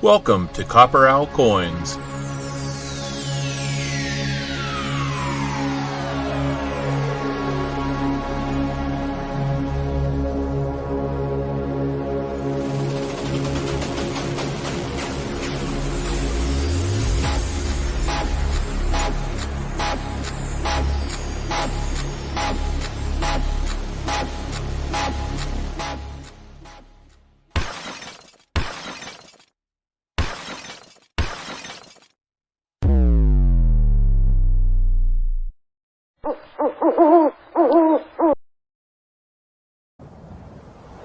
Welcome to CopperOwlCoins.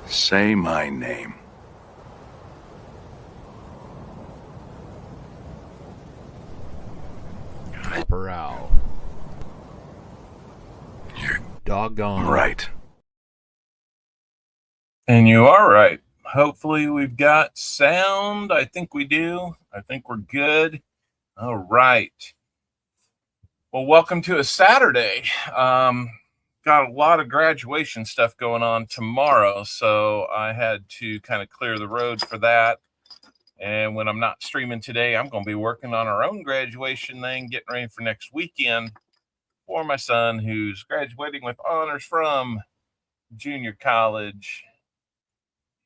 Say my name. CopperOwl. You're Doggone right. And you are right. Hopefully we've got sound. I think we do. I think we're good. All right. Well, welcome to a Saturday. Got a lot of graduation stuff going on tomorrow, so I had to kind of clear the road for that. And when I'm not streaming today, I'm going to be working on our own graduation thing, getting ready for next weekend for my son who's graduating with honors from junior college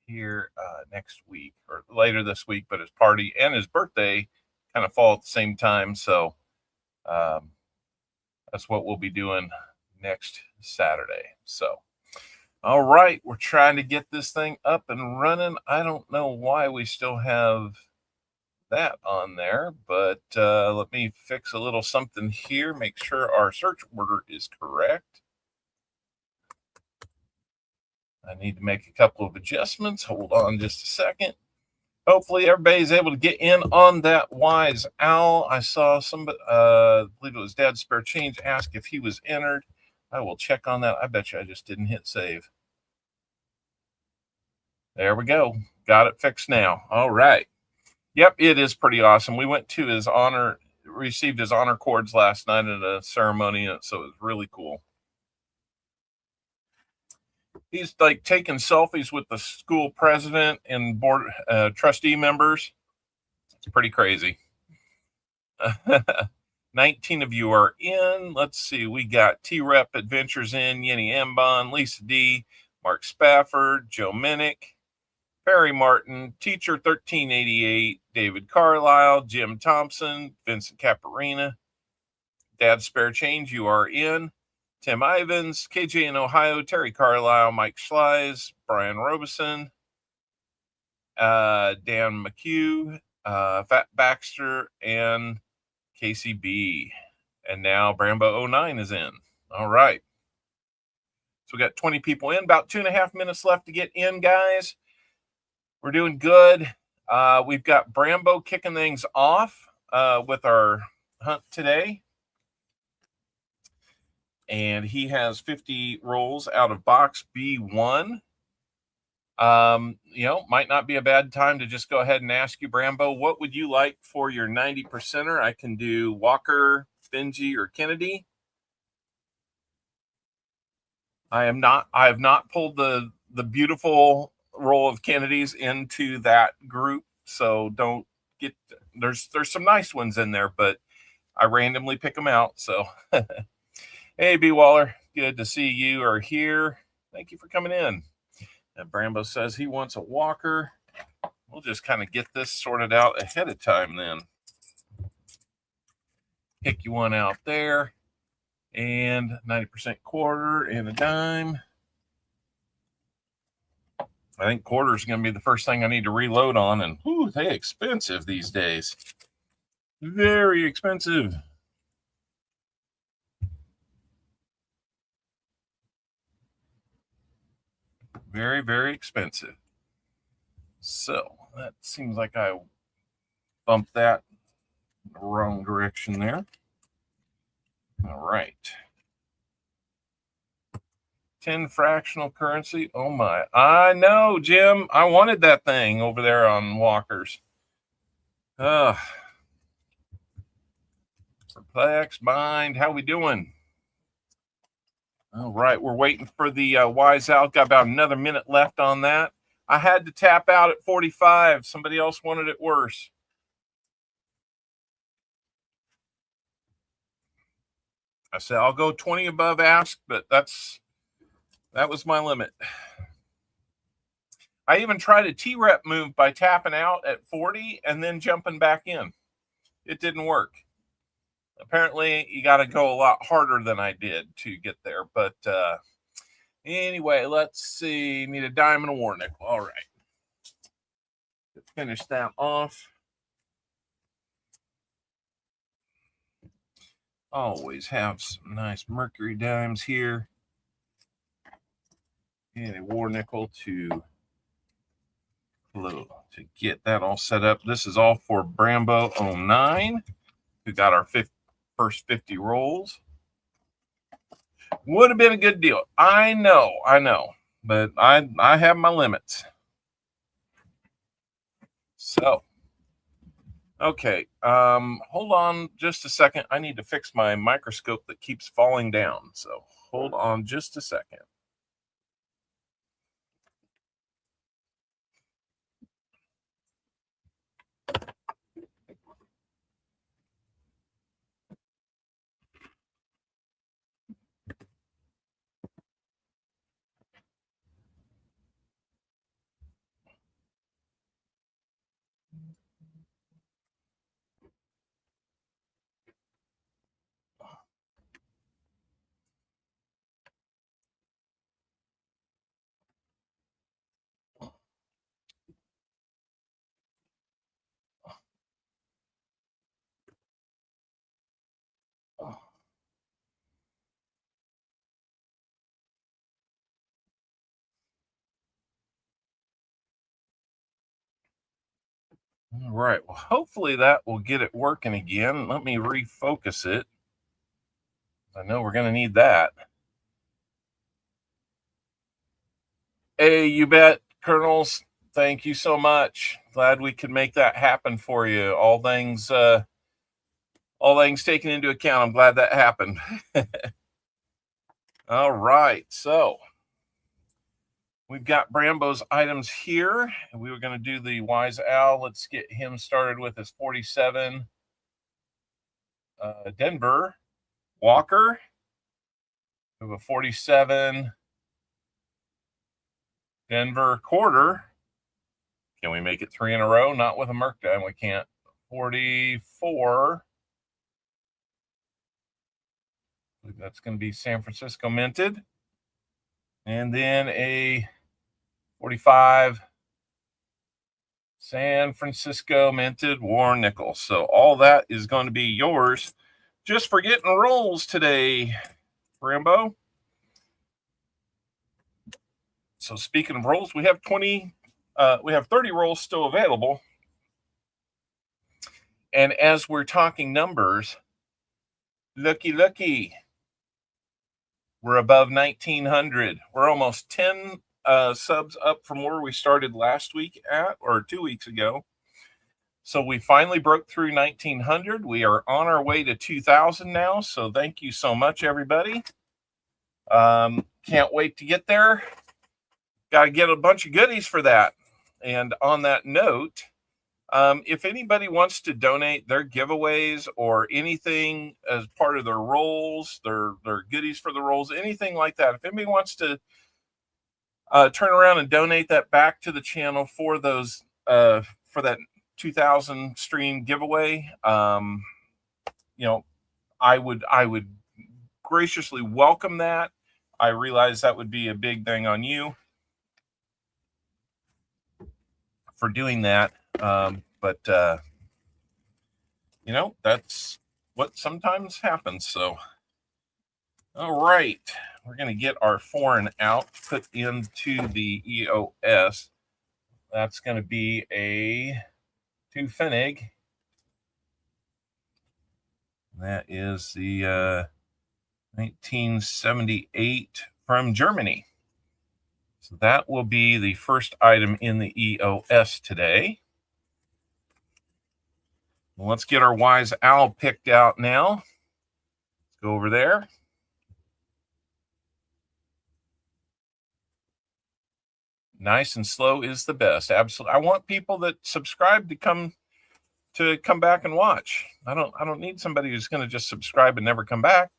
here next week or later this week, but his party and his birthday kind of fall at the same time. So that's what we'll be doing next Saturday. So, all right, we're trying to get this thing up and running. I don't know why we still have that on there, but let me fix a little something here, make sure our search order is correct. I need to make a couple of adjustments. Hold on just a second. Hopefully everybody's able to get in on that wise owl. I saw somebody, I believe it was Dad's Spare Change, ask if he was entered. I will check on that. I bet you I just didn't hit save. There we go. Got it fixed now. All right. Yep, it is pretty awesome. We went to his honor, received his honor cords last night at a ceremony, so it was really cool. He's like taking selfies with the school president and board trustee members. It's pretty crazy. 19 of you are in. Let's see. We got T-Rep Adventures in, Yenny Ambon, Lisa D, Mark Spafford, Joe Minnick, Perry Martin, Teacher 1388, David Carlisle, Jim Thompson, Vincent Caparina, Dad's Spare Change, you are in. Tim Ivins, KJ in Ohio, Terry Carlisle, Mike Schleiz, Brian Robeson, Dan McHugh, Fat Baxter, and KCB. And now Brambo09 is in. All right. So we got 20 people in, about 2.5 minutes left to get in, guys. We're doing good. We've got Brambo kicking things off with our hunt today. And he has 50 rolls out of box B1. Might not be a bad time to just go ahead and ask you, Brambo, what would you like for your 90%er? I can do Walker, Benji, or Kennedy. I have not pulled the beautiful roll of Kennedys into that group, so don't get, there's some nice ones in there, but I randomly pick them out. So hey, B Waller, good to see you are here. Thank you for coming in. And Brambo says he wants a Walker. We'll just kind of get this sorted out ahead of time then. Pick you one out there. And 90% quarter and a dime. I think quarter is going to be the first thing I need to reload on. And whew, they're expensive these days. Very expensive. Very, very expensive. So that seems like I bumped that in the wrong direction there. All right. 10 fractional currency. Oh my. I know, Jim. I wanted that thing over there on Walkers. Perplexed mind. How we doing? All right, we're waiting for the wise out. Got about another minute left on that. I had to tap out at 45. Somebody else wanted it worse. I said, I'll go 20 above ask, but that was my limit. I even tried a T-rep move by tapping out at 40 and then jumping back in. It didn't work. Apparently, you got to go a lot harder than I did to get there. But anyway, let's see. Need a dime and a war nickel. All right. Finish that off. Always have some nice mercury dimes here. And a war nickel to get that all set up. This is all for Brambo 09, who got our first 50 rolls. Would have been a good deal. I know. But I have my limits. So, okay. Hold on just a second. I need to fix my microscope that keeps falling down. So, hold on just a second. All right. Well, hopefully that will get it working again. Let me refocus it. I know we're going to need that. Hey, you bet, Colonels. Thank you so much. Glad we could make that happen for you. All things taken into account. I'm glad that happened. All right. So we've got Brambo's items here. And we were going to do the Wise Owl. Let's get him started with his 47. Denver. Walker. We have a 47. Denver quarter. Can we make it 3 in a row? Not with a Merc dime. We can't. 44. That's going to be San Francisco minted. And then a 45 San Francisco minted war nickel. So all that is going to be yours just for getting rolls today, Rambo. So speaking of rolls, we have 30 rolls still available. And as we're talking numbers, looky. We're above 1,900. We're almost 10 subs up from where we started last week or 2 weeks ago. So we finally broke through 1,900. We are on our way to 2,000 now. So thank you so much, everybody. Can't wait to get there. Got to get a bunch of goodies for that. And on that note, if anybody wants to donate their giveaways or anything as part of their rolls, their goodies for the rolls, anything like that, if anybody wants to turn around and donate that back to the channel for those for that 2,000 stream giveaway, I would graciously welcome that. I realize that would be a big thing on you for doing that. But that's what sometimes happens. So, all right, we're going to get our foreign out, put into the EOS. That's going to be a 2 Pfennig. That is the 1978 from Germany. So that will be the first item in the EOS today. Well, let's get our Wise Owl picked out now. Let's go over there. Nice and slow is the best. Absolutely. I want people that subscribe to come back and watch. I don't need somebody who's going to just subscribe and never come back.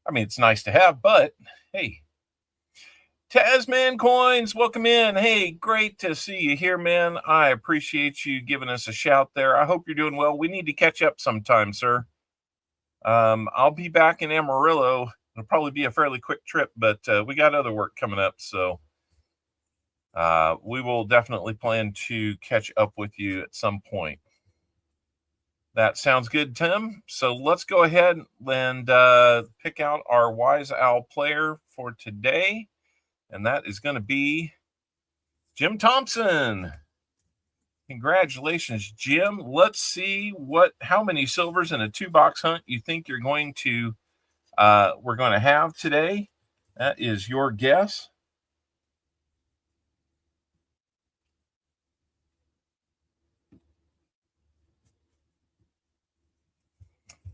I mean, it's nice to have, but hey. Tasman Coins, welcome in. Hey, great to see you here, man. I appreciate you giving us a shout there. I hope you're doing well. We need to catch up sometime, sir. I'll be back in Amarillo. It'll probably be a fairly quick trip, but we got other work coming up, so we will definitely plan to catch up with you at some point. That sounds good, Tim. So let's go ahead and pick out our Wise Owl player for today. And that is going to be Jim Thompson. Congratulations, Jim. Let's see how many silvers in a 2-box hunt you think you're going to we're going to have today. That is your guess.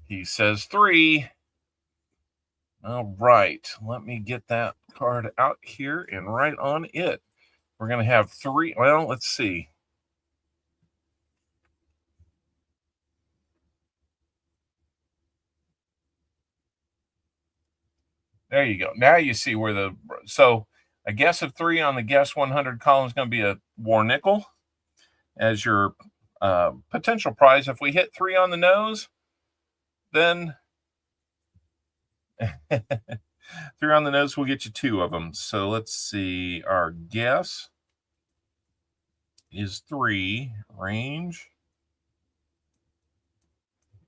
He says 3. All right, let me get that card out here and write on it. We're going to have 3. Well, let's see. There you go. Now you see where so a guess of 3 on the guess 100 column is going to be a war nickel as your potential prize. If we hit 3 on the nose, then 3 on the nose will get you 2 of them. So let's see. Our guess is 3. Range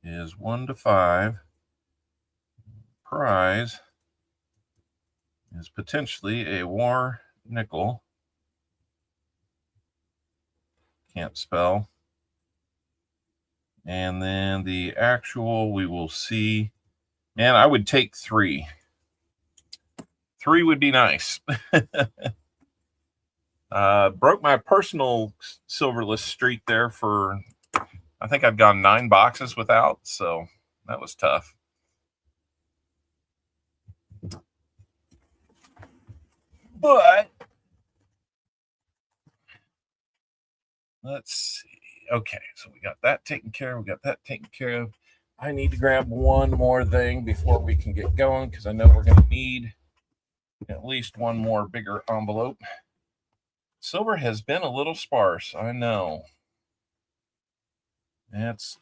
is 1 to 5. Prize is potentially a war nickel. Can't spell. And then the actual, we will see. Man, I would take 3. 3 would be nice. Broke my personal silverless streak there for, I think I've gone 9 boxes without, so that was tough. But let's see. Okay, so we got that taken care of. We got that taken care of. I need to grab one more thing before we can get going because I know we're going to need at least one more bigger envelope. Silver has been a little sparse, I know. It's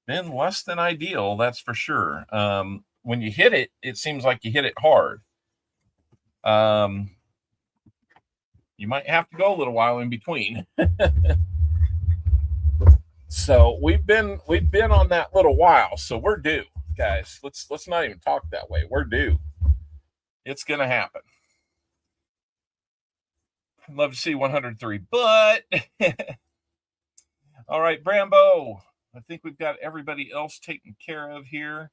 been less than ideal, that's for sure. When you hit it, it seems like you hit it hard. You might have to go a little while in between. So we've been on that little while, so we're due, guys. Let's not even talk that way. We're due. It's gonna happen. I'd love to see 103, but all right, Brambo. I think we've got everybody else taken care of here.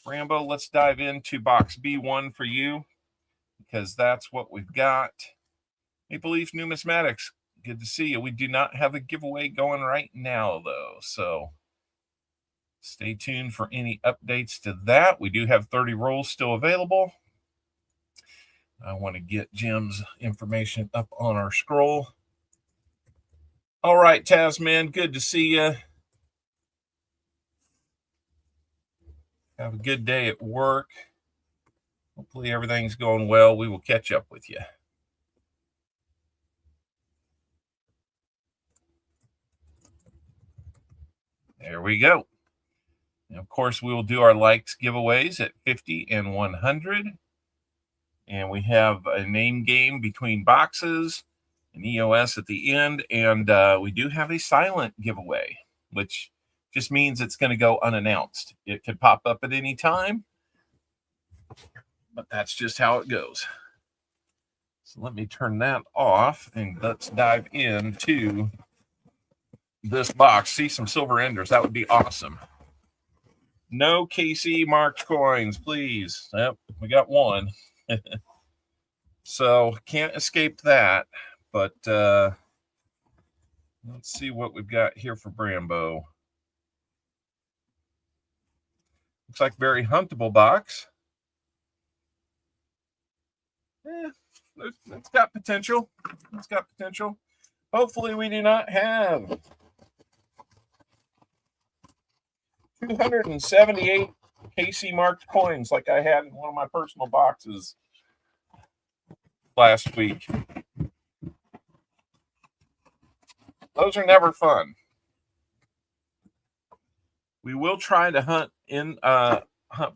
Brambo, let's dive into box B1 for you because that's what we've got. Maple Leaf Numismatics, good to see you. We do not have a giveaway going right now, though, so stay tuned for any updates to that. We do have 30 rolls still available. I want to get Jim's information up on our scroll. All right, Tasman, good to see you. Have a good day at work. Hopefully everything's going well. We will catch up with you. There we go. And of course, we will do our likes giveaways at 50 and 100. And we have a name game between boxes, an EOS at the end, and we do have a silent giveaway, which just means it's going to go unannounced. It could pop up at any time, but that's just how it goes. So let me turn that off, and let's dive into this box. See some silver enders. That would be awesome. No KC marked coins, please. Yep, we got one. So can't escape that, but let's see what we've got here for Brambo. Looks like very huntable box. It's got potential. It's got potential. Hopefully we do not have 278 KC marked coins like I had in one of my personal boxes last week. Those are never fun. We will try to hunt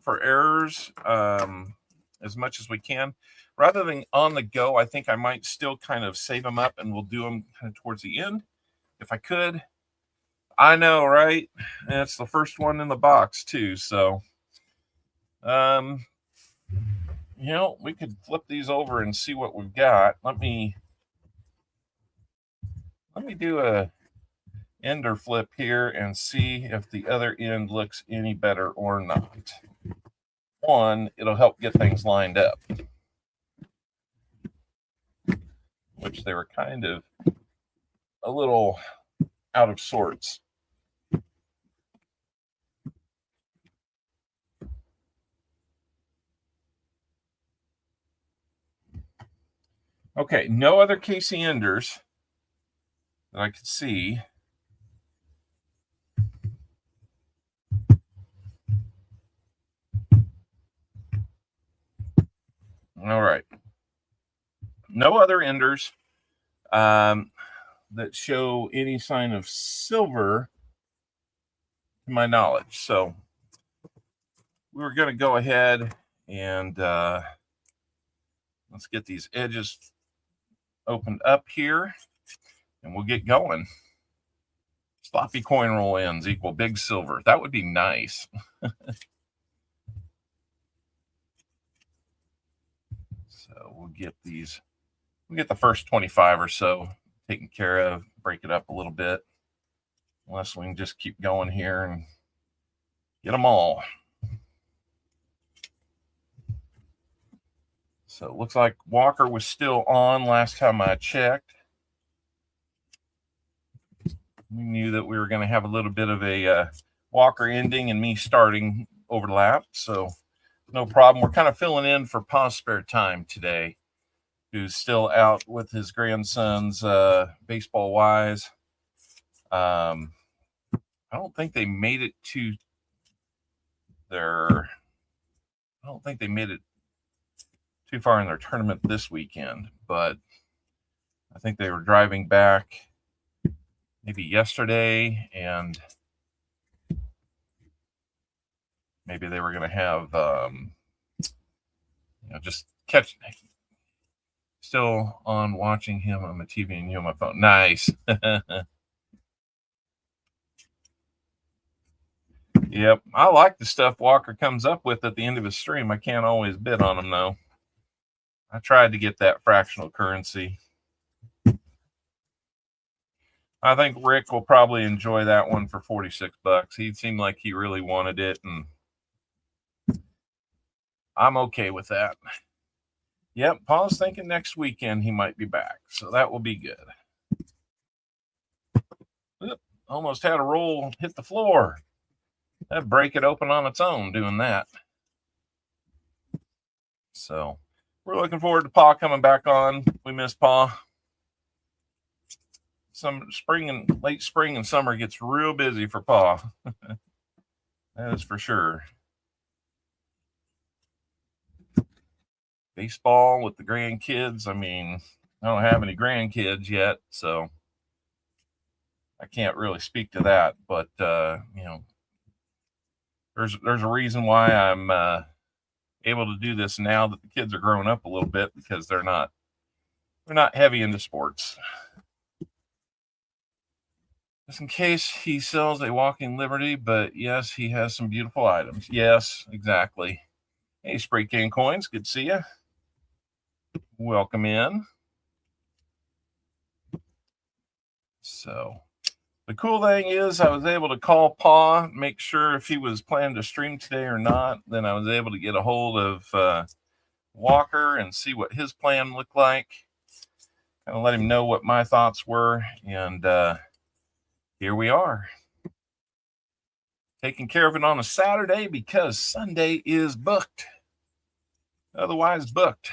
for errors as much as we can. Rather than on the go, I think I might still kind of save them up and we'll do them kind of towards the end if I could. I know, right? And it's the first one in the box too, so we could flip these over and see what we've got. Let me do a ender flip here and see if the other end looks any better or not. One, it'll help get things lined up, which they were kind of a little out of sorts. Okay, no other KC enders that I could see. All right. No other enders that show any sign of silver to my knowledge. So we were going to go ahead and let's get these edges opened up here and we'll get going. Sloppy coin roll ends equal big silver. That would be nice. So we'll get the first 25 or so taken care of, break it up a little bit. Unless we can just keep going here and get them all. So it looks like Walker was still on last time I checked. We knew that we were going to have a little bit of a Walker ending and me starting overlap, so no problem. We're kind of filling in for Pa's spare time today, who's still out with his grandsons baseball wise. I don't think they made it to too far in their tournament this weekend, but I think they were driving back maybe yesterday, and maybe they were going to have, just catch. Still on watching him on my TV and you on my phone. Nice. Yep. I like the stuff Walker comes up with at the end of his stream. I can't always bid on them, though. I tried to get that fractional currency. I think Rick will probably enjoy that one for $46. He seemed like he really wanted it, and I'm okay with that. Yep, Paul's thinking next weekend he might be back, so that will be good. Oop, almost had a roll hit the floor. That'd break it open on its own doing that. So we're looking forward to Pa coming back on. We miss Pa. Late spring and summer gets real busy for Pa. That is for sure. Baseball with the grandkids. I mean, I don't have any grandkids yet, so I can't really speak to that. But there's a reason why I'm able to do this now that the kids are growing up a little bit, because they're not heavy into sports. Just in case he sells a walking liberty, but yes, he has some beautiful items. Yes, exactly. Hey, Spray Can Coins, good to see you. Welcome in. So the cool thing is I was able to call Pa, make sure if he was planning to stream today or not. Then I was able to get a hold of Walker and see what his plan looked like. Kind of let him know what my thoughts were. And here we are. Taking care of it on a Saturday because Sunday is booked. Otherwise booked.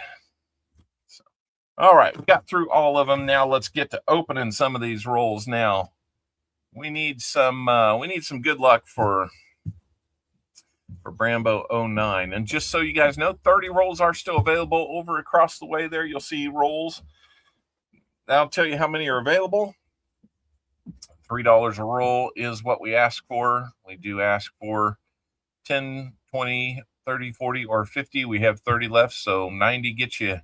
All right, we got through all of them. Now let's get to opening some of these rolls. Now we need some good luck for Brambo 09. And just so you guys know, 30 rolls are still available over across the way there. You'll see rolls. That'll tell you how many are available. $3 a roll is what we ask for. We do ask for 10, 20, 30, 40, or 50. We have 30 left, so 90 get you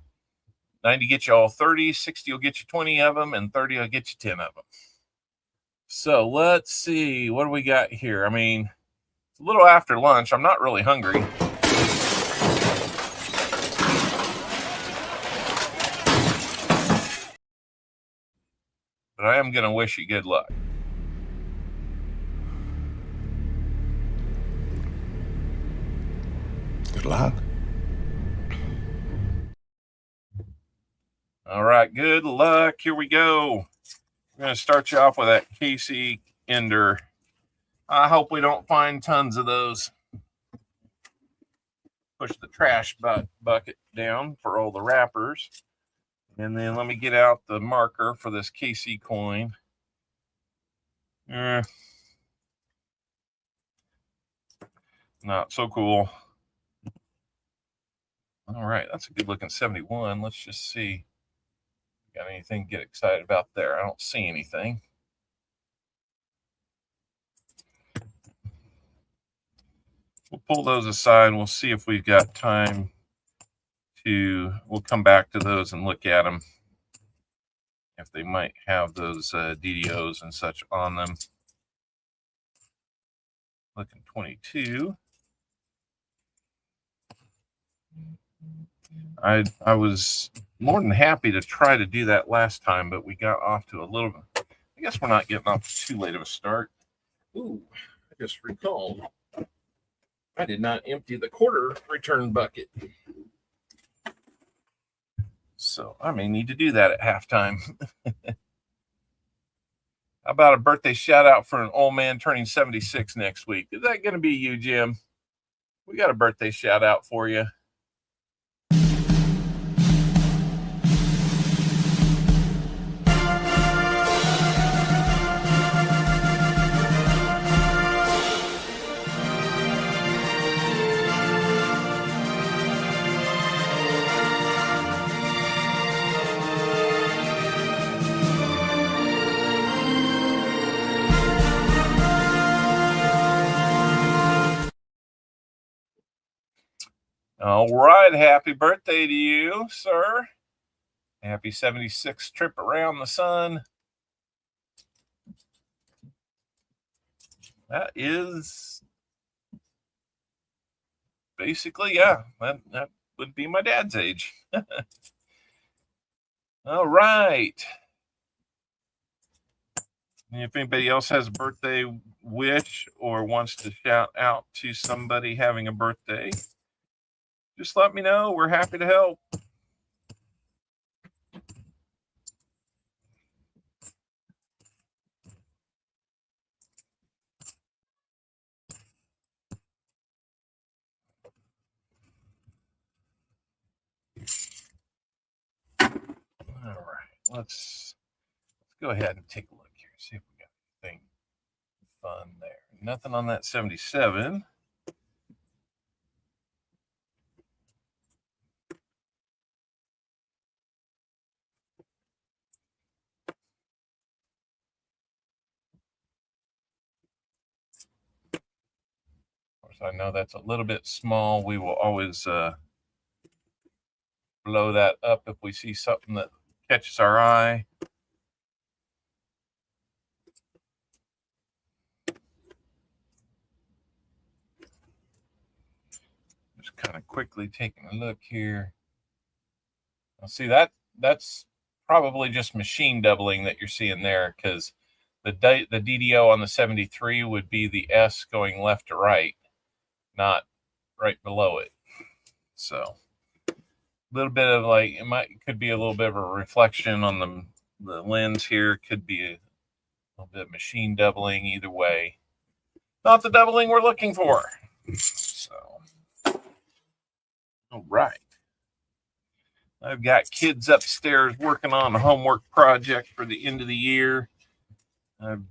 all 30, 60 will get you 20 of them, and 30 will get you 10 of them. So let's see, what do we got here? I mean, it's a little after lunch. I'm not really hungry. But I am going to wish you good luck. Good luck. All right, good luck. Here we go. We're going to start you off with that Casey Ender. I hope we don't find tons of those. Push the trash bucket down for all the wrappers. And then let me get out the marker for this KC coin. Not so cool. All right, that's a good looking 71. Let's just see. Got anything to get excited about there? I don't see anything. We'll pull those aside and we'll see if we've got time to, we'll come back to those and look at them. If they might have those DDOs and such on them. Looking 22. I was more than happy to try to do that last time, but we got off to a little bit. I guess we're not getting off to too late of a start. Ooh, I just recalled. I did not empty the quarter return bucket. So I may need to do that at halftime. How about a birthday shout out for an old man turning 76 next week? Is that going to be you, Jim? We got a birthday shout out for you. All right, happy birthday to you, sir. Happy 76th trip around the sun. That is basically, yeah, that would be my dad's age. All right. And if anybody else has a birthday wish or wants to shout out to somebody having a birthday, just let me know. We're happy to help. All right, let's go ahead and take a look here. See if we got anything fun there. Nothing on that 77. I know that's a little bit small. We will always blow that up if we see something that catches our eye. Just kind of quickly taking a look here. I'll see that's probably just machine doubling that you're seeing there, because the DDO on the 73 would be the S going left to right, not right below it. So a little bit of like, could be a little bit of a reflection on the lens here. Could be a little bit of machine doubling. Either way, not the doubling we're looking for. So, all right. I've got kids upstairs working on a homework project for the end of the year. I've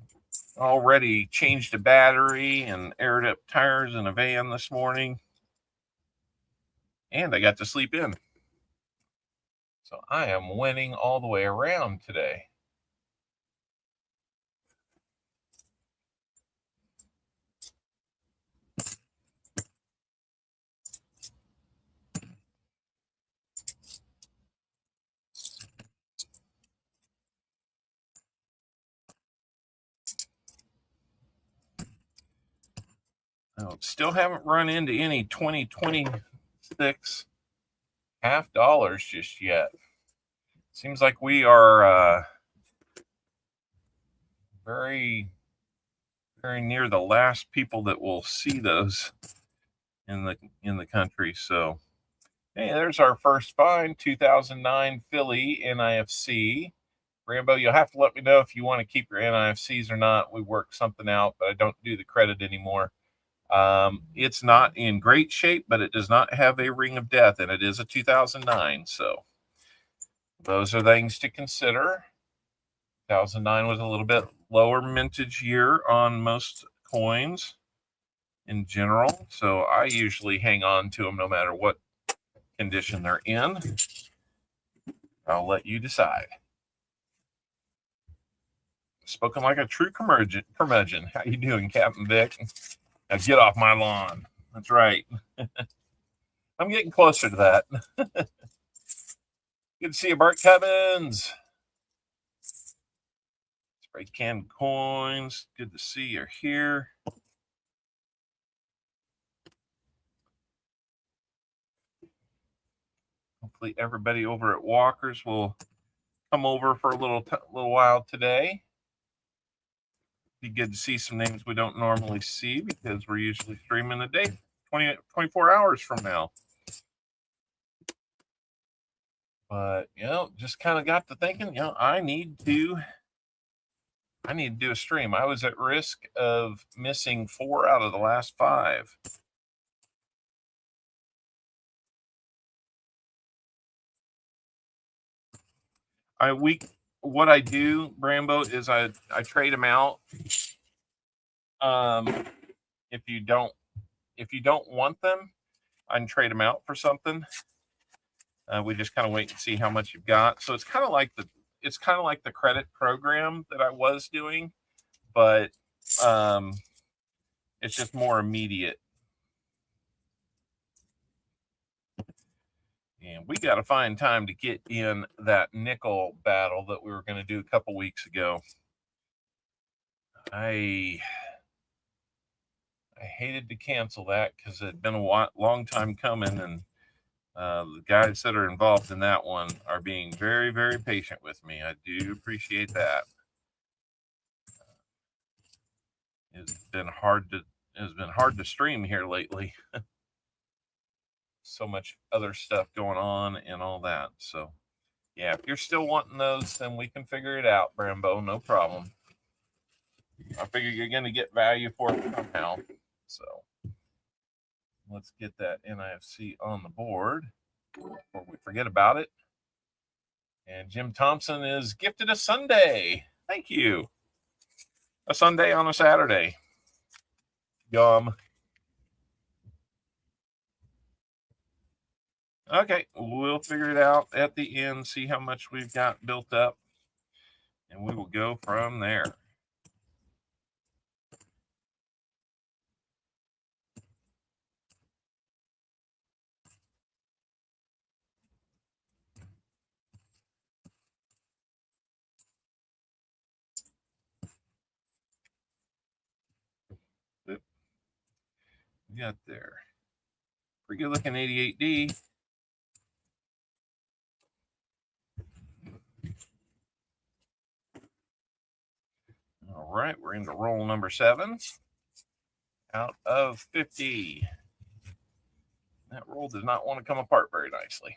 already changed a battery and aired up tires in a van this morning. And I got to sleep in. So I am winning all the way around today. Still haven't run into any 2026 $half just yet. Seems like we are very, very near the last people that will see those in the country. So, hey, there's our first find, 2009 Philly NIFC. Rambo, you'll have to let me know if you want to keep your NIFCs or not. We worked something out, but I don't do the credit anymore. It's not in great shape, but it does not have a ring of death, and it is a 2009. So those are things to consider. 2009 was a little bit lower mintage year on most coins in general. So I usually hang on to them no matter what condition they're in. I'll let you decide. Spoken like a true curmudgeon. How you doing, Captain Vic? Now get off my lawn. That's right. I'm getting closer to that. Good to see you, Bart Cummins. Spray can coins. Good to see you're here. Hopefully everybody over at Walker's will come over for a little while today. Be good to see some names we don't normally see because we're usually streaming a day 24 hours from now. But just kind of got to thinking, I need to do a stream. I was at risk of missing 4 out of the last 5. What I do, Brambo, is I trade them out. If you don't want them, I can trade them out for something. We just kind of wait and see how much you've got. So it's kind of like the credit program that I was doing, but it's just more immediate. And we got to find time to get in that nickel battle that we were going to do a couple weeks ago. I hated to cancel that because it had been a long time coming, and the guys that are involved in that one are being very, very patient with me. I do appreciate that. It's been hard to stream here lately. So much other stuff going on and all that. So yeah, if you're still wanting those, then we can figure it out, Brambo. No problem. I figure you're going to get value for it somehow. So let's get that NIFC on the board before we forget about it. And Jim Thompson is gifted a Sunday. Thank you. A Sunday on a Saturday. Yum. Okay, we'll figure it out at the end, see how much we've got built up, and we will go from there. We got there. Pretty good looking 88D. All right, we're into roll number 7 out of 50. That roll does not want to come apart very nicely.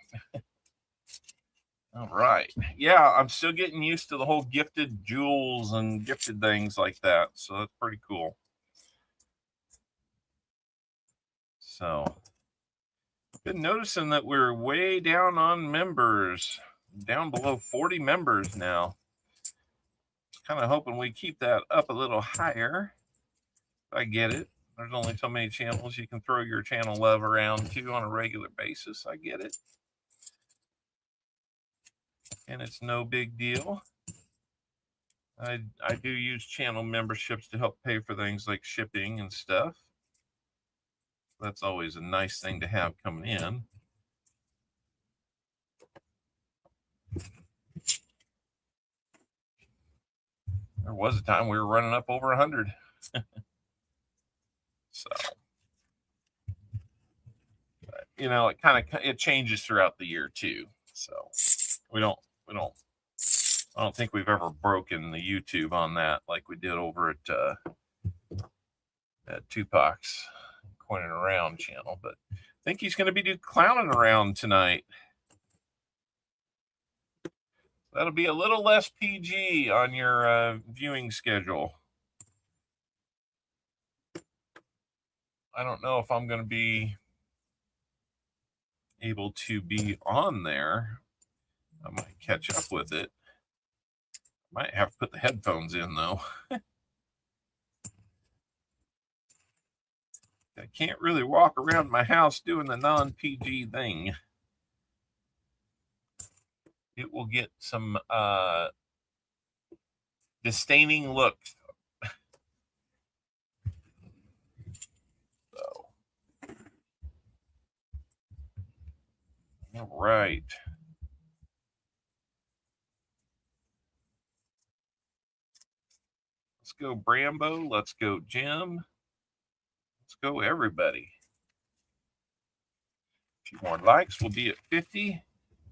All right. Yeah, I'm still getting used to the whole gifted jewels and gifted things like that. So that's pretty cool. So, Been noticing that we're way down on members, down below 40 members now. Kind of hoping we keep that up a little higher. I get it. There's only so many channels you can throw your channel love around to on a regular basis. I get it. And it's no big deal. I do use channel memberships to help pay for things like shipping and stuff. That's always a nice thing to have coming in. There was a time we were running up over 100. So, but, you know, it changes throughout the year too. So I don't think we've ever broken the YouTube on that like we did over at Tupac's Coining Around channel. But I think he's going to be clowning around tonight. That'll be a little less PG on your viewing schedule. I don't know if I'm going to be able to be on there. I might catch up with it. Might have to put the headphones in, though. I can't really walk around my house doing the non-PG thing. It will get some disdaining looks. So, all right. Let's go Brambo. Let's go Jim. Let's go everybody. A few more likes. We'll be at 50.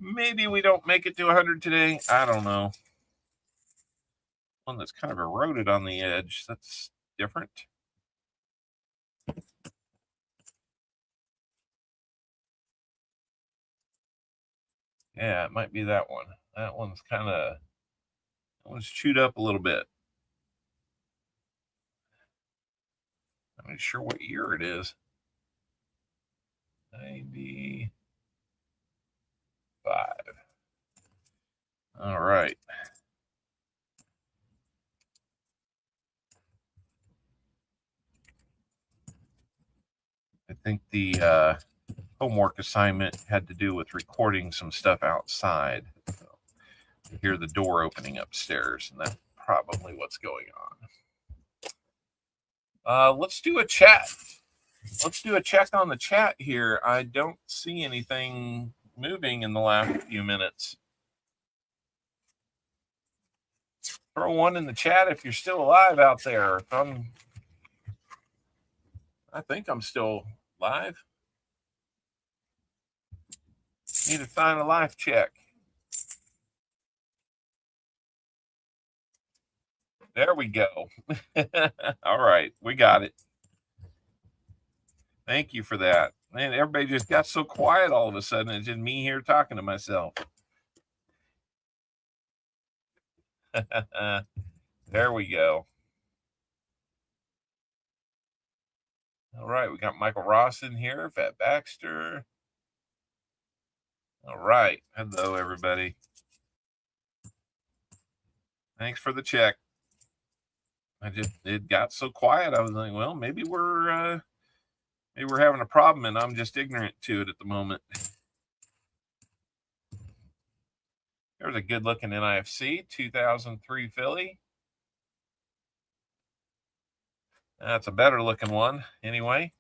Maybe we don't make it to 100 today. I don't know. One that's kind of eroded on the edge. That's different. Yeah, it might be that one. That one's chewed up a little bit. I'm not sure what year it is. 95. All right. I think the homework assignment had to do with recording some stuff outside. So I hear the door opening upstairs, and that's probably what's going on. Let's do a chat. Let's do a check on the chat here. I don't see anything moving in the last few minutes. Throw one in the chat if you're still alive out there. I think I'm still live. Need to find a life check. There we go. All right, we got it. Thank you for that. Man, everybody just got so quiet all of a sudden. It's just me here talking to myself. There we go. All right, we got Michael Ross in here, Fat Baxter. All right. Hello, everybody. Thanks for the check. It got so quiet. I was like, well, maybe we're having a problem and I'm just ignorant to it at the moment. There's a good looking NIFC, 2003 Philly. That's a better looking one anyway.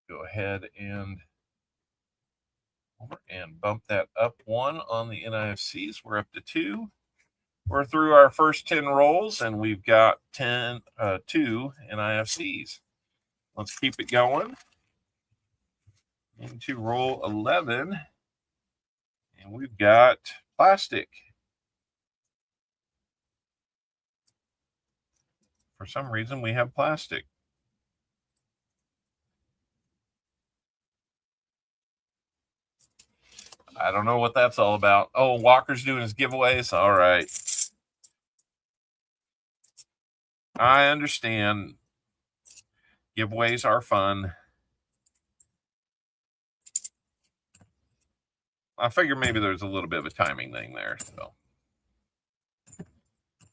Go ahead and bump that up one on the NIFCs. We're up to 2. We're through our first 10 rolls and we've got 2 NIFCs. Let's keep it going. Into roll 11. And we've got plastic. For some reason, we have plastic. I don't know what that's all about. Oh, Walker's doing his giveaways. All right. I understand. Giveaways are fun. I figure maybe there's a little bit of a timing thing there. So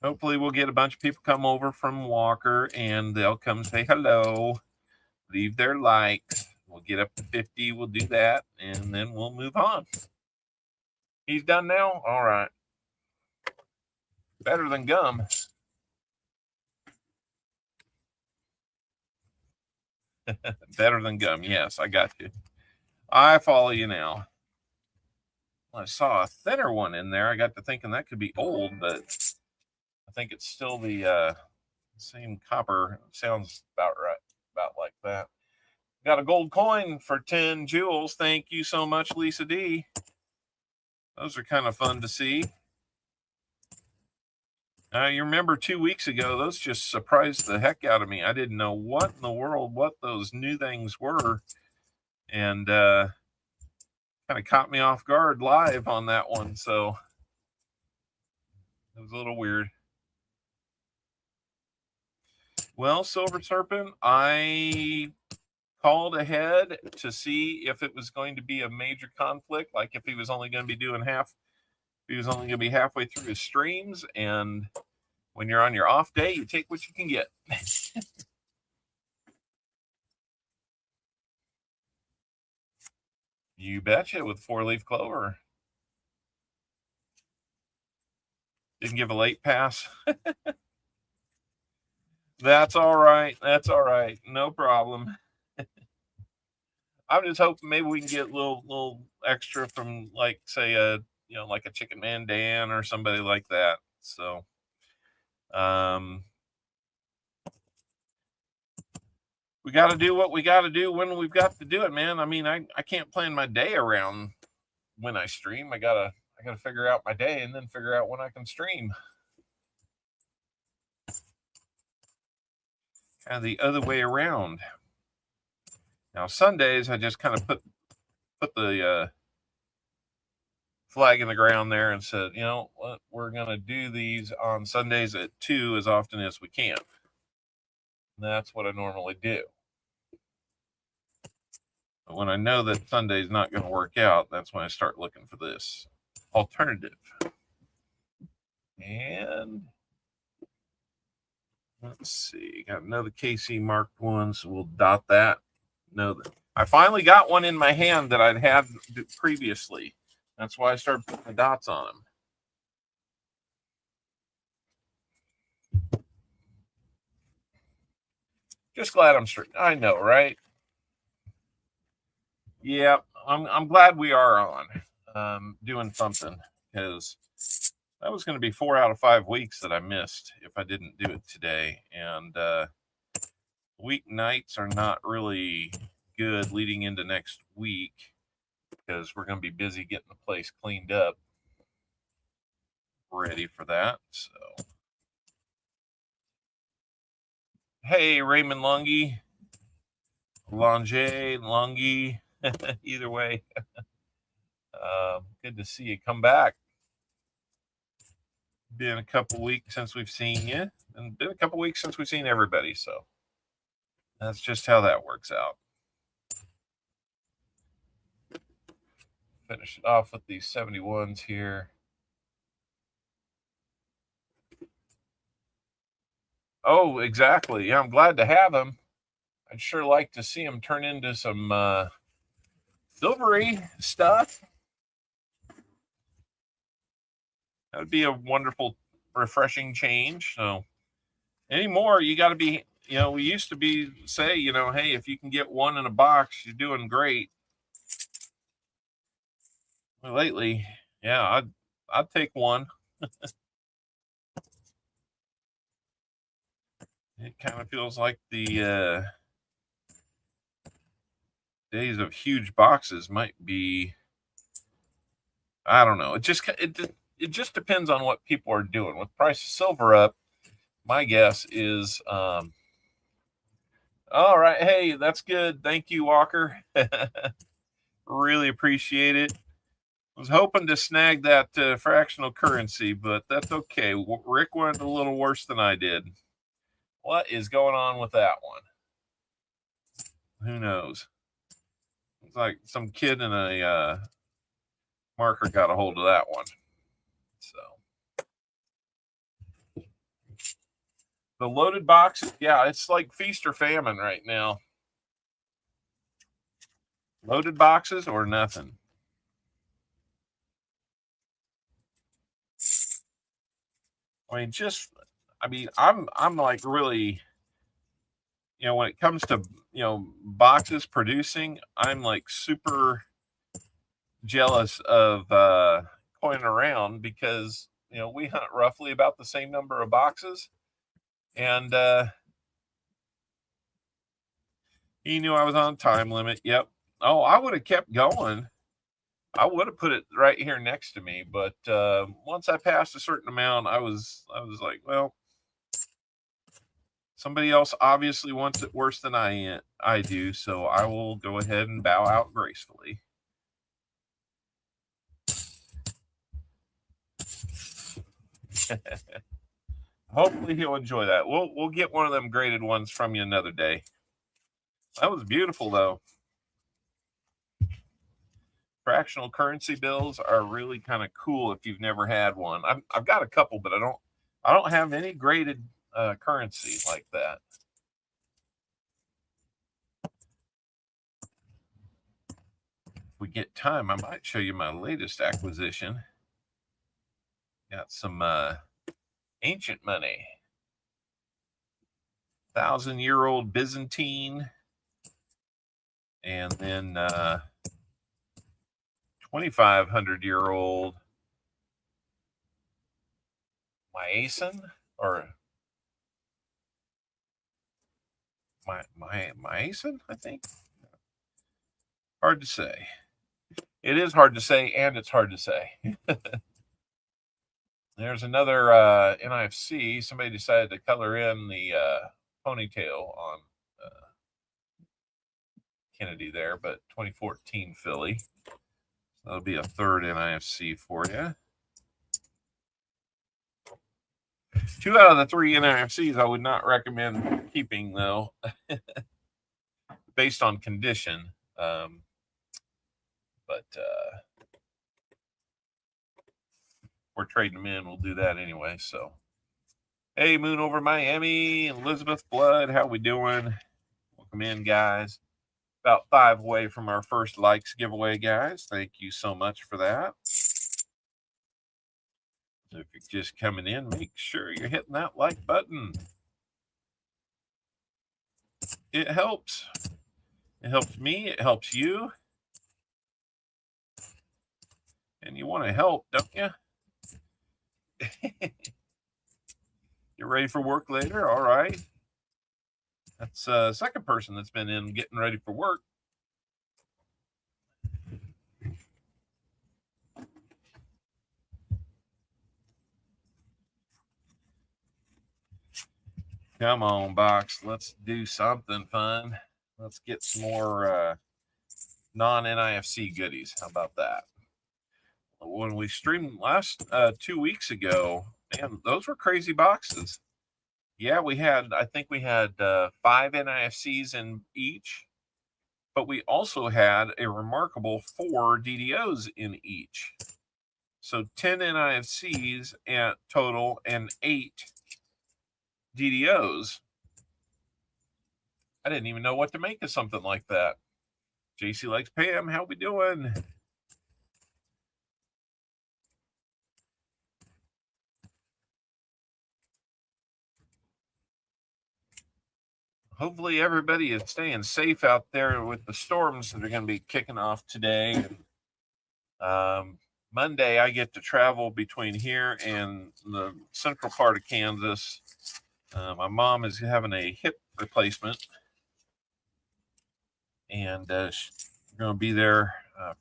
hopefully we'll get a bunch of people come over from Walker and they'll come say hello, leave their likes. We'll get up to 50. We'll do that, and then we'll move on. He's done now? All right. Better than gum. Better than gum. Yes, I got you. I follow you now. I saw a thinner one in there. I got to thinking that could be old, but I think it's still the same copper. Sounds about right, about like that. Got a gold coin for 10 jewels. Thank you so much, Lisa D. Those are kind of fun to see. You remember 2 weeks ago, those just surprised the heck out of me. I didn't know what in the world, what those new things were. And kind of caught me off guard live on that one. So it was a little weird. Well, Silver Serpent, I called ahead to see if it was going to be a major conflict, like if he was only going to be doing half, if he was only going to be halfway through his streams. And when you're on your off day, you take what you can get. You betcha, with 4-leaf clover. Didn't give a late pass. That's all right. That's all right. No problem. I'm just hoping maybe we can get a little extra from, like, say, like a Chicken Man Dan or somebody like that. So, we got to do what we got to do when we've got to do it, man. I mean, I can't plan my day around when I stream. I gotta figure out my day and then figure out when I can stream. Kind of the other way around. Now Sundays, I just kind of put the flag in the ground there and said, you know what, we're gonna do these on Sundays at 2 as often as we can. And that's what I normally do. But when I know that Sunday's not going to work out, that's when I start looking for this alternative. And let's see, got another KC marked one, so we'll dot that. No, I finally got one in my hand that I'd had previously. That's why I started putting the dots on them. Just glad I'm straight. I know, right? Yeah, I'm glad we are on doing something, because that was going to be 4 out of 5 weeks that I missed if I didn't do it today. And weeknights are not really good leading into next week, because we're going to be busy getting the place cleaned up, ready for that. So, hey, Raymond Lungy, Lungy, either way, good to see you come back. Been a couple weeks since we've seen you, and been a couple weeks since we've seen everybody. So that's just how that works out. Finish it off with these 71s here. Oh, exactly. Yeah, I'm glad to have them. I'd sure like to see them turn into some silvery stuff. That would be a wonderful, refreshing change. So anymore, you got to be, we used to say, hey, if you can get one in a box, you're doing great. Well, lately, yeah, I'd take one. It kind of feels like the days of huge boxes might be, I don't know. It just depends on what people are doing. With price of silver up, my guess is, all right. Hey, that's good. Thank you, Walker. Really appreciate it. Was hoping to snag that fractional currency, but that's okay. Rick went a little worse than I did. What is going on with that one? Who knows? It's like some kid in a marker got a hold of that one. So the loaded boxes, yeah, it's like feast or famine right now. Loaded boxes or nothing. I mean, I'm like really, when it comes to, boxes producing, I'm like super jealous of Coin Around because, we hunt roughly about the same number of boxes. And he knew I was on time limit. Yep. Oh, I would have kept going. I would have put it right here next to me, but once I passed a certain amount, I was like, well, somebody else obviously wants it worse than I do, so I will go ahead and bow out gracefully. Hopefully he'll enjoy that. We'll get one of them graded ones from you another day. That was beautiful though. Fractional currency bills are really kind of cool if you've never had one. I've got a couple, but I don't have any graded currency like that. If we get time, I might show you my latest acquisition. Got some ancient money. 1,000-year-old Byzantine. And then 2,500-year-old Myasin or Myasin, I think. Hard to say. It is hard to say, and it's hard to say. There's another NIFC. Somebody decided to color in the ponytail on Kennedy there, but 2014 Philly. So that'll be a third NIFC for you. 2 out of the 3 NIFCs I would not recommend keeping, though, based on condition. But we're trading them in. We'll do that anyway. So, hey, Moon over Miami, Elizabeth Blood, how we doing? Welcome in, guys. About 5 away from our first likes giveaway, guys. Thank you so much for that. So if you're just coming in, make sure you're hitting that like button. It helps. It helps me. It helps you. And you want to help, don't you? You're ready for work later? All right. That's the second person that's been in getting ready for work. Come on, box. Let's do something fun. Let's get some more non-NIFC goodies. How about that? When we streamed last 2 weeks ago, man, those were crazy boxes. Yeah, I think we had 5 NIFCs in each, but we also had a remarkable 4 DDOs in each. So 10 NIFCs at total and 8 DDOs. I didn't even know what to make of something like that. JC likes Pam. How we doing? Hopefully everybody is staying safe out there with the storms that are going to be kicking off today. Monday, I get to travel between here and the central part of Kansas. My mom is having a hip replacement, and she's going to be there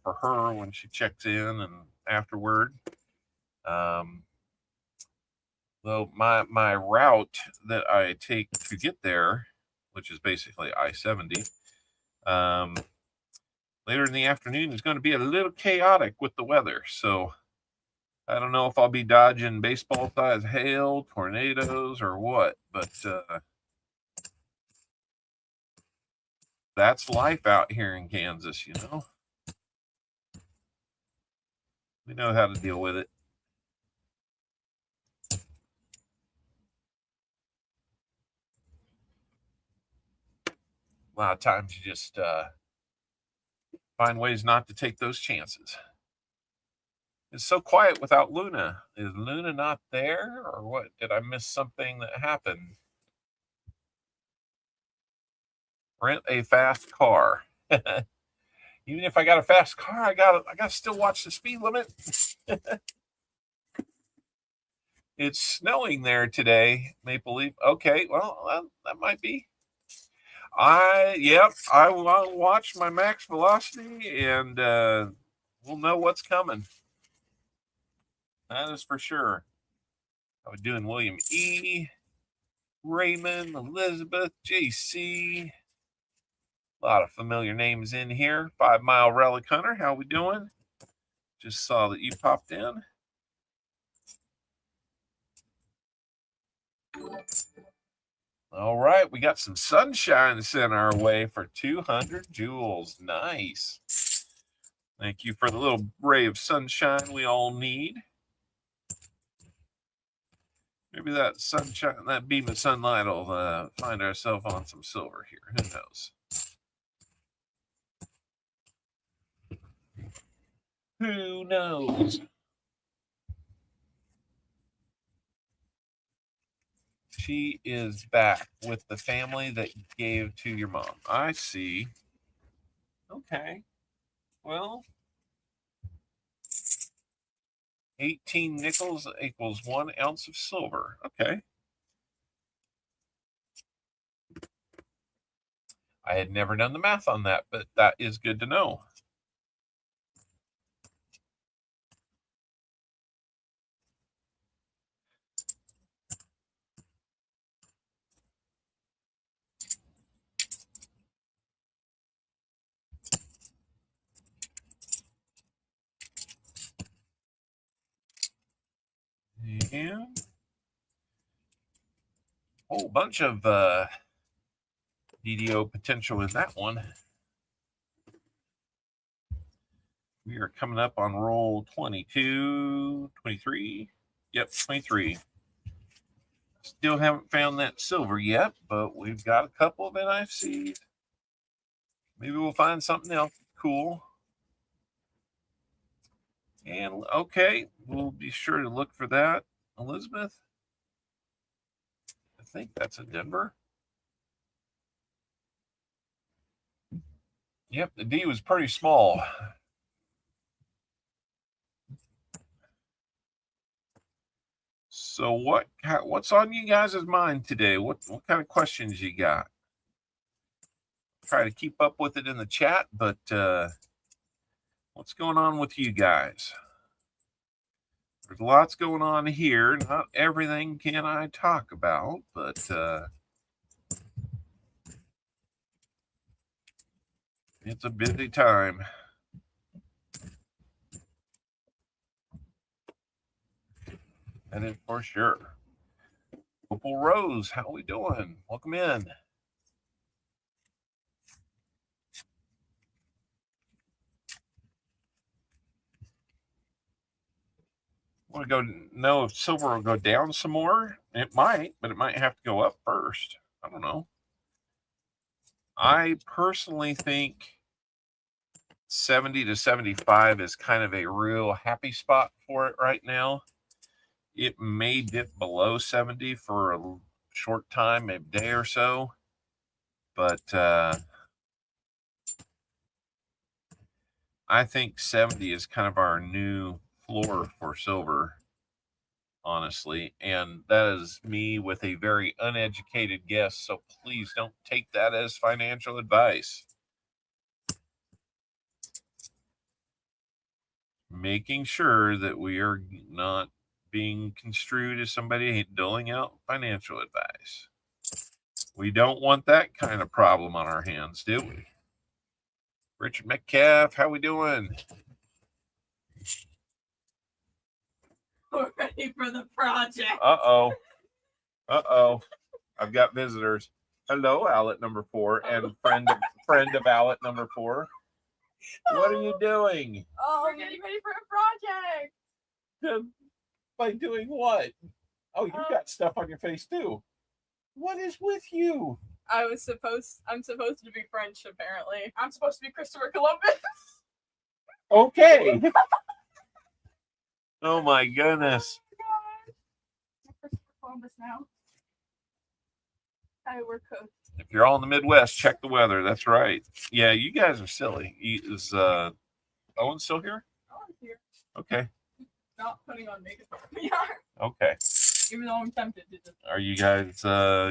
for her when she checks in and afterward. Though my route that I take to get there, which is basically I-70, later in the afternoon is going to be a little chaotic with the weather. So I don't know if I'll be dodging baseball-sized hail, tornadoes, or what. But That's life out here in Kansas, you know. We know how to deal with it. A lot of times you just find ways not to take those chances. It's so quiet without Luna. Is Luna not there, or what? Did I miss something that happened? Rent a fast car. Even if I got a fast car, I gotta still watch the speed limit. It's snowing there today, Maple Leaf. Okay, well, that might be. I will watch my max velocity, and we'll know what's coming. That is for sure. I was doing William E., Raymond, Elizabeth, JC. A lot of familiar names in here. 5 Mile Relic Hunter, how we doing? Just saw that you popped in. All right, we got some sunshine sent our way for 200 jewels. Nice. Thank you for the little ray of sunshine we all need. Maybe that sunshine, that beam of sunlight will find ourselves on some silver here. Who knows? Who knows? She is back with the family that you gave to your mom. I see. Okay. Well, 18 nickels equals 1 ounce of silver. Okay. I had never done the math on that, but that is good to know. And a whole bunch of DDO potential in that one. We are coming up on roll 22, 23. Yep, 23. Still haven't found that silver yet, but we've got a couple of NIFCs. Maybe we'll find something else cool. And okay, we'll be sure to look for that. Elizabeth, I think that's a Denver. Yep, the D was pretty small. So what's on you guys' mind today? What kind of questions you got? Try to keep up with it in the chat, but what's going on with you guys? There's lots going on here. Not everything can I talk about, but it's a busy time. That is for sure. Opal Rose, how we doing? Welcome in. Want to go know if silver will go down some more? It might, but it might have to go up first. I don't know. I personally think 70 to 75 is kind of a real happy spot for it right now. It may dip below 70 for a short time, maybe a day or so, but I think 70 is kind of our new floor for silver, honestly, and that is me with a very uneducated guess, so please don't take that as financial advice. Making sure that we are not being construed as somebody doling out financial advice. We don't want that kind of problem on our hands, do we? Richard Metcalf, how we doing? We're ready for the project. Uh-oh. Uh-oh. I've got visitors. Hello, Owlet number 4 and friend of ballot number 4. What are you doing? Oh, we're getting ready for a project. By doing what? Oh, you've got stuff on your face too. What is with you? I'm supposed to be French, apparently. I'm supposed to be Christopher Columbus. Okay. Oh my goodness. Christopher Columbus now. We're cooked. If you're all in the Midwest, check the weather. That's right. Yeah, you guys are silly. Is Owen still here? Owen's here. Okay. Not putting on makeup. We are. Okay. Even though I'm tempted to just. Are you guys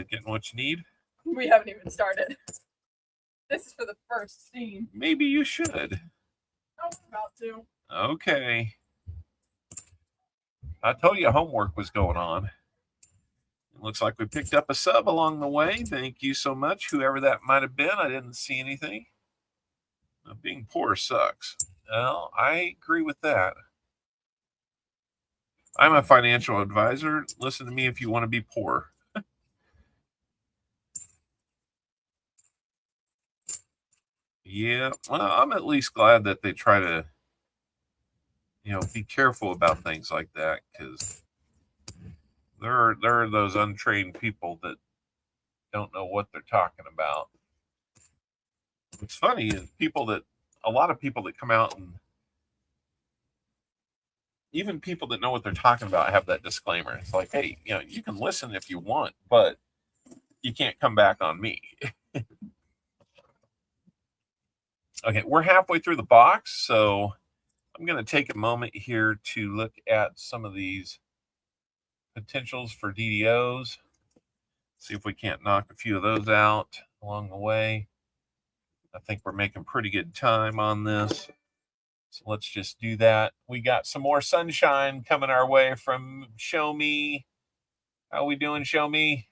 getting what you need? We haven't even started. This is for the first scene. Maybe you should. I was about to. Okay. I told you homework was going on. It looks like we picked up a sub along the way. Thank you so much, whoever that might have been. I didn't see anything. Being poor sucks. Well, I agree with that. I'm a financial advisor. Listen to me if you want to be poor. Yeah, well, I'm at least glad that they try to, be careful about things like that, because there are those untrained people that don't know what they're talking about. What's funny is a lot of people that come out, and even people that know what they're talking about have that disclaimer. It's like, hey, you can listen if you want, but you can't come back on me. Okay, we're halfway through the box, so I'm going to take a moment here to look at some of these potentials for DDOs. See if we can't knock a few of those out along the way. I think we're making pretty good time on this. So let's just do that. We got some more sunshine coming our way from Show Me. How we doing, Show Me?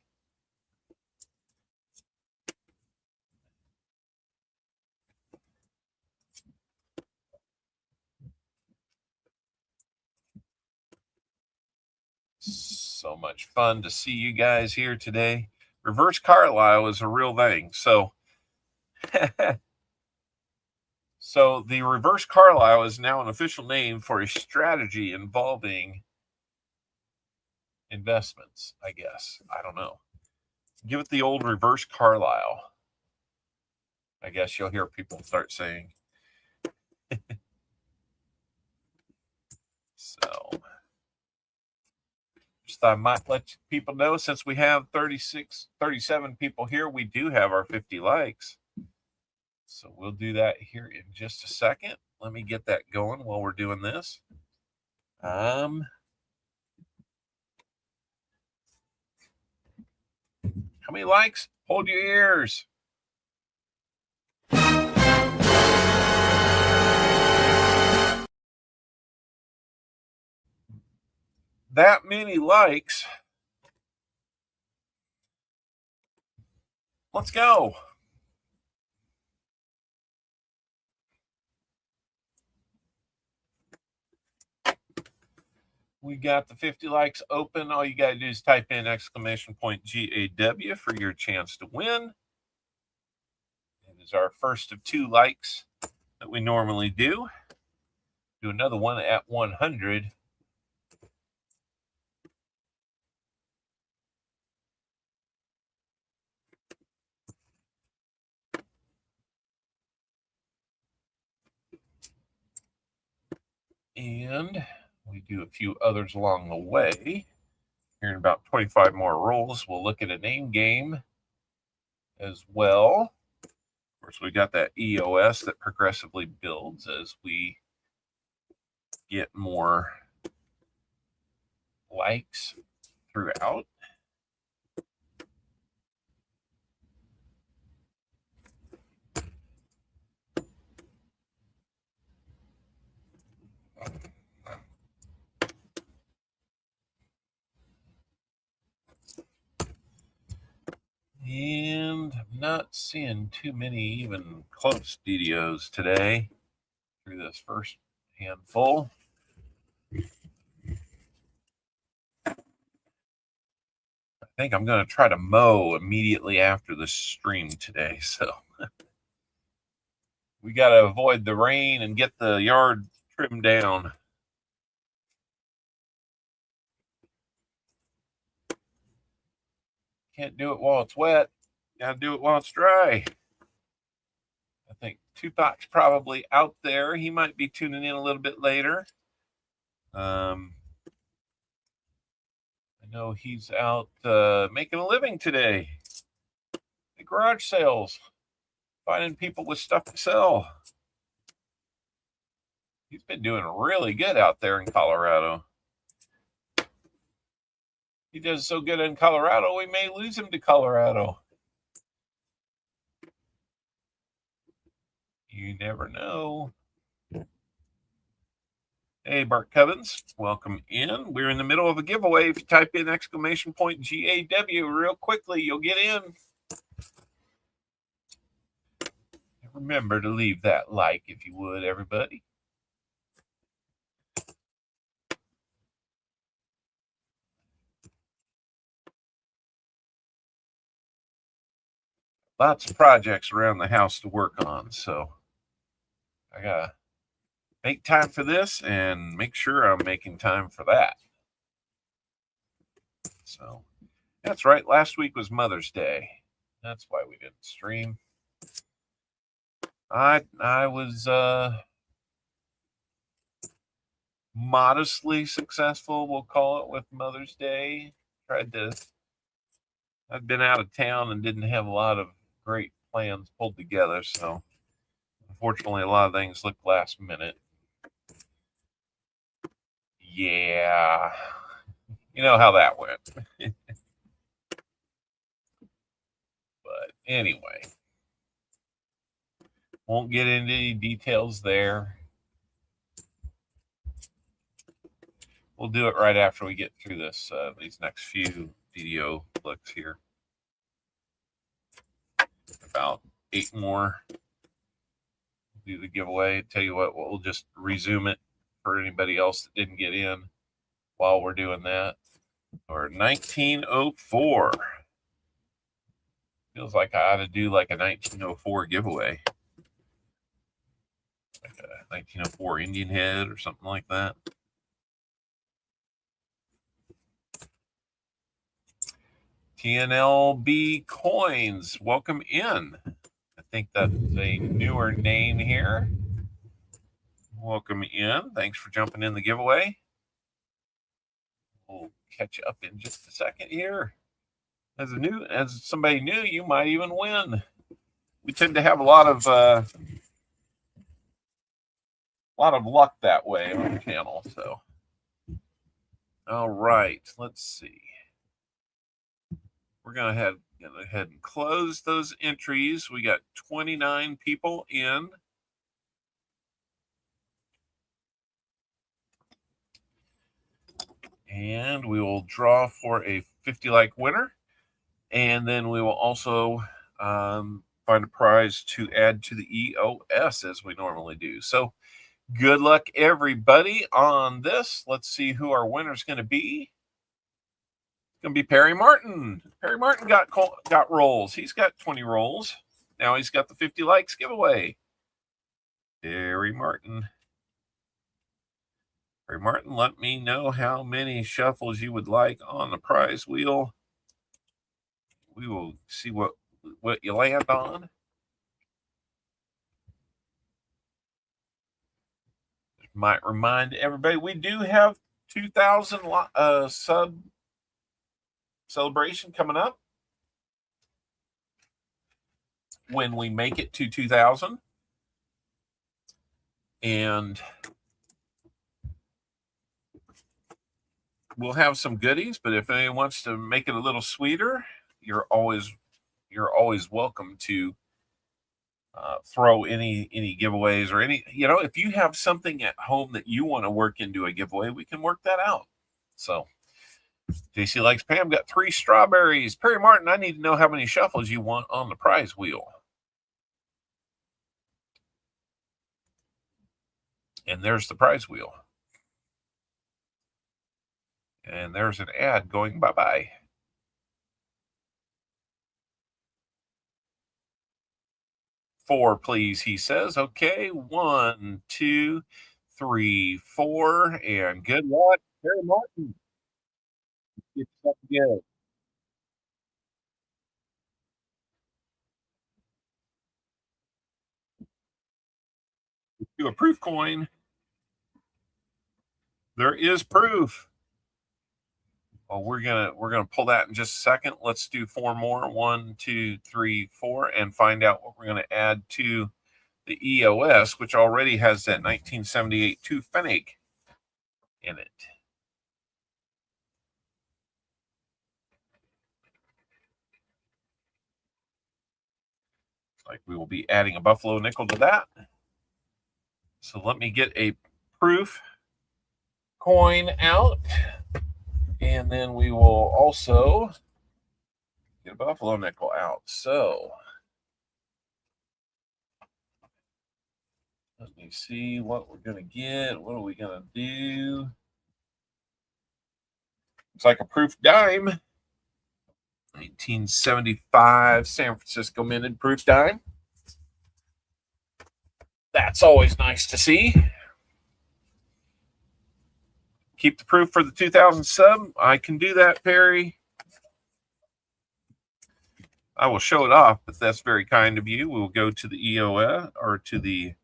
So much fun to see you guys here today. Reverse Carlisle is a real thing. So So the reverse Carlisle is now an official name for a strategy involving investments, I guess. I don't know. Give it the old reverse Carlisle. I guess you'll hear people start saying. So just thought I might let people know, since we have 37 people here, we do have our 50 likes. So we'll do that here in just a second. Let me get that going while we're doing this. How many likes? Hold your ears. That many likes. Let's go. We got the 50 likes open. All you got to do is type in !GAW for your chance to win. It is our first of 2 likes that we normally do. Do another one at 100. And we do a few others along the way. Here in about 25 more rolls, we'll look at a name game as well. Of course, we got that EOS that progressively builds as we get more likes throughout. And I'm not seeing too many even close DDOs today through this first handful. I think I'm going to try to mow immediately after the stream today. So We got to avoid the rain and get the yard trimmed down. Can't do it while it's wet. Got to do it while it's dry. I think Tupac's probably out there. He might be tuning in a little bit later. I know he's out making a living today. The garage sales. Finding people with stuff to sell. He's been doing really good out there in Colorado. He does so good in Colorado, we may lose him to Colorado. You never know. Hey, Bart Cubbins, welcome in. We're in the middle of a giveaway. If you type in exclamation point GAW real quickly, you'll get in. Remember to leave that like if you would, everybody. Lots of projects around the house to work on, so I gotta make time for this and make sure I'm making time for that. So that's right. Last week was Mother's Day. That's why we didn't stream. I was modestly successful, we'll call it, with Mother's Day. I've been out of town and didn't have a lot of great plans pulled together, so unfortunately a lot of things look last minute. Yeah, you know how that went. But anyway, won't get into any details there. We'll do it right after we get through this these next few DDO clicks here. About 8 more. Do the giveaway. Tell you what, we'll just resume it for anybody else that didn't get in while we're doing that. Or 1904. Feels like I ought to do like a 1904 giveaway. Like a 1904 Indian head or something like that. TNLB Coins, welcome in. I think that's a newer name here. Welcome in. Thanks for jumping in the giveaway. We'll catch you up in just a second here. As somebody new, you might even win. We tend to have a lot of luck that way on the channel. So, all right, let's see. We're going to go ahead and close those entries. We got 29 people in. And we will draw for a 50 like winner. And then we will also find a prize to add to the EOS as we normally do. So good luck, everybody, on this. Let's see who our winner is going to be. It's going to be Perry Martin. Perry Martin got rolls. He's got 20 rolls. Now he's got the 50 likes giveaway. Perry Martin. Perry Martin, let me know how many shuffles you would like on the prize wheel. We will see what you land on. Might remind everybody, we do have 2,000 sub celebration coming up. When we make it to 2,000. And we'll have some goodies, but if anyone wants to make it a little sweeter, you're always welcome to throw any giveaways or any, if you have something at home that you want to work into a giveaway, we can work that out. So JC Likes Pam got 3 strawberries. Perry Martin, I need to know how many shuffles you want on the prize wheel. And there's the prize wheel. And there's an ad going bye-bye. 4, please, he says. Okay, 1, 2, 3, 4, and good luck, Harry Martin. Get yourself together. Do a proof coin. There is proof. Well, we're gonna pull that in just a second. Let's do 4 more. 1, 2, 3, 4, and find out what we're gonna add to the EOS, which already has that 1978 two Fennec in it. Like we will be adding a Buffalo nickel to that. So let me get a proof coin out, and then we will also get a Buffalo nickel out. So let me see what we're gonna get. What are we gonna do? It's like a proof dime. 1975 San Francisco minted proof dime. That's always nice to see. Keep the proof for the 2000 sub. I can do that, Perry. I will show it off, but that's very kind of you. We'll go to the EOS or to the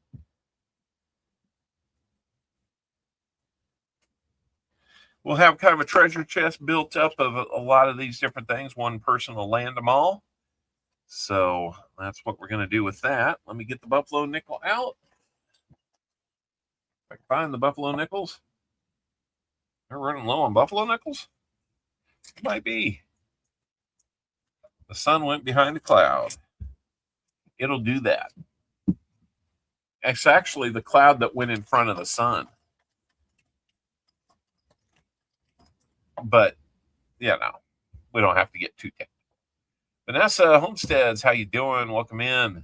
we'll have kind of a treasure chest built up of a lot of these different things. One person will land them all. So that's what we're going to do with that. Let me get the Buffalo nickel out. If I can find the Buffalo nickels. They're running low on Buffalo nickels? Might be. The sun went behind a cloud. It'll do that. It's actually the cloud that went in front of the sun. But, yeah, no. We don't have to get too technical. Vanessa Homesteads, how you doing? Welcome in.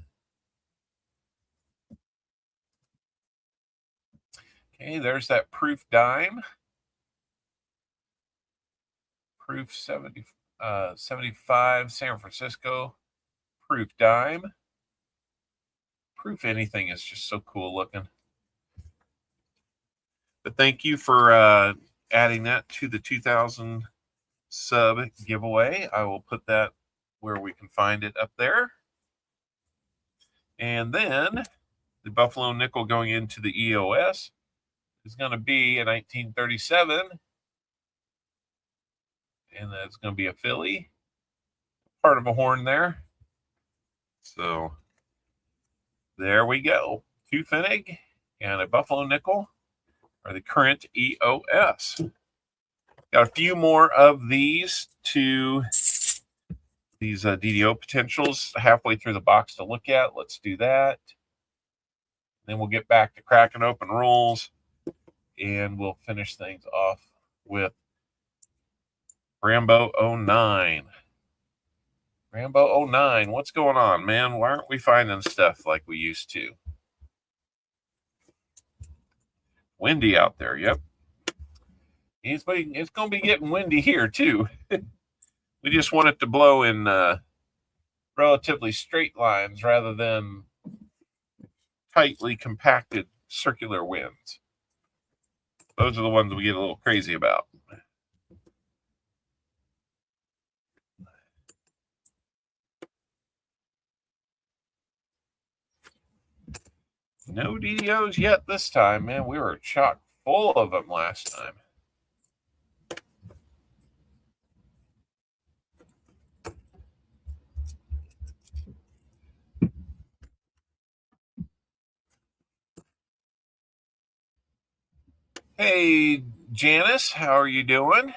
Okay, there's that proof dime. Proof 75 San Francisco. Proof dime. Proof anything is just so cool looking. But thank you for adding that to the 2000 sub giveaway. I will put that where we can find it up there. And then the Buffalo nickel going into the EOS is going to be a 1937. And that's going to be a Philly. Part of a horn there. So there we go. 2 Fennec and a Buffalo nickel are the current EOS. Got a few more of these DDO potentials halfway through the box to look at. Let's do that. Then we'll get back to cracking open rolls, and we'll finish things off with Rambo 09. Rambo 09, what's going on, man? Why aren't we finding stuff like we used to? Windy out there, yep. It's going to be getting windy here, too. We just want it to blow in relatively straight lines rather than tightly compacted circular winds. Those are the ones we get a little crazy about. No DDOs yet this time, man. We were chock full of them last time. Hey, Janice, how are you doing?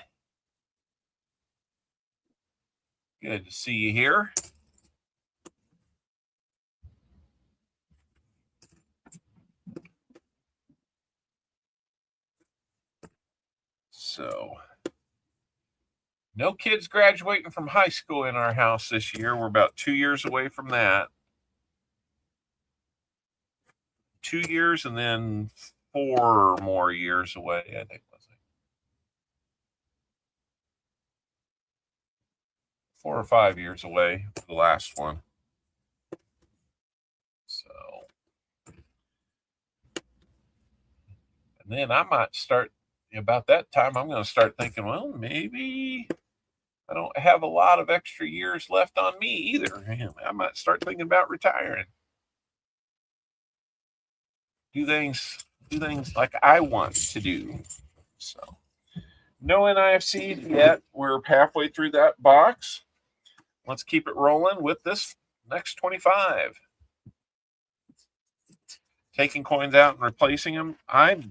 Good to see you here. So, no kids graduating from high school in our house this year. We're about 2 years away from that. 2 years and then 4 more years away, I think. 4 or 5 years away for the last one. And then I might start, about that time, I'm going to start thinking, well, maybe I don't have a lot of extra years left on me either. I might start thinking about retiring. Do things like I want to do. So, no NIFC yet. We're halfway through that box. Let's keep it rolling with this next 25. Taking coins out and replacing them. I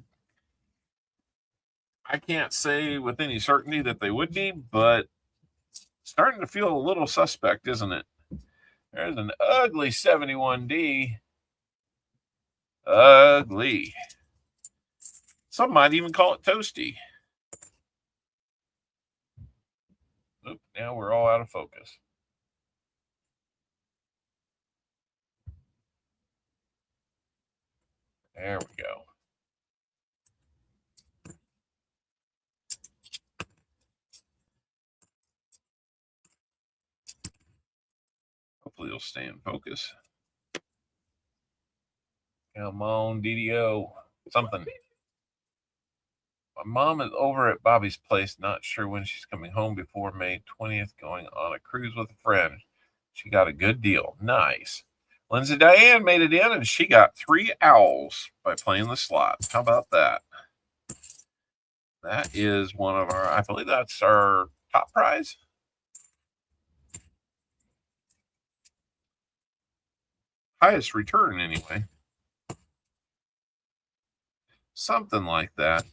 can't say with any certainty that they would be, but starting to feel a little suspect, isn't it? There's an ugly 71D. Ugly. Some might even call it toasty. Oop, now we're all out of focus. There we go. Hopefully it'll stay in focus. Come on, DDO. Something. My mom is over at Bobby's place, not sure when she's coming home before May 20th, going on a cruise with a friend. She got a good deal. Nice. Lindsay Diane made it in, and she got 3 owls by playing the slot. How about that? That is one of our, I believe that's our top prize. Highest return, anyway. Something like that.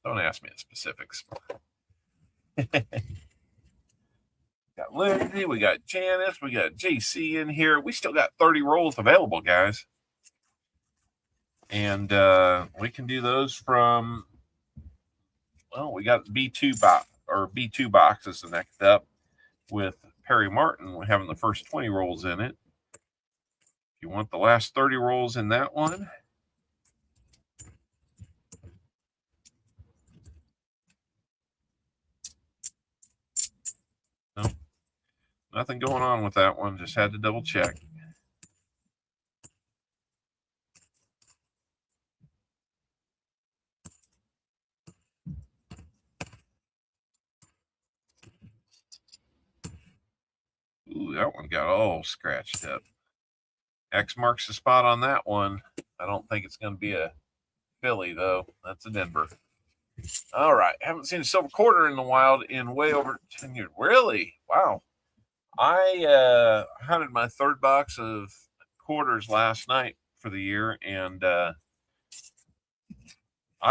Don't ask me the specifics. Got Lindsay, we got Janice, we got JC in here. We still got 30 rolls available, guys. And we can do those from, well, we got B2 boxes the next up with Perry Martin. We're having the first 20 rolls in it. If you want the last 30 rolls in that one, no, nothing going on with that one. Just had to double check. Ooh, that one got all scratched up. X marks the spot on that one. I don't think it's going to be a Philly, though. That's a Denver. All right. Haven't seen a silver quarter in the wild in way over 10 years. Really? Wow. I hunted my third box of quarters last night for the year, and I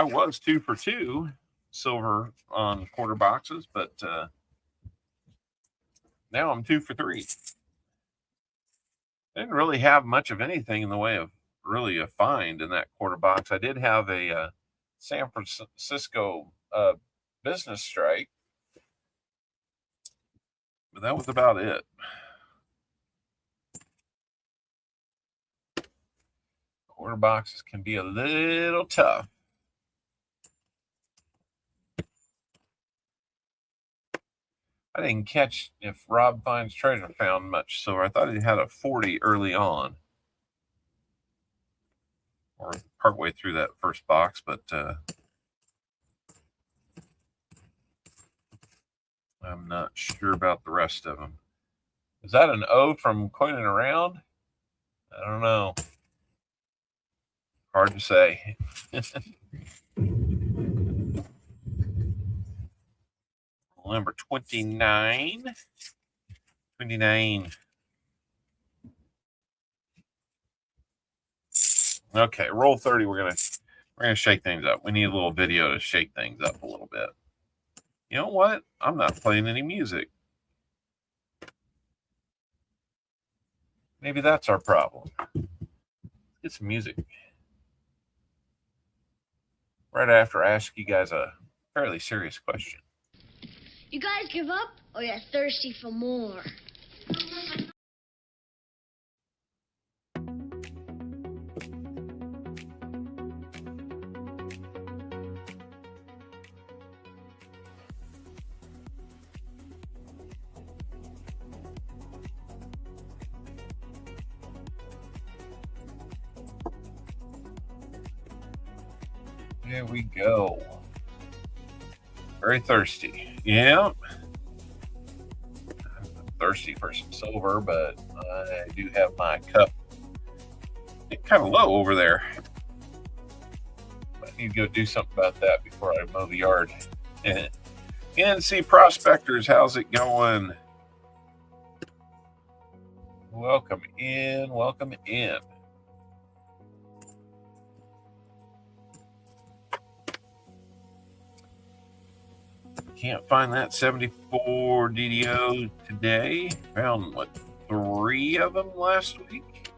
was 2 for 2 silver on quarter boxes, but now I'm 2 for 3. Didn't really have much of anything in the way of really a find in that quarter box. I did have a San Francisco business strike, but that was about it. Quarter boxes can be a little tough. I didn't catch if Rob Finds Treasure found much silver. I thought he had a 40 early on, or partway through that first box, but I'm not sure about the rest of them. Is that an O from Coining Around? I don't know. Hard to say. Number 29. 29. Okay, roll 30. We're gonna shake things up. We need a little video to shake things up a little bit. You know what? I'm not playing any music. Maybe that's our problem. Let's get some music. Right after I ask you guys a fairly serious question. You guys give up, or you're thirsty for more? There we go. Very thirsty. Yeah. I'm thirsty for some silver, but I do have my cup. It's kind of low over there. I need to go do something about that before I mow the yard. NC Prospectors, how's it going? Welcome in. Welcome in. Can't find that 74 DDO today. Found, what, 3 of them last week?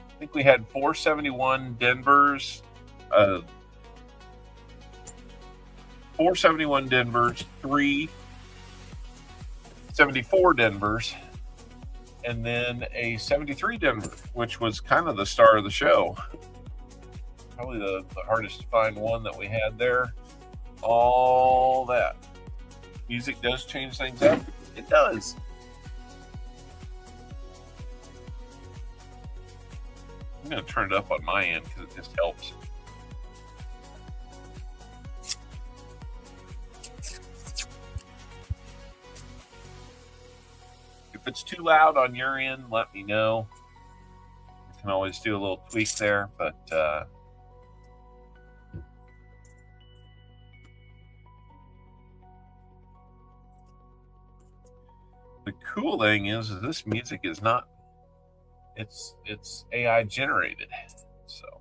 I think we had 471 Denvers. 471 Denvers, 374 Denvers, and then a 73 Denver, which was kind of the star of the show. Probably the hardest to find one that we had there. All that. Music does change things up. It does. I'm going to turn it up on my end because it just helps. If it's too loud on your end, let me know. You can always do a little tweak there, but the cool thing is this music is not, it's AI generated. So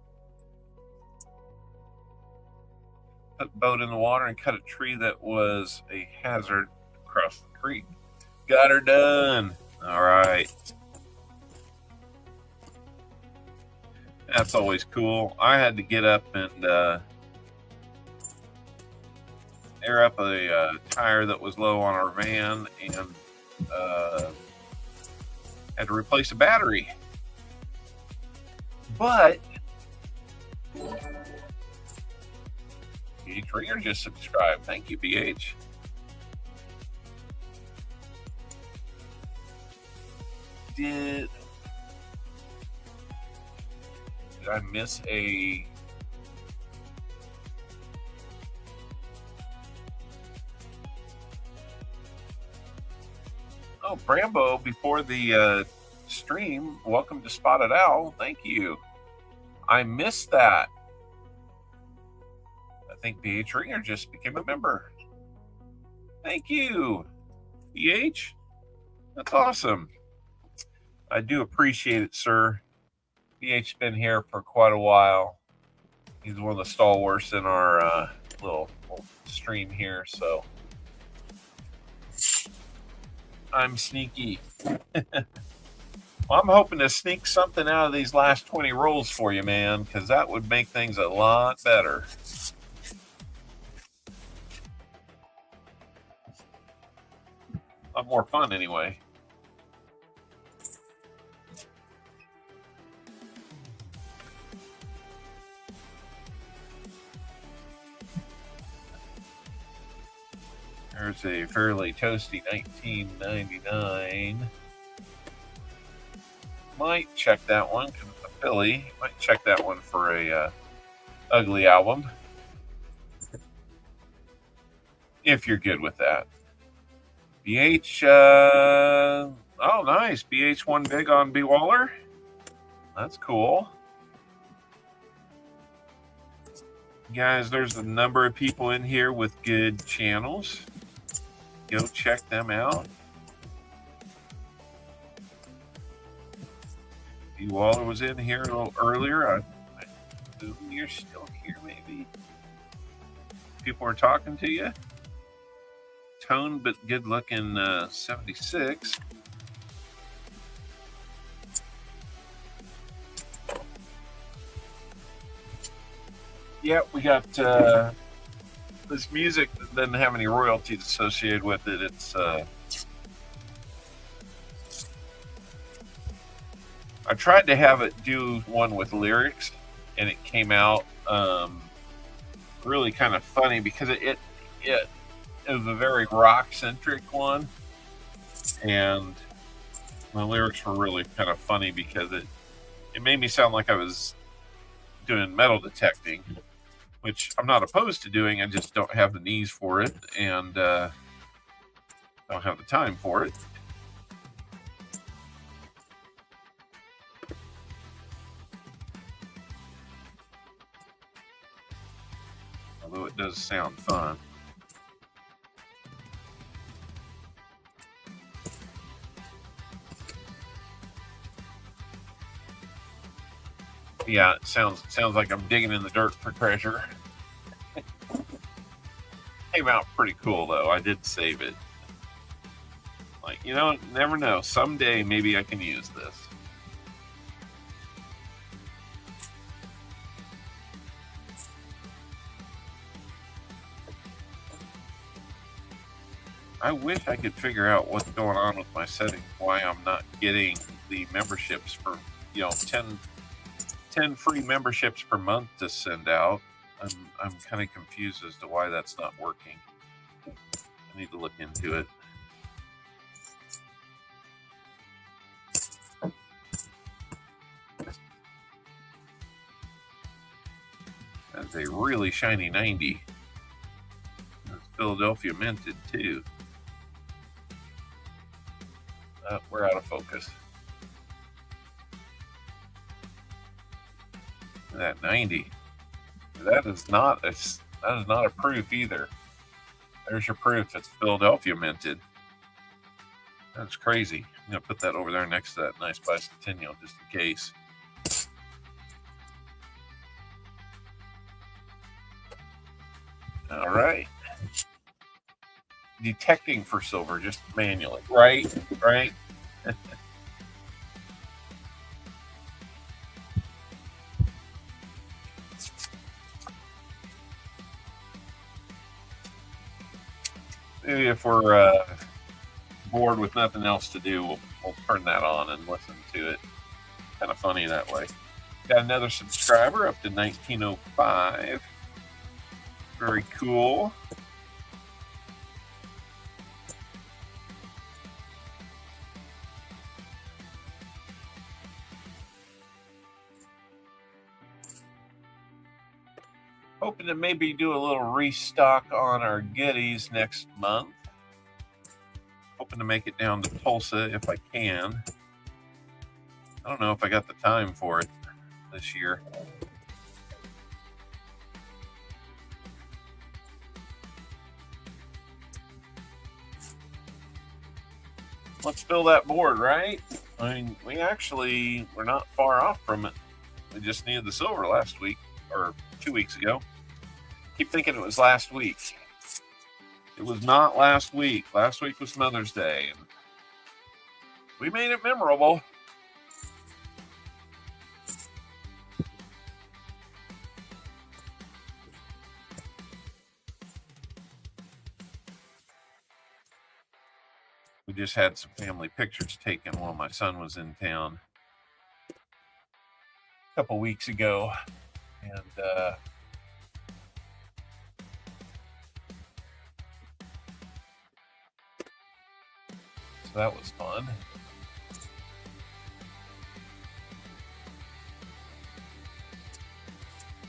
put a boat in the water and cut a tree that was a hazard across the creek. Got her done. All right. That's always cool. I had to get up and air up a tire that was low on our van, and had to replace a battery. But BH Ringer just subscribed. Thank you, BH. Did I miss a Brambo before the stream? Welcome to Spotted Owl. Thank you. I missed that. I think BH Ringer just became a member. Thank you, BH. That's awesome. I do appreciate it, sir. BH's been here for quite a while. He's one of the stalwarts in our little stream here, so I'm sneaky. Well, I'm hoping to sneak something out of these last 20 rolls for you, man, because that would make things a lot better. A lot more fun, anyway. There's a fairly toasty 1999. Might check that one. A Philly. Might check that one for a ugly album. If you're good with that. BH. Oh, nice. BH won big on B. Waller. That's cool. Guys, there's a number of people in here with good channels. Go check them out. B. Waller was in here a little earlier. I assume you're still here, maybe. People are talking to you. Toned but good looking 76. Yeah, we got this music that doesn't have any royalties associated with it. It's I tried to have it do one with lyrics, and it came out really kind of funny because it was a very rock centric one, and the lyrics were really kind of funny because it made me sound like I was doing metal detecting. which I'm not opposed to doing. I just don't have the knees for it and don't have the time for it. Although it does sound fun. Yeah, it sounds like I'm digging in the dirt for treasure. Came out pretty cool though. I did save it. Like, you know, never know. Someday maybe I can use this. I wish I could figure out what's going on with my settings, why I'm not getting the memberships for, you know, 10 free memberships per month to send out. I'm kind of confused as to why that's not working. I need to look into it. That's a really shiny 90. It's Philadelphia minted too. We're out of focus. That 90. That is not a proof either. There's your proof. It's Philadelphia minted. That's crazy. I'm gonna put that over there next to that nice bicentennial just in case. All right. Detecting for silver just manually. Right. Maybe if we're bored with nothing else to do, we'll turn that on and listen to it. Kind of funny that way. Got another subscriber up to 1905. Very cool. Hoping to maybe do a little restock on our goodies next month. Hoping to make it down to Tulsa if I can. I don't know if I got the time for it this year. Let's fill that board, right? I mean, we're not far off from it. We just needed the silver last week, or 2 weeks ago. Keep thinking it was last week. It was not last week. Last week was Mother's Day. And we made it memorable. We just had some family pictures taken while my son was in town a couple weeks ago. And so that was fun.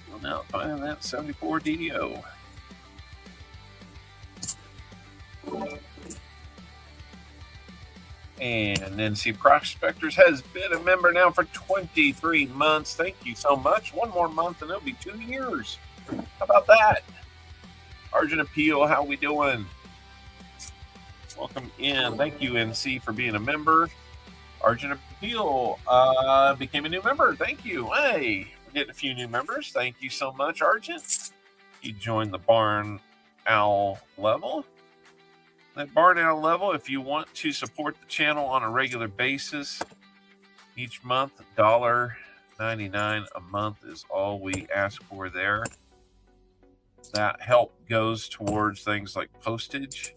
Well, now finding that 74 DDO. And NC Prospectors has been a member now for 23 months. Thank you so much. One more month and it'll be 2 years. How about that? Argent Appeal, how we doing? Welcome in. Thank you, NC, for being a member. Argent Appeal became a new member. Thank you. Hey, we're getting a few new members. Thank you so much, Argent. You joined the Barn Owl level. That Barn Owl level, if you want to support the channel on a regular basis, each month, $1.99 a month is all we ask for there. That help goes towards things like postage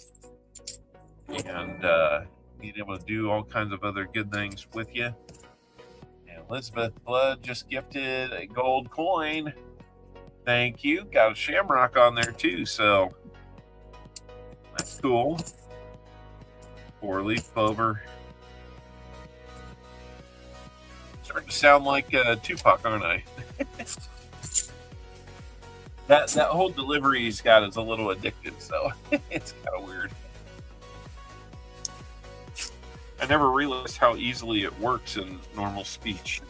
and being able to do all kinds of other good things with you. And Elizabeth Blood just gifted a gold coin. Thank you. Got a shamrock on there too, so that's cool. 4-leaf clover. Starting to sound like Tupac, aren't I? That whole delivery he's got is a little addictive, so it's kind of weird. I never realized how easily it works in normal speech.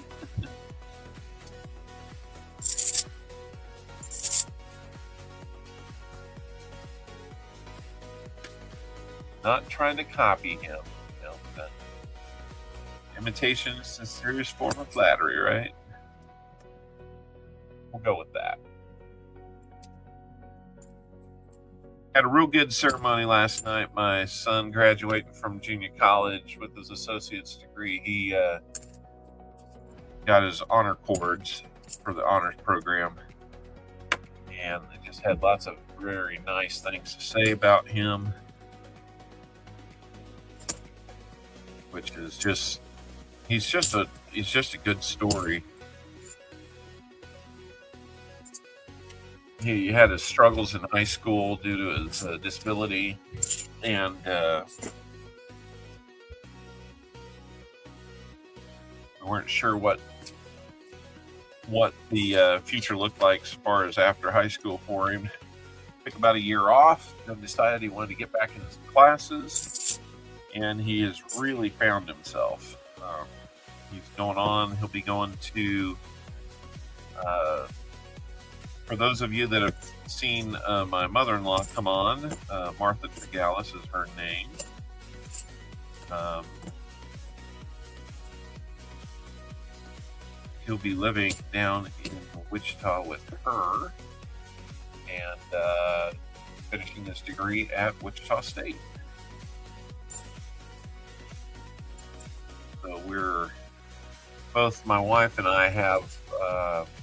Not trying to copy him. You know, imitation is a serious form of flattery, right? We'll go with that. Had a real good ceremony last night. My son graduating from junior college with his associate's degree. He got his honor cords for the honors program. And they just had lots of very nice things to say about him. Which is just, he's just a good story. He had his struggles in high school due to his disability, and we weren't sure what the future looked like as far as after high school for him. Took about a year off, and decided he wanted to get back in his classes, and he has really found himself. He's going on. He'll be going to. For those of you that have seen my mother-in-law come on, Martha Tregalis is her name. He'll be living down in Wichita with her and finishing his degree at Wichita State. So both my wife and I have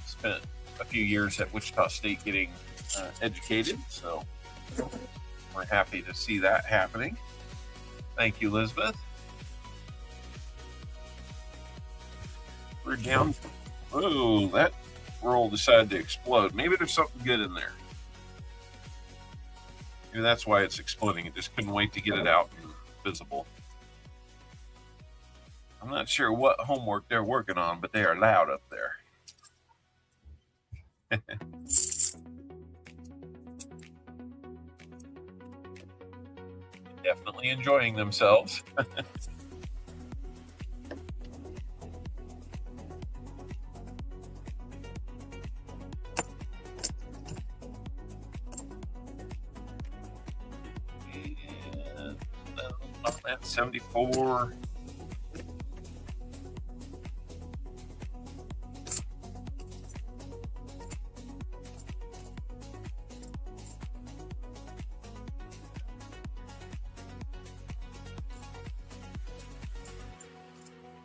spent a few years at Wichita State getting educated, so we're happy to see that happening. Thank you, Elizabeth. We're down. Oh, that roll decided to explode. Maybe there's something good in there. Maybe that's why it's exploding. It just couldn't wait to get it out and visible. I'm not sure what homework they're working on, but they are loud up there. Definitely enjoying themselves. And that's 74.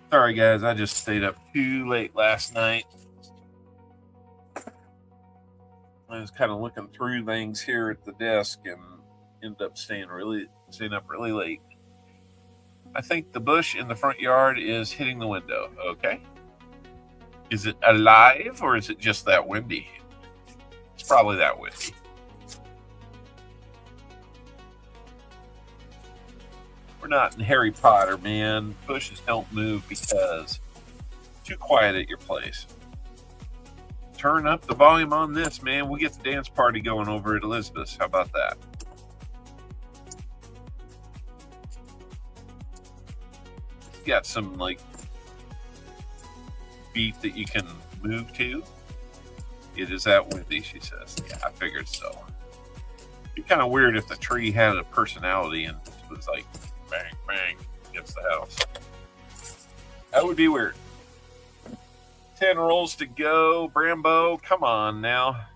Sorry, guys, I just stayed up too late last night. I was kind of looking through things here at the desk and ended up staying up really late. I think the bush in the front yard is hitting the window. Okay. Is it alive or is it just that windy? It's probably that windy. We're not in Harry Potter, man. Bushes don't move because it's too quiet at your place. Turn up the volume on this, man. We'll get the dance party going over at Elizabeth's. How about that? Got some like beat that you can move to. It is that windy, she says. Yeah, I figured so. It'd be kind of weird if the tree had a personality and it was like bang, bang against the house. That would be weird. 10 rolls to go. Brambo, come on now.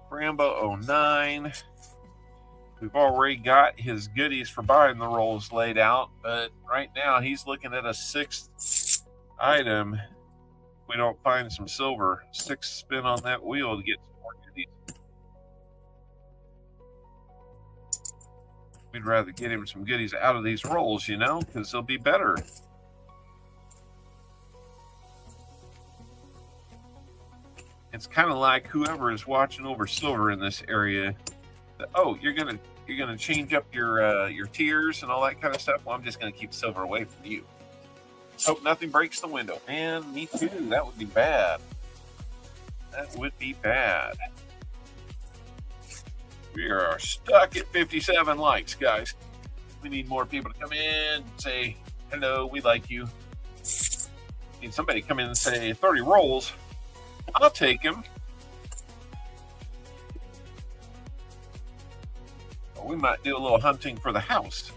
Brambo 09. We've already got his goodies for buying the rolls laid out, but right now he's looking at a 6th item. We don't find some silver. 6 spin on that wheel to get some more goodies. We'd rather get him some goodies out of these rolls, you know, because they'll be better. It's kind of like whoever is watching over silver in this area. Oh, you're gonna change up your tiers and all that kind of stuff. Well, I'm just gonna keep silver away from you. Hope nothing breaks the window. Man, me too. That would be bad. That would be bad. We are stuck at 57 likes, guys. We need more people to come in and say, hello, we like you. Need somebody to come in and say 30 rolls. I'll take them. Or we might do a little hunting for the house.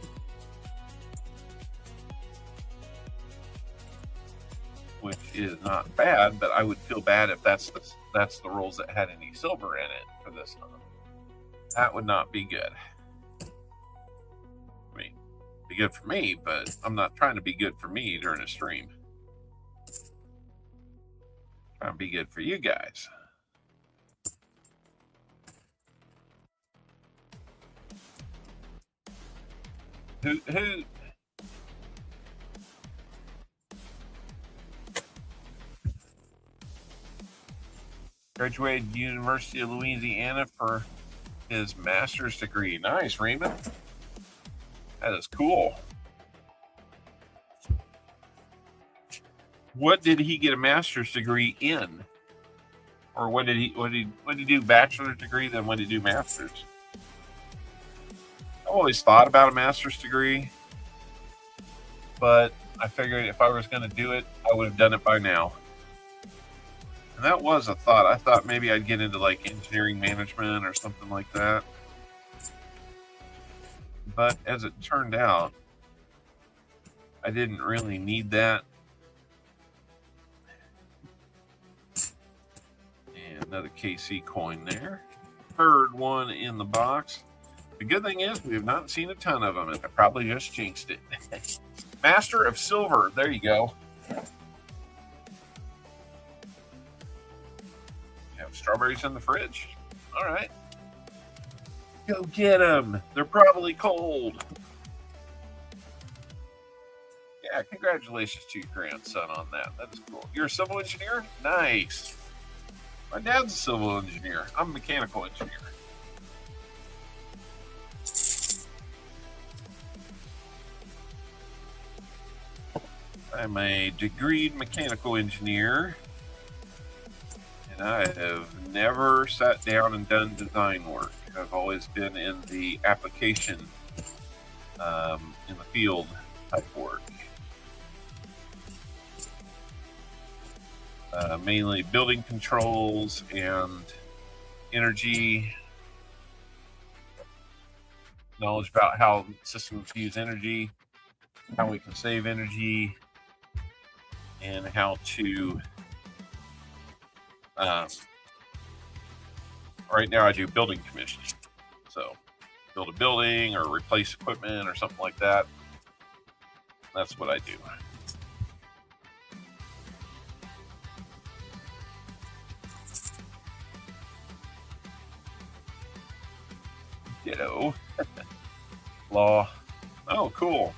Which is not bad, but I would feel bad if that's the rolls that had any silver in it for this one. That would not be good. I mean, be good for me, but I'm not trying to be good for me during a stream. Trying to be good for you guys. Who graduated University of Louisiana for his master's degree. Nice, Raymond. That is cool. What did he get a master's degree in? Or what did he do? Bachelor's degree, then when did he do master's? I've always thought about a master's degree, but I figured if I was going to do it, I would have done it by now. And that was a thought. I thought maybe I'd get into like engineering management or something like that. But as it turned out, I didn't really need that. And another KC coin there. Third one in the box. The good thing is we have not seen a ton of them, and I probably just jinxed it. Master of Silver. There you go. Strawberries in the fridge. All right. Go get them. They're probably cold. Yeah, congratulations to your grandson on that. That is cool. You're a civil engineer? Nice. My dad's a civil engineer. I'm a mechanical engineer. I'm a degreed mechanical engineer. I have never sat down and done design work. I've always been in the application, in the field type work. Mainly building controls and energy, knowledge about how systems use energy, how we can save energy, and how to right now I do building commissioning. So build a building or replace equipment or something like that. That's what I do. Ditto. Law. Oh, cool.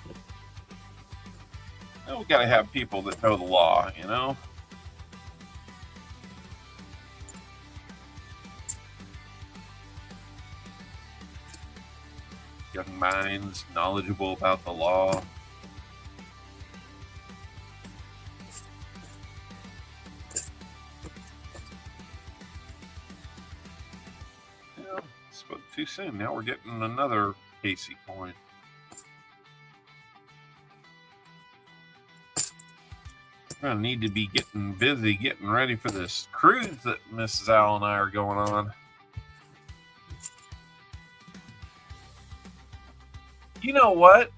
Well, we gotta have people that know the law, you know? Young minds, knowledgeable about the law. Yeah, spoke too soon. Now we're getting another Casey coin. We're gonna need to be getting busy, getting ready for this cruise that Mrs. Al and I are going on. You know what?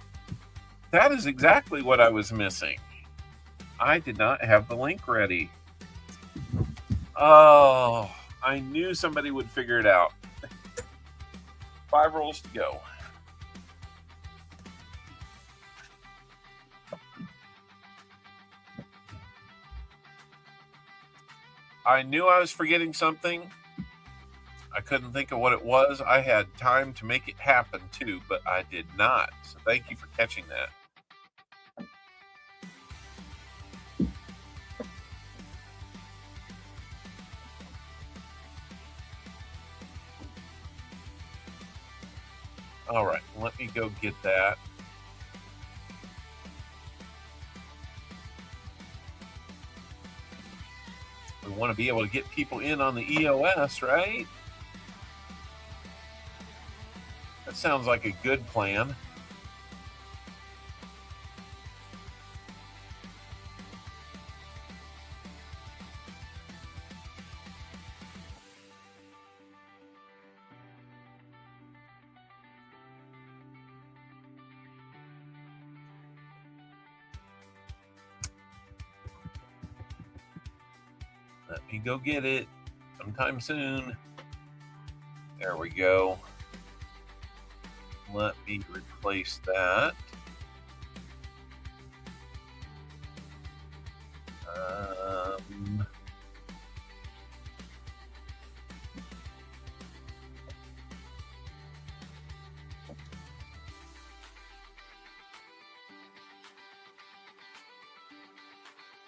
That is exactly what I was missing. I did not have the link ready. Oh, I knew somebody would figure it out. 5 rolls to go. I knew I was forgetting something. I couldn't think of what it was. I had time to make it happen too, but I did not. So thank you for catching that. All right, let me go get that. We want to be able to get people in on the EOS, right? That sounds like a good plan. Let me go get it sometime soon. There we go. Let me replace that.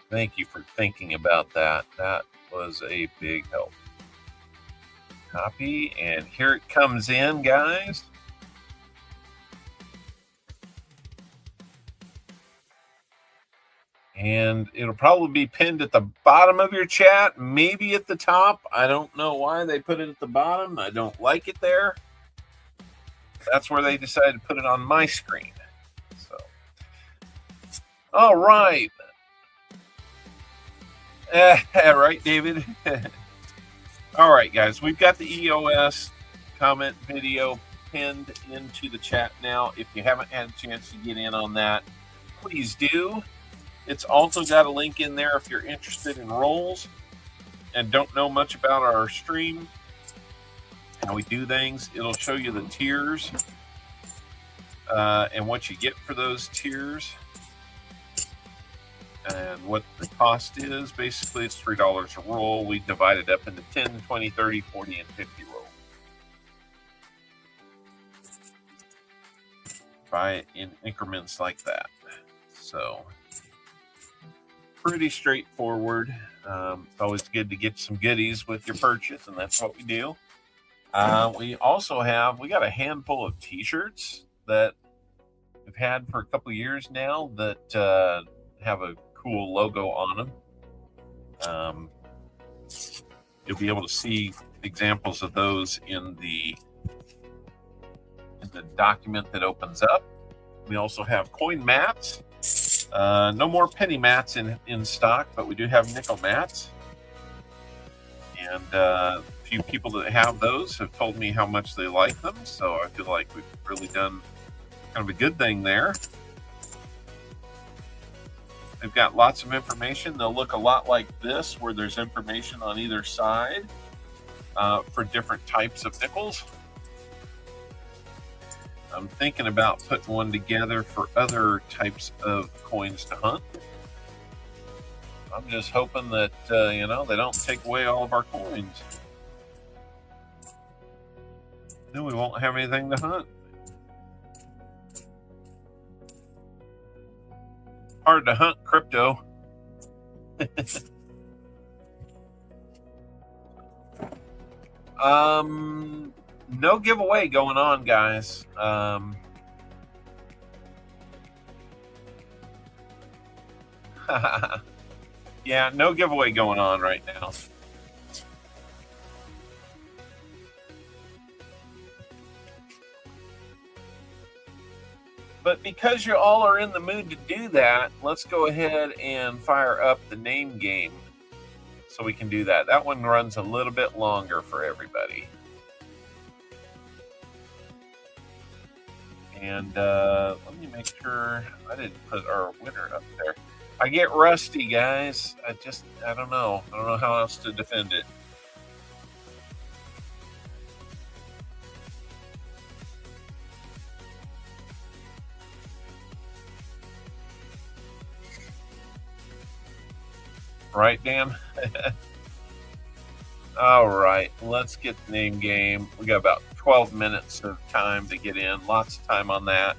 Thank you for thinking about that. That was a big help. Copy, and here it comes in, guys. And it'll probably be pinned at the bottom of your chat, maybe at the top. I don't know why they put it at the bottom. I don't like it there. That's where they decided to put it on my screen. So, all right. Right, David? All right, guys. We've got the EOS comment video pinned into the chat now. If you haven't had a chance to get in on that, please do. It's also got a link in there if you're interested in rolls and don't know much about our stream, how we do things. It'll show you the tiers and what you get for those tiers and what the cost is. Basically, it's $3 a roll. We divide it up into 10, 20, 30, 40, and 50 rolls. Buy it in increments like that. So, pretty straightforward. It's always good to get some goodies with your purchase, and that's what we do. We also we got a handful of t-shirts that we've had for a couple of years now that have a cool logo on them. You'll be able to see examples of those in the document that opens up. We also have coin mats. No more penny mats in stock, but we do have nickel mats. And a few people that have those have told me how much they like them. So I feel like we've really done kind of a good thing there. They've got lots of information. They'll look a lot like this, where there's information on either side for different types of nickels. I'm thinking about putting one together for other types of coins to hunt. I'm just hoping that, they don't take away all of our coins. Then we won't have anything to hunt. Hard to hunt crypto. No giveaway going on, guys. Yeah, no giveaway going on right now. But because you all are in the mood to do that, let's go ahead and fire up the name game so we can do that. That one runs a little bit longer for everybody. And let me make sure I didn't put our winner up there. I get rusty, guys. I don't know. I don't know how else to defend it. Right, Dan? All right, let's get the name game. We got about 12 minutes of time to get in. Lots of time on that.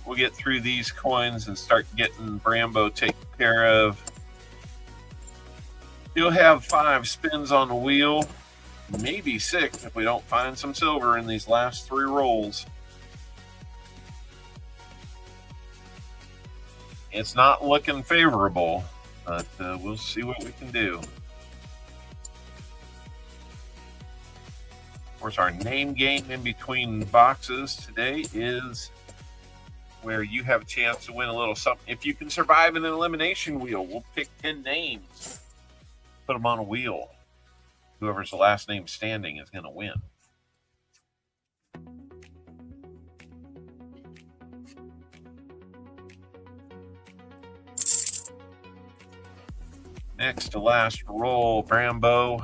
We'll get through these coins and start getting Brambo taken care of. You'll have 5 spins on the wheel, maybe 6 if we don't find some silver in these last 3 rolls. It's not looking favorable, but we'll see what we can do. course, our name game in between boxes today is where you have a chance to win a little something. If you can survive an elimination wheel, we'll pick 10 names, put them on a wheel. Whoever's the last name standing is going to win. Next to last roll, Brambo.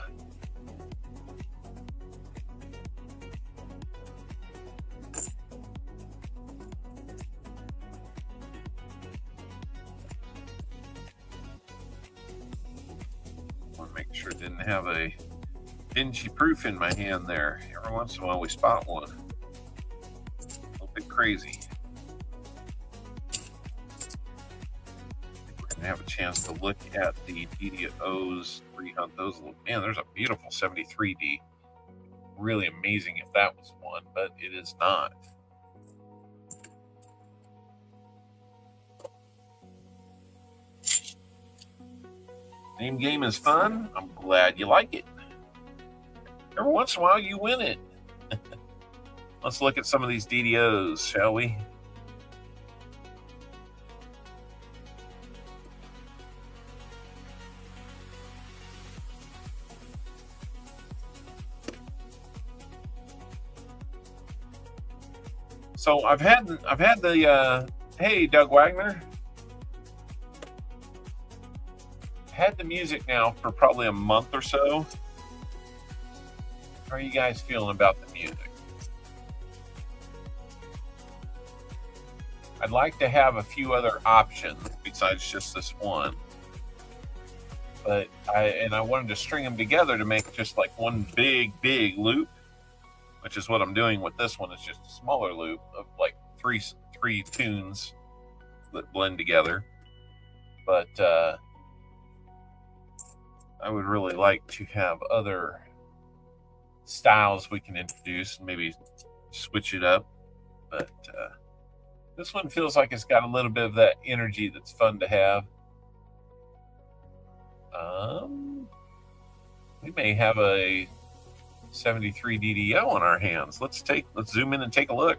Want to make sure it didn't have a dingy proof in my hand there. Every once in a while we spot one. A little bit crazy. We're going to have a chance to look at the DDOs, rehunt those a little. Man, there's a beautiful 73D. Really amazing if that was one, but it is not. Name game is fun. I'm glad you like it. Every once in a while you win it. Let's look at some of these DDOs, shall we? So I've had the hey Doug Wagner. Had the music now for probably a month or so. How are you guys feeling about the music? I'd like to have a few other options besides just this one. But I wanted to string them together to make just like one big loop, which is what I'm doing with this one. It's just a smaller loop of like three tunes that blend together. But I would really like to have other styles we can introduce and maybe switch it up. But this one feels like it's got a little bit of that energy that's fun to have. We may have a 73 DDO on our hands. Let's zoom in and take a look.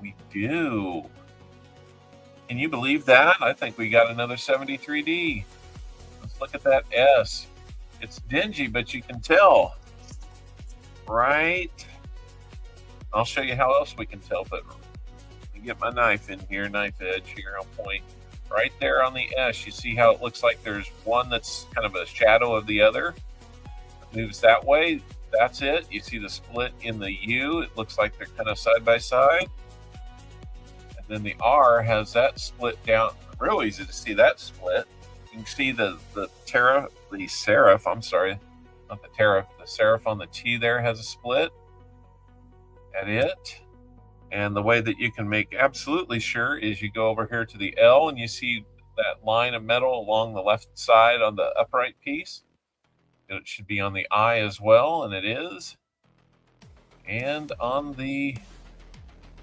We do. Can you believe that? I think we got another 73D. Let's look at that S. It's dingy, but you can tell, right? I'll show you how else we can tell, but let me get my knife in here, knife edge here on point. Right there on the S, you see how it looks like there's one that's kind of a shadow of the other. It moves that way. That's it. You see the split in the U. It looks like they're kind of side by side. Then the R has that split down. Real easy to see that split. You can see the serif. I'm sorry, not the tariff. The serif on the T there has a split. At it. And the way that you can make absolutely sure is you go over here to the L and you see that line of metal along the left side on the upright piece. It should be on the I as well, and it is. And on the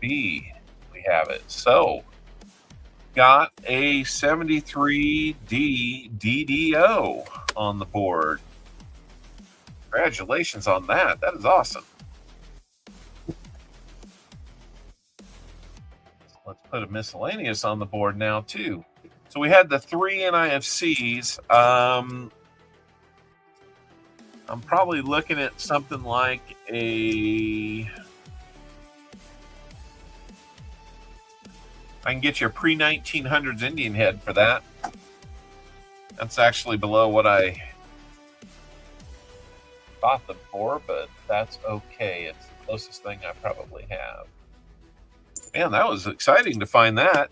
B. Have it. So got a 73D DDO on the board. Congratulations on that. That is awesome. Let's put a miscellaneous on the board now too. So we had the 3 NIFCs. I'm probably looking at something like a I can get you a pre-1900s Indian head for that. That's actually below what I bought them for, but that's okay. It's the closest thing I probably have. Man, that was exciting to find that.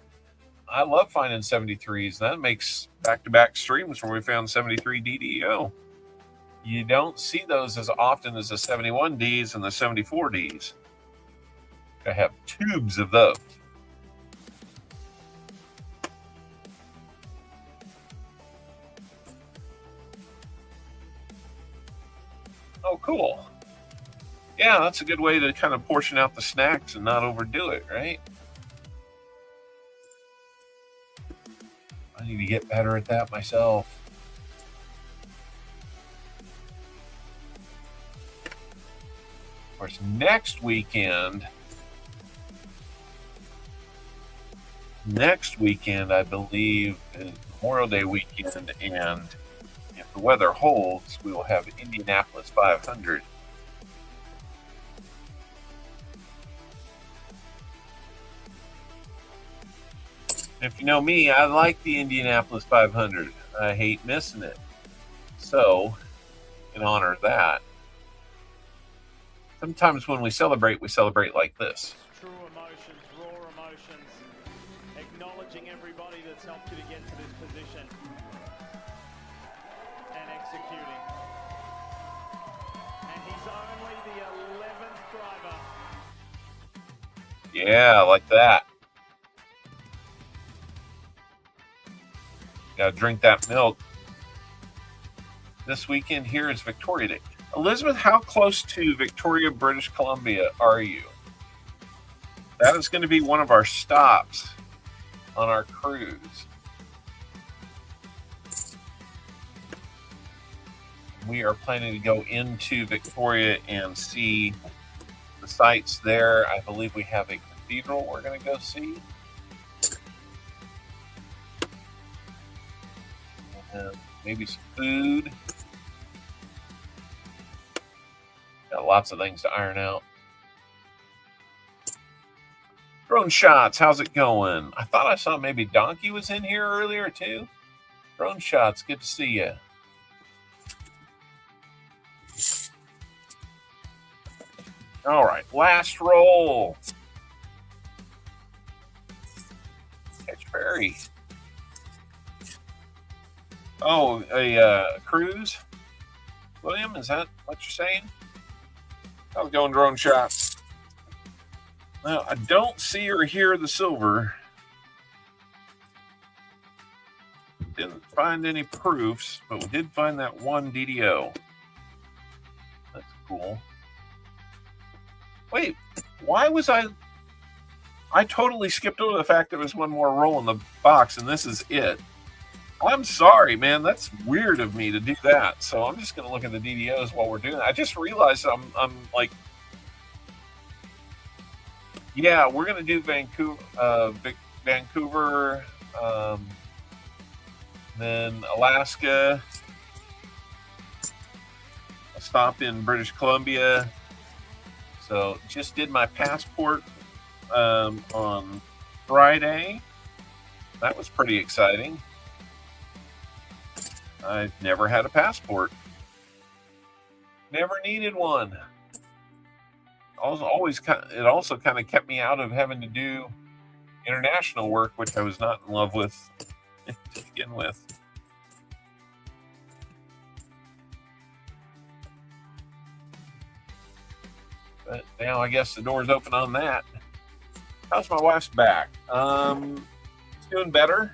I love finding 73s. That makes back-to-back streams where we found 73 DDO. You don't see those as often as the 71Ds and the 74Ds. I have tubes of those. Oh, cool. Yeah, that's a good way to kind of portion out the snacks and not overdo it, right? I need to get better at that myself. course, next weekend, I believe, is Memorial Day weekend, and if the weather holds, we will have Indianapolis 500. If you know me, I like the Indianapolis 500. I hate missing it. So, in honor of that, sometimes when we celebrate like this. True emotions, raw emotions, acknowledging everybody that's helped you to get to this position and executing. And he's only the 11th driver. Yeah, like that. Gotta drink that milk. This weekend here is Victoria Day. Elizabeth, how close to Victoria, British Columbia are you? That is going to be one of our stops on our cruise. We are planning to go into Victoria and see the sights there. I believe we have a cathedral we're going to go see. And maybe some food. Got lots of things to iron out. Drone shots, how's it going? I thought I saw maybe Donkey was in here earlier too. Drone shots, good to see you. All right, last roll. Catch Perry. Oh, a cruise? William, is that what you're saying? How's it going, drone shots? Now, I don't see or hear the silver. Didn't find any proofs, but we did find that one DDO. That's cool. Wait, why was I totally skipped over the fact there was one more roll in the box, and this is it. I'm sorry, man. That's weird of me to do that. So I'm just going to look at the DDOs while we're doing it. I just realized I'm like, yeah, we're going to do Vancouver, then Alaska, a stop in British Columbia. So just did my passport on Friday. That was pretty exciting. I've never had a passport. Never needed one. It also kind of kept me out of having to do international work, which I was not in love with to begin with. But now I guess the door's open on that. How's my wife's back? It's doing better.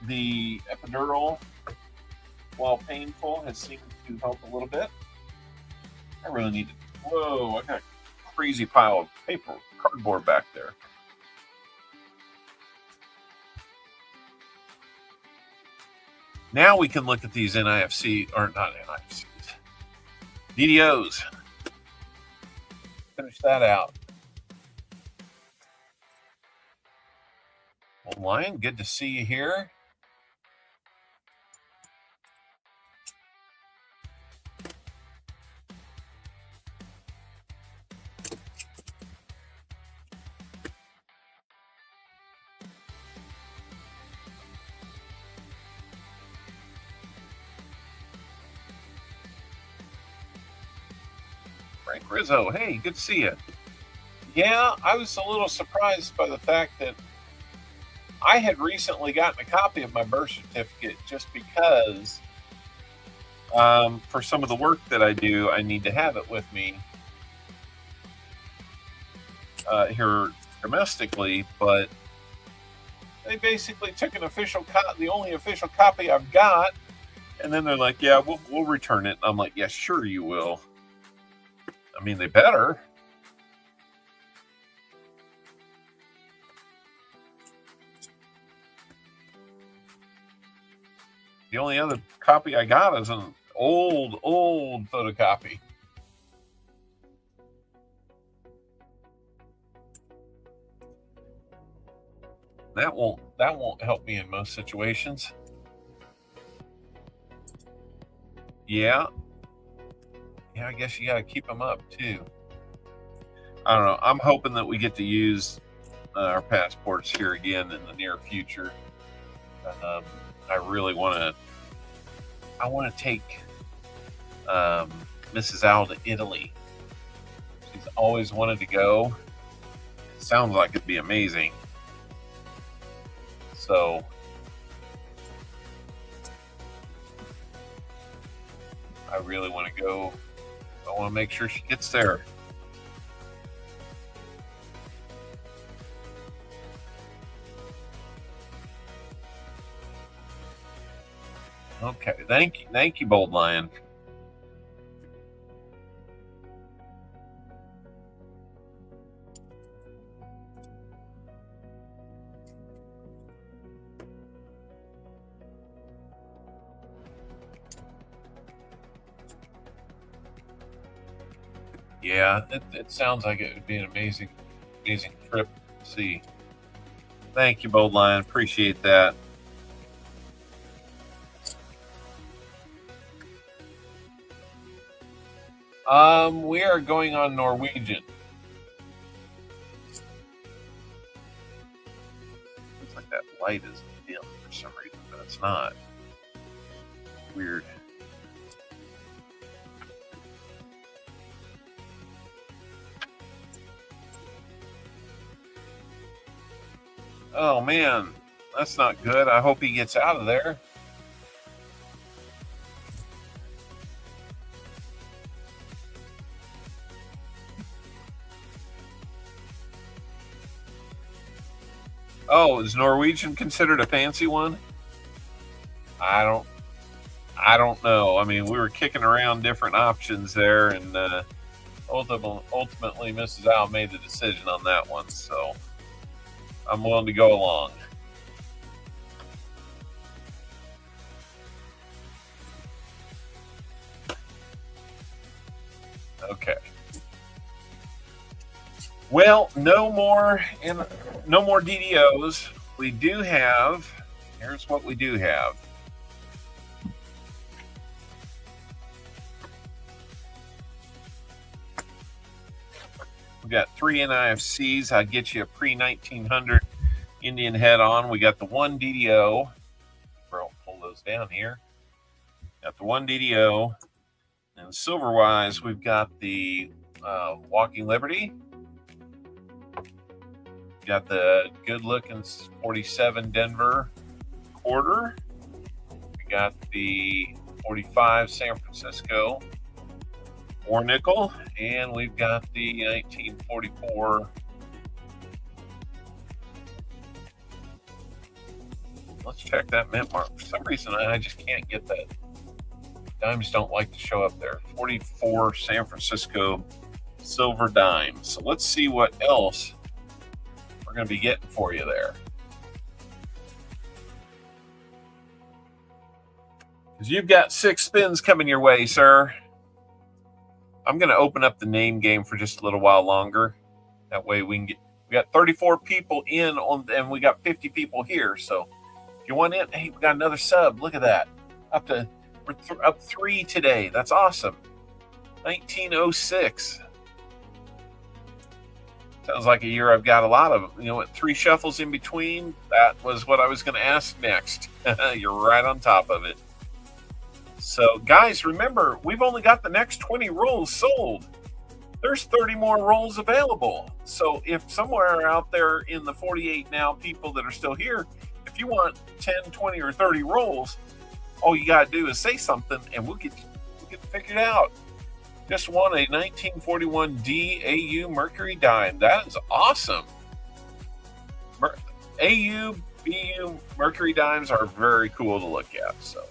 The epidural, while painful, has seemed to help a little bit. I really need to. Whoa, I got a crazy pile of paper, cardboard back there. Now we can look at these NIFC, or not NIFCs, DDOs. Finish that out. Well, Lion, good to see you here. Frank Rizzo, hey, good to see you. Yeah, I was a little surprised by the fact that I had recently gotten a copy of my birth certificate just because for some of the work that I do, I need to have it with me here domestically, but they basically took an official the only official copy I've got, and then they're like, yeah, we'll return it. I'm like, yeah, sure you will. I mean, they better. The only other copy I got is an old photocopy. That won't help me in most situations. Yeah. Yeah, I guess you got to keep them up too. I don't know. I'm hoping that we get to use our passports here again in the near future. I really want to. I want to take Mrs. Owl to Italy. She's always wanted to go. Sounds like it'd be amazing. So I really want to go. I want to make sure she gets there. Okay, thank you, Bold Lion. Yeah, it sounds like it would be an amazing trip to see. Thank you, Bold Lion. Appreciate that. We are going on Norwegian. Looks like that light is dim for some reason, but it's not. Weird. Oh man, that's not good. I hope he gets out of there. Oh, is Norwegian considered a fancy one? I don't know. I mean, we were kicking around different options there, and ultimately, Mrs. Owl made the decision on that one. So I'm willing to go along. Okay. Well, no more DDOs. We do have. Here's what we do have. We got 3 NIFCs. I'll get you a pre-1900 Indian head on. We got the 1 DDO. I'll pull those down here. Got the 1 DDO. And silver-wise, we've got the Walking Liberty. Got the good-looking 47 Denver quarter. We got the 45 San Francisco War Nickel, and we've got the 1944. Let's check that mint mark. For some reason, I just can't get that. Dimes don't like to show up there. 44 San Francisco silver dime. So let's see what else we're going to be getting for you there. Because you've got 6 spins coming your way, sir. I'm going to open up the name game for just a little while longer. That way we got 34 people in on, and we got 50 people here. So if you want in, hey, we got another sub. Look at that. We're up 3 today. That's awesome. 1906. Sounds like a year I've got a lot of, 3 shuffles in between. That was what I was going to ask next. You're right on top of it. So, guys, remember, we've only got the next 20 rolls sold. There's 30 more rolls available. So, if somewhere out there in the 48 now people that are still here, if you want 10, 20, or 30 rolls, all you got to do is say something, and we'll get figured out. Just won a 1941 DAU Mercury dime. That is awesome. AU, BU Mercury dimes are very cool to look at. So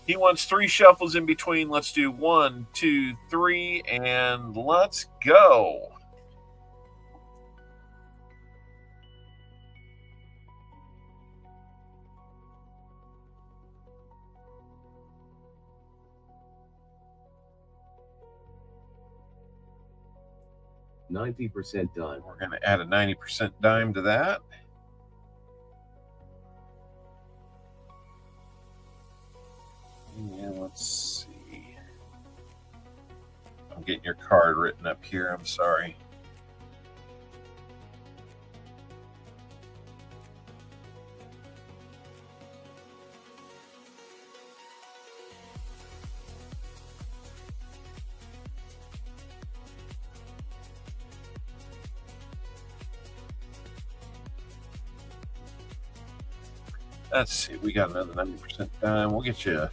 he wants 3 shuffles in between. Let's do 1, 2, 3, and let's go. $90 dime. We're going to add a 90% dime to that. Let's see. I'm getting your card written up here. I'm sorry. Let's see. We got another 90% dime. We'll get you a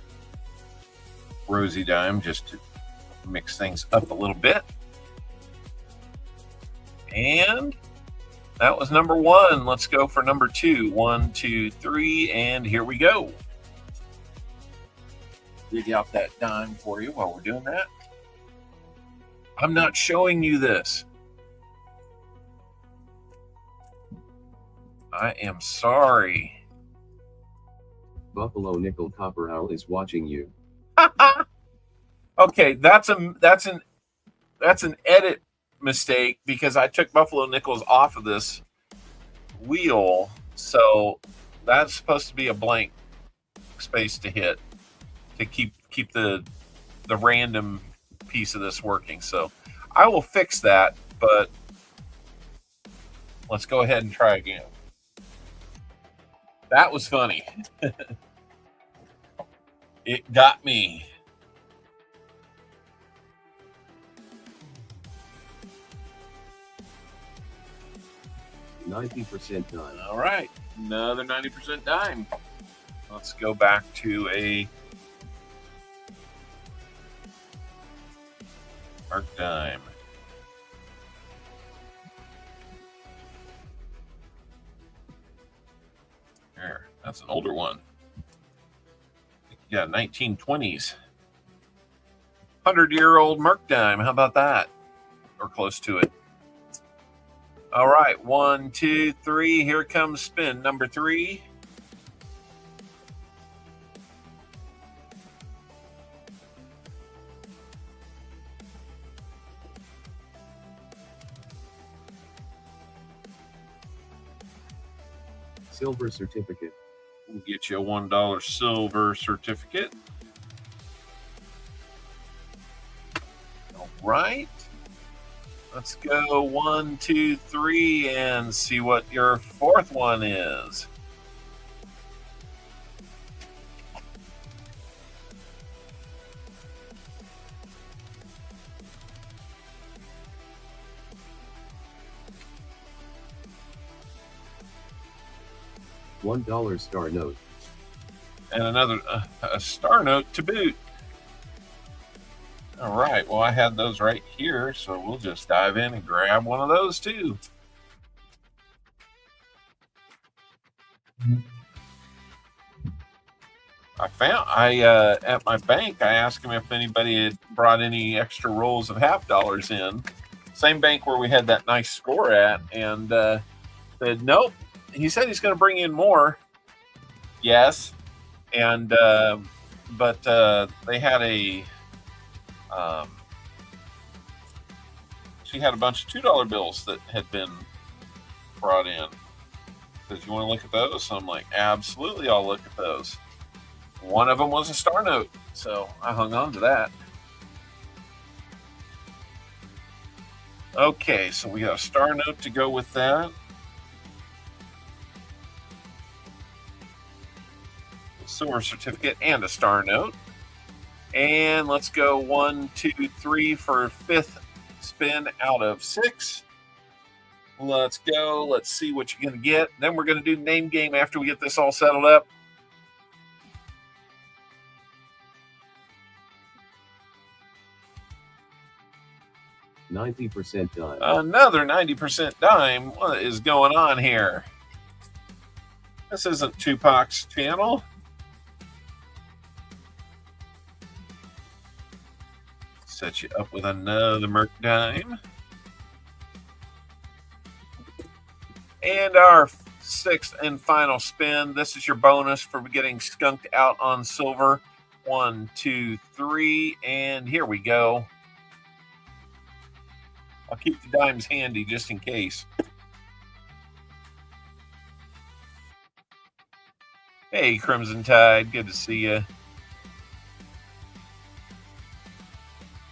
rosy dime just to mix things up a little bit. And that was number one. Let's go for number two. 1, 2, 3, and here we go. Dig out that dime for you while we're doing that. I'm not showing you this. I am sorry. Buffalo Nickel Copper Owl is watching you. Okay, that's an edit mistake because I took Buffalo Nickels off of this wheel, so that's supposed to be a blank space to hit to keep the random piece of this working. So I will fix that, but let's go ahead and try again. That was funny. It got me. $90 dime. All right, another 90% dime. Let's go back to a mark dime. There, that's an older one. Yeah, 1920s. 100-year-old Merc dime. How about that? Or close to it. All right, 1, 2, 3. Here comes spin number 3. Silver certificate. We'll get you a $1 silver certificate. All right. Let's go 1, 2, 3 and see what your fourth one is. $1 star note. And another a star note to boot. All right, well, I had those right here, so we'll just dive in and grab one of those too. At my bank, I asked him if anybody had brought any extra rolls of $50 in. Same bank where we had that nice score at, and said nope. He said he's going to bring in more. Yes, and but they had a. She had a bunch of $2 bills that had been brought in. Says, you want to look at those? So I'm like, absolutely, I'll look at those. One of them was a star note, so I hung on to that. Okay, so we got a star note to go with that. A silver certificate and a star note. And let's go 1, 2, 3 for fifth spin out of 6. Let's go. Let's see what you're going to get. Then we're going to do name game after we get this all settled up. $90 dime. Another 90% dime. What is going on here? This isn't Tupac's channel. Set you up with another Merc dime. And our sixth and final spin. This is your bonus for getting skunked out on silver. 1, 2, 3, and here we go. I'll keep the dimes handy just in case. Hey, Crimson Tide, good to see you.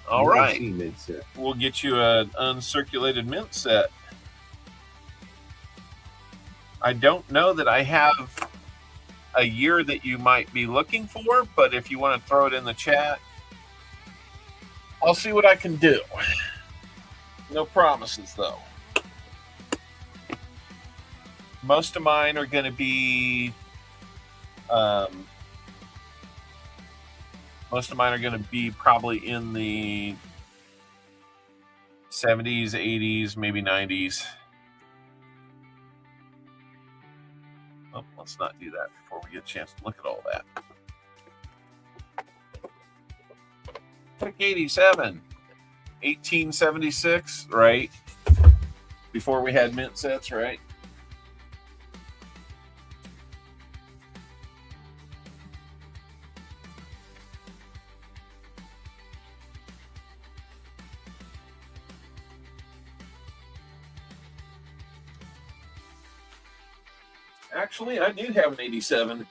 All right. UNC mint set. We'll get you an uncirculated mint set. I don't know that I have a year that you might be looking for, but if you want to throw it in the chat, I'll see what I can do. No promises, though. Most of mine are going to be probably in the 70s, 80s, maybe 90s. Oh, let's not do that before we get a chance to look at all that. Pick 87, 1876, right? Before we had mint sets, right? Actually, I do have an 87.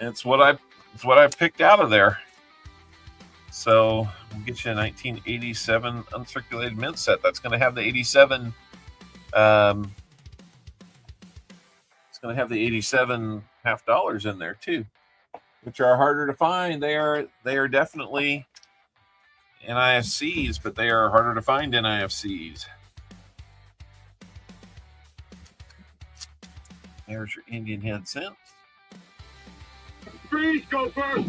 It's what I picked out of there. So we'll get you a 1987 uncirculated mint set. That's going to have the 87. It's going to have the 87 $half in there too, which are harder to find. They are definitely NIFCs, but they are harder to find NIFCs. There's your Indian head cents. Please go first.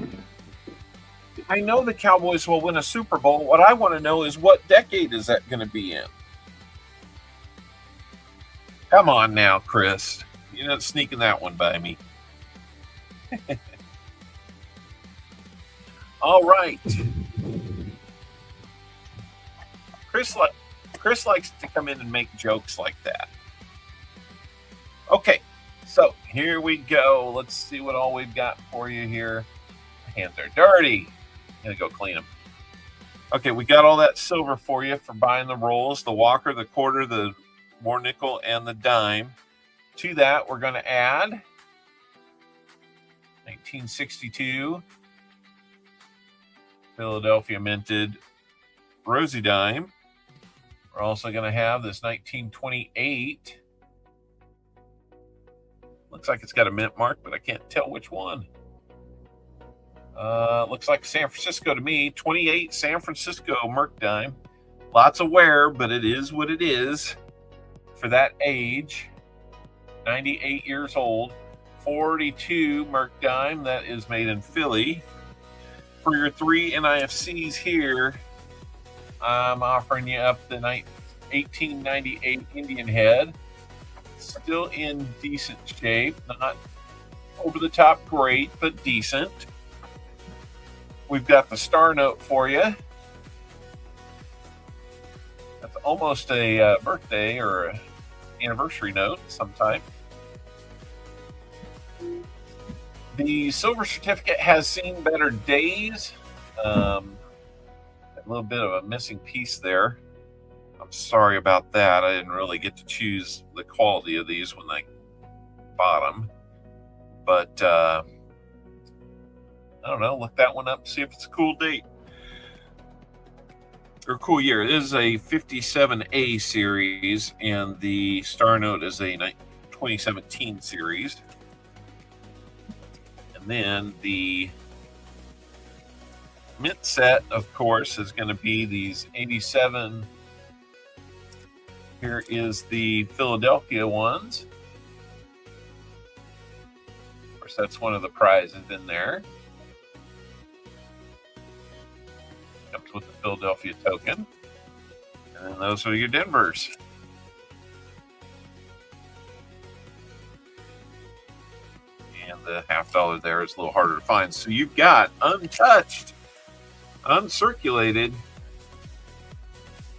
I know the Cowboys will win a Super Bowl. What I want to know is what decade is that going to be in? Come on now, Chris. You're not sneaking that one by me. All right. Chris likes to come in and make jokes like that. Okay. So here we go. Let's see what all we've got for you here. My hands are dirty. I'm going to go clean them. Okay, we got all that silver for you for buying the rolls, the Walker, the quarter, the war nickel, and the dime. To that, we're going to add 1962 Philadelphia minted Rosie dime. We're also going to have this 1928. Looks like it's got a mint mark, but I can't tell which one. Looks like San Francisco to me. 28 San Francisco Merc dime. Lots of wear, but it is what it is for that age. 98 years old. 42 Merc dime. That is made in Philly. For your 3 NIFCs here, I'm offering you up the 1898 Indian head. Still in decent shape, not over the top great, but decent. We've got the star note for you. That's almost a birthday or an anniversary note sometime. The silver certificate has seen better days. A little bit of a missing piece there. I'm sorry about that. I didn't really get to choose the quality of these when I bought them. But, I don't know. Look that one up, see if it's a cool date. Or cool year. It is a 57A series, and the Star Note is a 2017 series. And then the mint set, of course, is going to be these 87. Here is the Philadelphia ones. Of course, that's one of the prizes in there. Comes with the Philadelphia token. And those are your Denvers. And the $half there is a little harder to find. So you've got untouched, uncirculated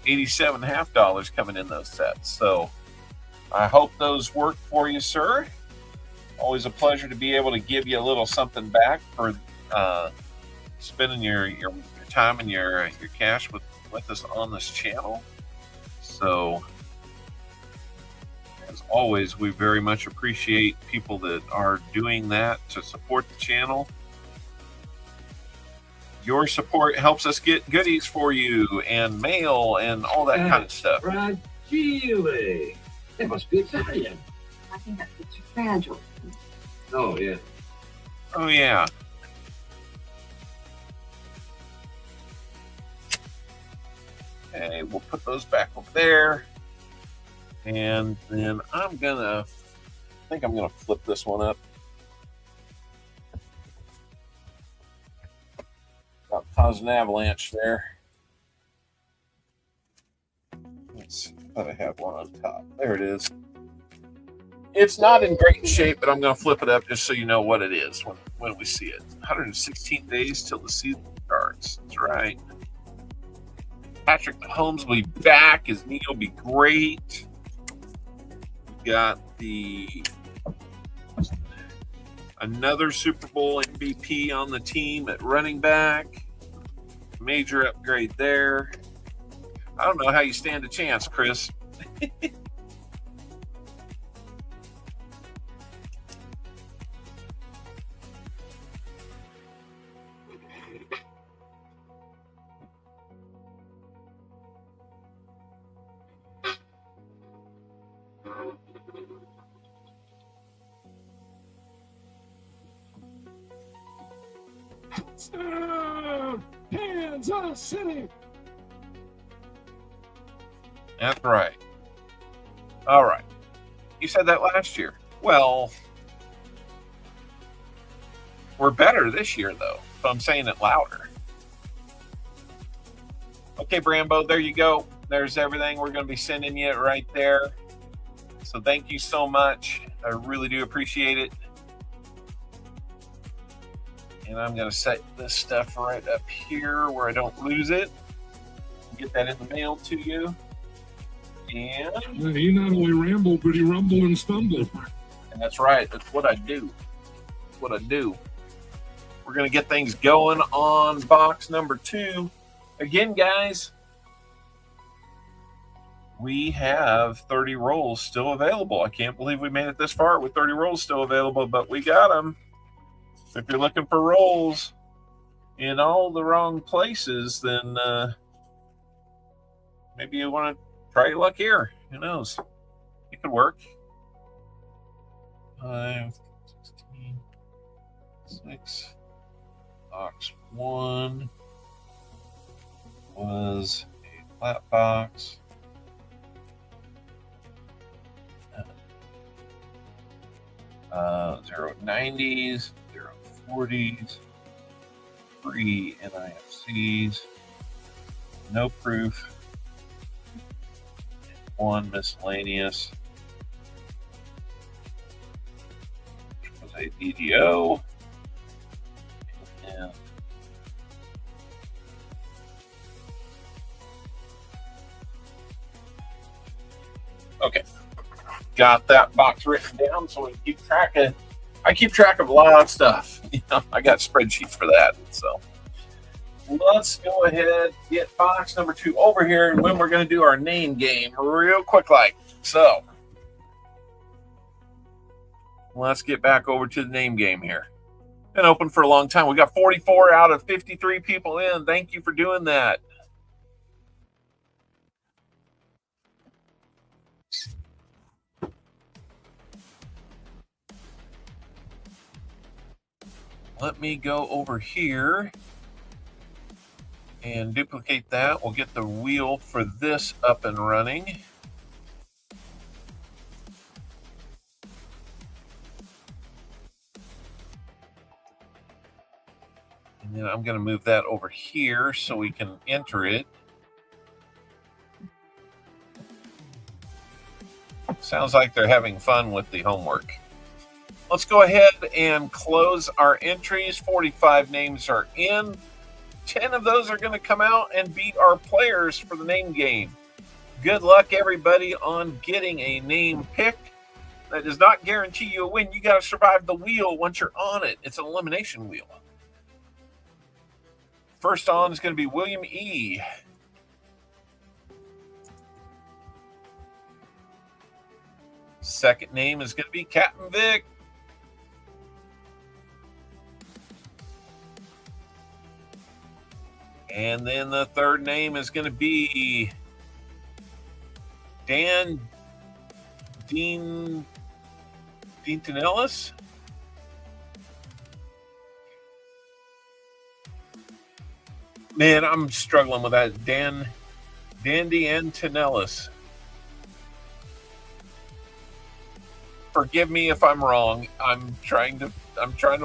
87 $half coming in those sets. So I hope those work for you, sir. Always a pleasure to be able to give you a little something back for spending your time and your cash with us on this channel. So as always, we very much appreciate people that are doing that to support the channel. Your support helps us get goodies for you and mail and all that kind of stuff. Fragile. That must be Italian. I think that it's fragile. Oh, yeah. Oh, yeah. Okay, we'll put those back over there. And then I think I'm gonna flip this one up. About cause an avalanche there. Let's see, I thought I had one on top. There it is. It's not in great shape, but I'm gonna flip it up just so you know what it is when we see it. 116 days till the season starts. That's right. Patrick Mahomes will be back. His knee will be great. We got another Super Bowl MVP on the team at running back. Major upgrade there. I don't know how you stand a chance, Chris. Kansas City. That's right. All right. You said that last year. Well, we're better this year, though, so I'm saying it louder. Okay, Brambo, there you go. There's everything we're going to be sending you right there. So thank you so much. I really do appreciate it. And I'm going to set this stuff right up here where I don't lose it. Get that in the mail to you. And He not only rambled, but he rumbled and stumbled. And that's right. That's what I do. That's what I do. We're going to get things going on box number 2. Again, guys, we have 30 rolls still available. I can't believe we made it this far with 30 rolls still available, but we got them. If you're looking for rolls in all the wrong places, then maybe you want to try your luck here. Who knows? It could work. 5, 16, 6. Box 1 was a flat box. 090s, 040s, free NIFCs, no proof, 1 miscellaneous, which was a DDO, and okay. Got that box written down so we can keep track of. I keep track of a lot of stuff. You know, I got spreadsheets for that. So let's go ahead get box number 2 over here, and when we're going to do our name game real quick, like so. Let's get back over to the name game here. Been open for a long time. We got 44 out of 53 people in. Thank you for doing that. Let me go over here and duplicate that. We'll get the wheel for this up and running. And then I'm going to move that over here so we can enter it. Sounds like they're having fun with the homework. Let's go ahead and close our entries. 45 names are in. 10 of those are going to come out and beat our players for the name game. Good luck, everybody, on getting a name pick. That does not guarantee you a win. You got to survive the wheel once you're on it. It's an elimination wheel. First on is going to be William E. Second name is going to be Captain Vic. And then the third name is going to be Dean Tinellis. Man, I'm struggling with that. Dandy Antonellis. Forgive me if I'm wrong. I'm trying to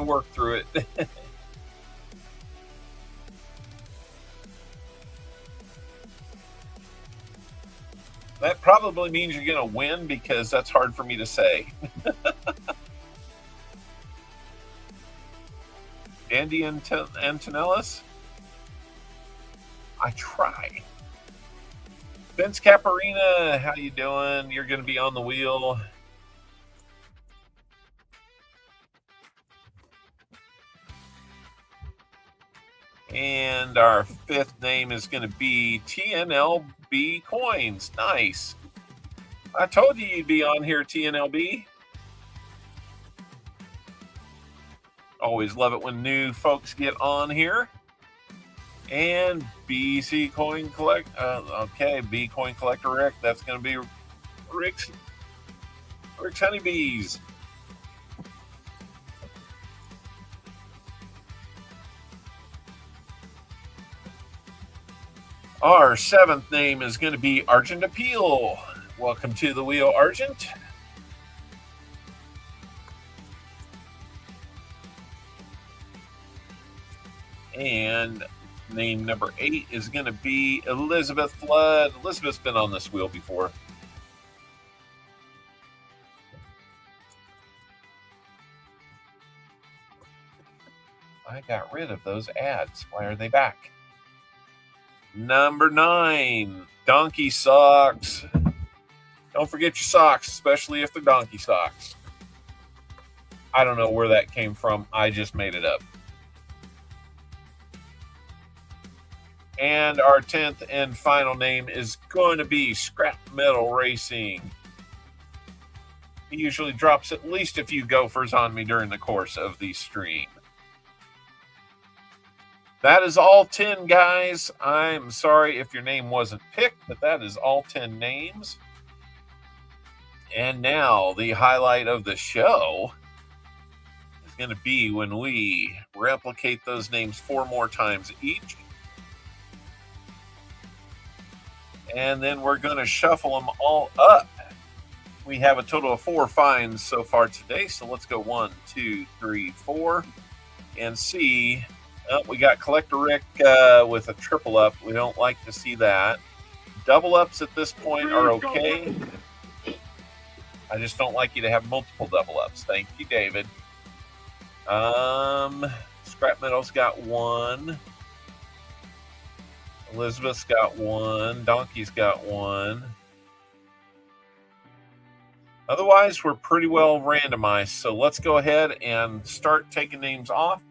work through it. That probably means you're going to win because that's hard for me to say. Dandy Antonellis? I try. Vince Caparina, how you doing? You're going to be on the wheel. And our fifth name is going to be TNLB Coins. Nice. I told you you'd be on here, TNLB. Always love it when new folks get on here. And BC Coin Collect. Okay, B Coin Collector Rick. That's going to be Rick's Honeybees. Our seventh name is going to be Argent Appeal. Welcome to the wheel, Argent. And name number 8 is going to be Elizabeth Flood. Elizabeth's been on this wheel before. I got rid of those ads. Why are they back? Number 9, donkey socks. Don't forget your socks, especially if they're donkey socks. I don't know where that came from. I just made it up. And our 10th and final name is going to be Scrap Metal Racing. He usually drops at least a few gophers on me during the course of the stream. That is all 10, guys. I'm sorry if your name wasn't picked, but that is all 10 names. And now the highlight of the show is going to be when we replicate those names 4 more times each. And then we're going to shuffle them all up. We have a total of 4 finds so far today. So let's go 1, 2, 3, 4 and see. We got Collector Rick with a triple up. We don't like to see that. Double ups at this point are okay. I just don't like you to have multiple double ups. Thank you, David. Scrap Metal's got 1. Elizabeth's got 1. Donkey's got 1. Otherwise, we're pretty well randomized. So let's go ahead and start taking names off.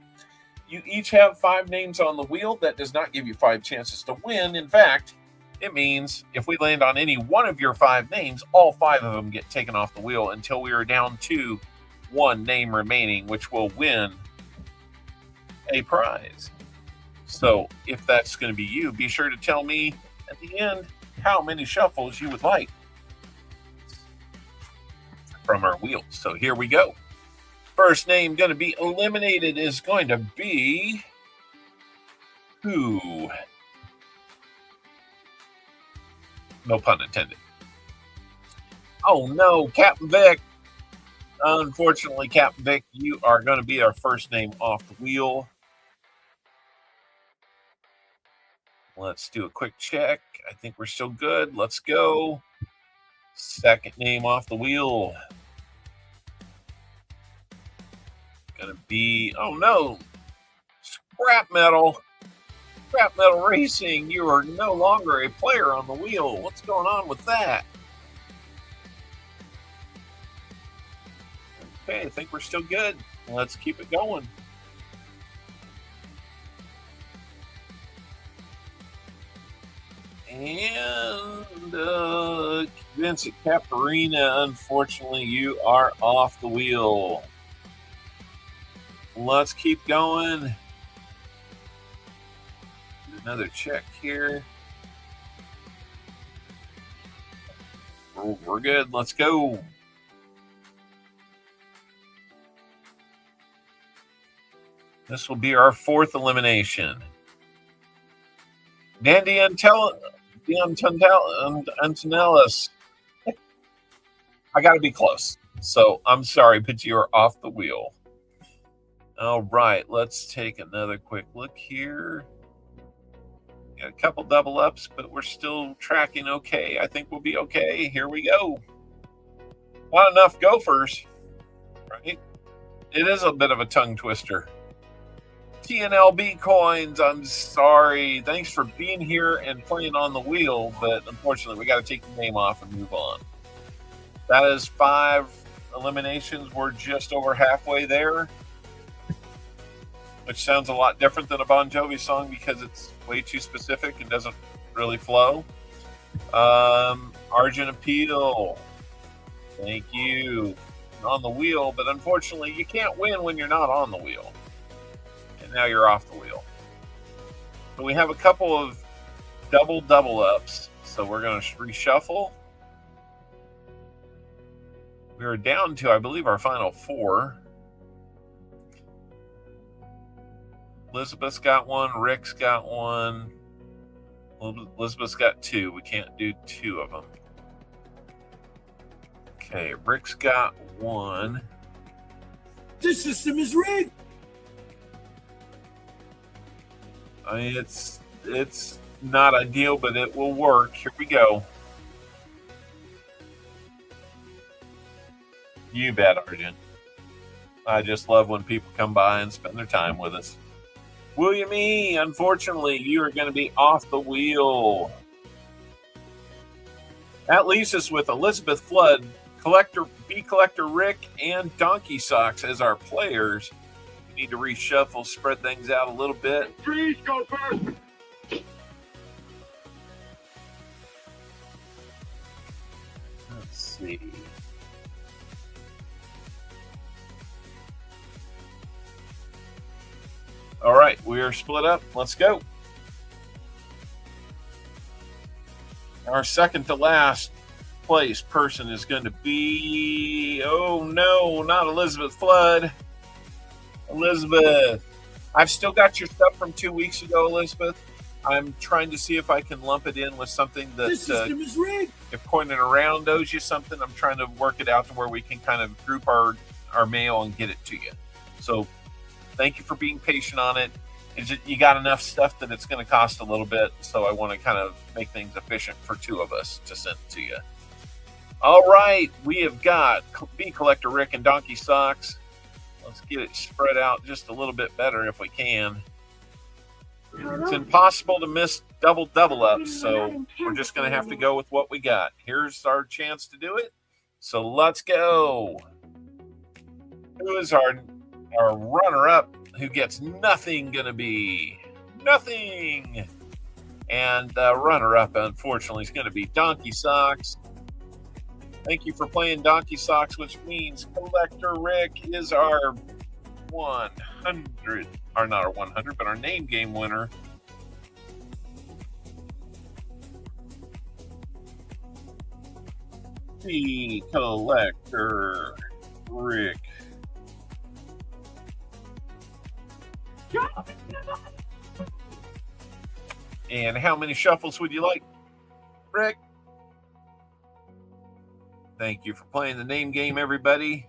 You each have 5 names on the wheel. That does not give you 5 chances to win. In fact, it means if we land on any one of your 5 names, all 5 of them get taken off the wheel until we are down to 1 name remaining, which will win a prize. So if that's going to be you, be sure to tell me at the end how many shuffles you would like from our wheels. So here we go. First name going to be eliminated is going to be who? No pun intended. Oh no, Captain Vic. Unfortunately, Captain Vic, you are going to be our first name off the wheel. Let's do a quick check. I think we're still good. Let's go. Second name off the wheel. Gonna be, oh no, Scrap Metal Racing. You are no longer a player on the wheel. What's going on with that? Okay, I think we're still good. Let's keep it going. And Vincent Caparina, unfortunately, you are off the wheel. Let's keep going. Another check here. Oh, we're good. Let's go. This will be our fourth elimination. Dandy Antonellis. I got to be close. So I'm sorry, but you're off the wheel. All right, let's take another quick look here. Got a couple double ups, but we're still tracking okay. I think we'll be okay. Here we go. Not enough gophers, right? It is a bit of a tongue twister. TNLB coins, I'm sorry. Thanks for being here and playing on the wheel, but unfortunately, we got to take the name off and move on. That is 5 eliminations. We're just over halfway there, which sounds a lot different than a Bon Jovi song because it's way too specific and doesn't really flow. Argent Appeal, thank you. On the wheel, but unfortunately, you can't win when you're not on the wheel. And now you're off the wheel. So we have a couple of double ups. So we're going to reshuffle. We're down to, I believe, our final 4. Elizabeth's got 1. Rick's got 1. Elizabeth's got 2. We can't do 2 of them. Okay, Rick's got 1. This system is rigged. I mean, it's not ideal, but it will work. Here we go. You bet, Argent. I just love when people come by and spend their time with us. William E., unfortunately, you are going to be off the wheel. That leaves us with Elizabeth Flood, Collector Rick, and Donkey Socks as our players. We need to reshuffle, spread things out a little bit. Please go first. Let's see. All right, we are split up. Let's go. Our second to last place person is going to be, oh no, not Elizabeth Flood. Elizabeth, I've still got your stuff from 2 weeks ago, Elizabeth. I'm trying to see if I can lump it in with something that, This system is rigged. if Coining Around owes you something, I'm trying to work it out to where we can kind of group our mail and get it to you. So thank you for being patient on it. You got enough stuff that it's going to cost a little bit, so I want to kind of make things efficient for 2 of us to send it to you. All right, we have got B Collector Rick and Donkey Socks. Let's get it spread out just a little bit better if we can. It's impossible to miss double ups, so we're just going to have to go with what we got. Here's our chance to do it. So let's go. Who is our runner-up who gets nothing going to be? Nothing. And the runner-up, unfortunately, is going to be Donkey Socks. Thank you for playing Donkey Socks, which means Collector Rick is our 100, or not our 100, but our name game winner. The Collector Rick. And how many shuffles would you like, Rick? Thank you for playing the name game, everybody.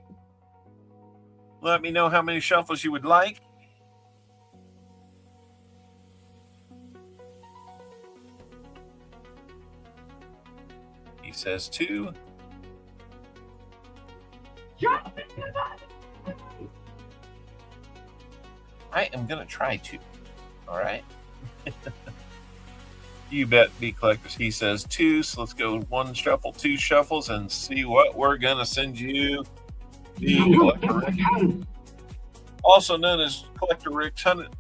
Let me know how many shuffles you would like. He says 2. I am going to try 2. All right. You bet, B Collectors. He says 2, so let's go 1 shuffle, 2 shuffles, and see what we're going to send you. B Collector Rick. Also known as Collector Rick's Honeybees.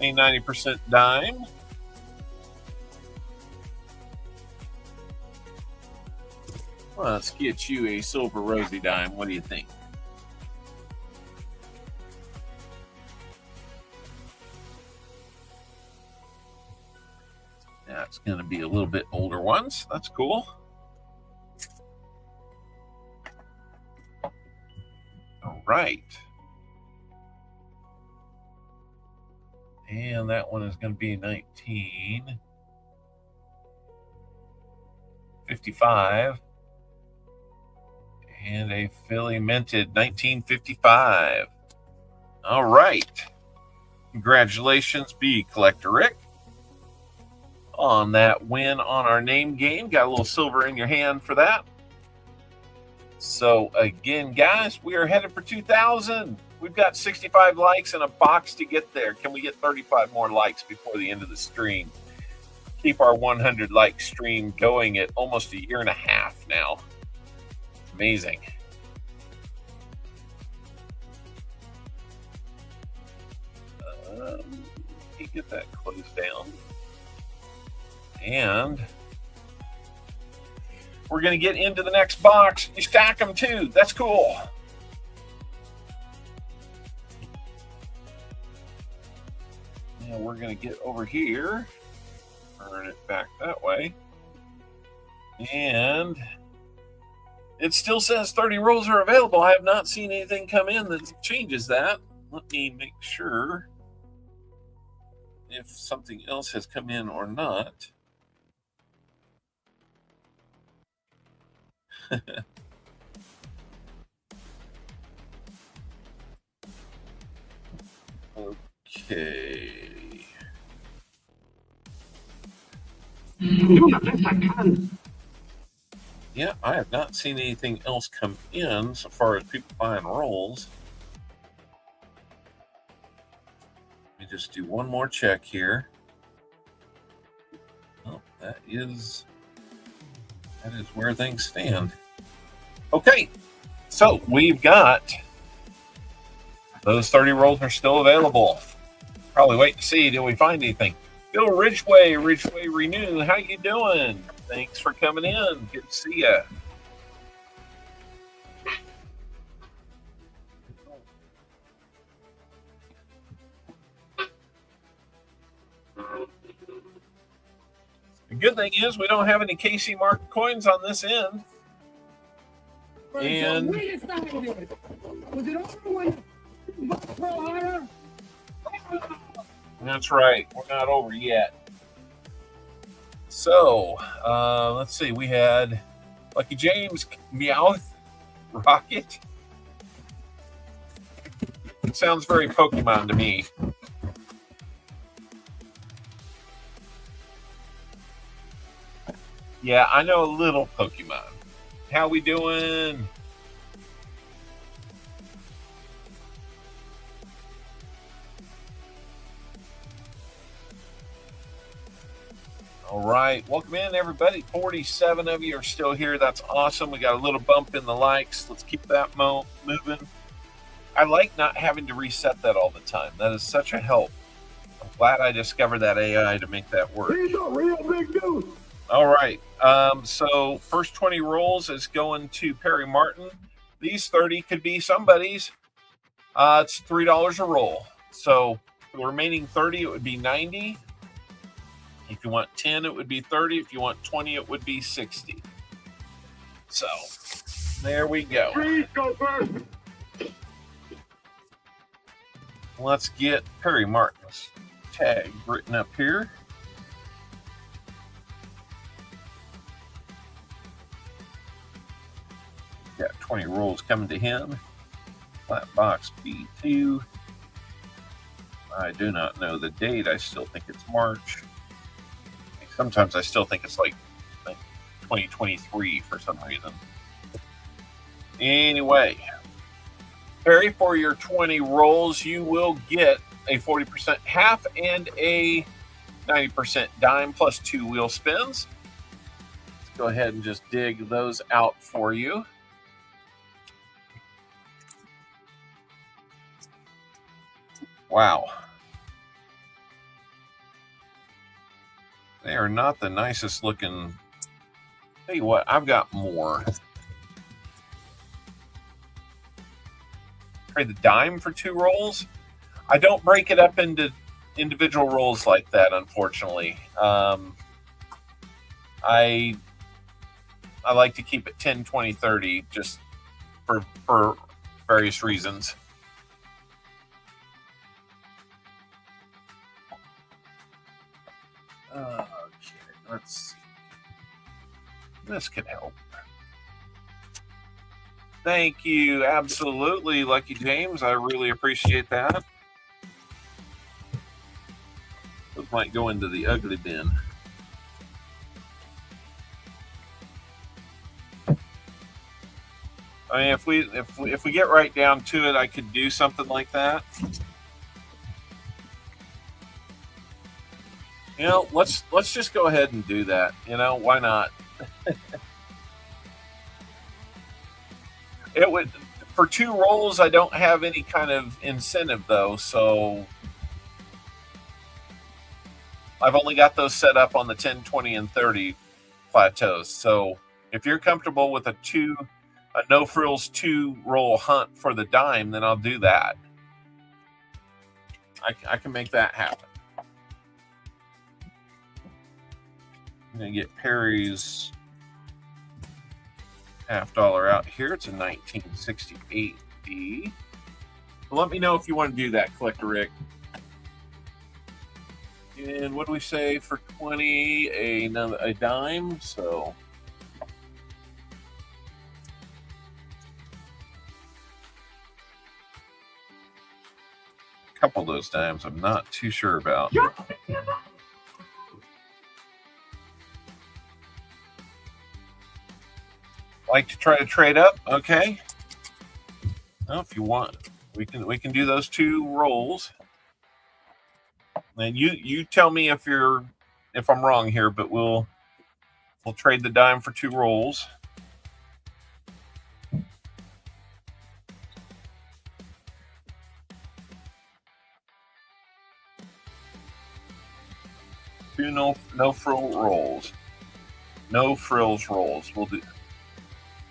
A 90% dime. Well, let's get you a silver rosy dime. What do you think? going to be a little bit older ones. That's cool. All right. And that one is going to be 1955. And a Philly minted 1955. All right. Congratulations, B Collector Rick, on that win on our name game. Got a little silver in your hand for that. So again, guys, we are headed for 2,000. We've got 65 likes and a box to get there. Can we get 35 more likes before the end of the stream? Keep our 100 like stream going at almost a year and a half now. Amazing. Let me get that closed down. And we're going to get into the next box. You stack them too. That's cool. Now we're going to get over here. Turn it back that way. And it still says 30 rolls are available. I have not seen anything come in that changes that. Let me make sure if something else has come in or not. Okay. Yeah, I have not seen anything else come in so far as people buying rolls. Let me just do one more check here. Oh, that is where things stand. Okay, so we've got those 30 rolls are still available. Probably wait to see till we find anything. Bill Ridgeway Renew, how you doing? Thanks for coming in. Good to see you. The good thing is we don't have any KC marked coins on this end. And that's right. We're not over yet. So, let's see. We had Lucky James, Meowth, Rocket. It sounds very Pokemon to me. Yeah, I know a little Pokemon. How we doing? All right, welcome in everybody. 47 of you are still here. That's awesome. We got a little bump in the likes. Let's keep that moving. I like not having to reset that all the time. That is such a help. I'm glad I discovered that AI to make that work. He's a real big dude. All right, so first 20 rolls is going to Perry Martin. These 30 could be somebody's. It's $3 a roll. So for the remaining 30, it would be 90. If you want 10, it would be 30. If you want 20, it would be 60. So there we go. Please go first. Let's get Perry Martin's tag written up here. Got 20 rolls coming to him. Flat box B2. I do not know the date. I still think it's March. Sometimes I still think it's like 2023 for some reason. Anyway, Perry, for your 20 rolls, you will get a 40% half and a 90% dime plus 2 wheel spins. Let's go ahead and just dig those out for you. Wow. They are not the nicest looking. Tell you what, I've got more. Trade the dime for 2 rolls. I don't break it up into individual rolls like that, unfortunately. I like to keep it 10, 20, 30 just for various reasons. Okay, let's see. This could help. Thank you. Absolutely, Lucky James. I really appreciate that. Those might go into the ugly bin. I mean, if we get right down to it, I could do something like that. You know, let's just go ahead and do that. You know, why not? It would, for 2 rolls, I don't have any kind of incentive though, so I've only got those set up on the 10, 20, and 30 plateaus. So if you're comfortable with a no frills 2 roll hunt for the dime, then I'll do that. I can make that happen. I'm gonna get Perry's $50 out here. It's a 1968 D. Let me know if you want to do that, Collector Rick. And what do we say for 20? A dime. So a couple of those dimes I'm not too sure about. Like to try to trade up? Okay. Well, if you want, we can do those 2 rolls. And you tell me if I'm wrong here, but we'll trade the dime for 2 rolls. Two no frill rolls. No frills rolls. We'll do.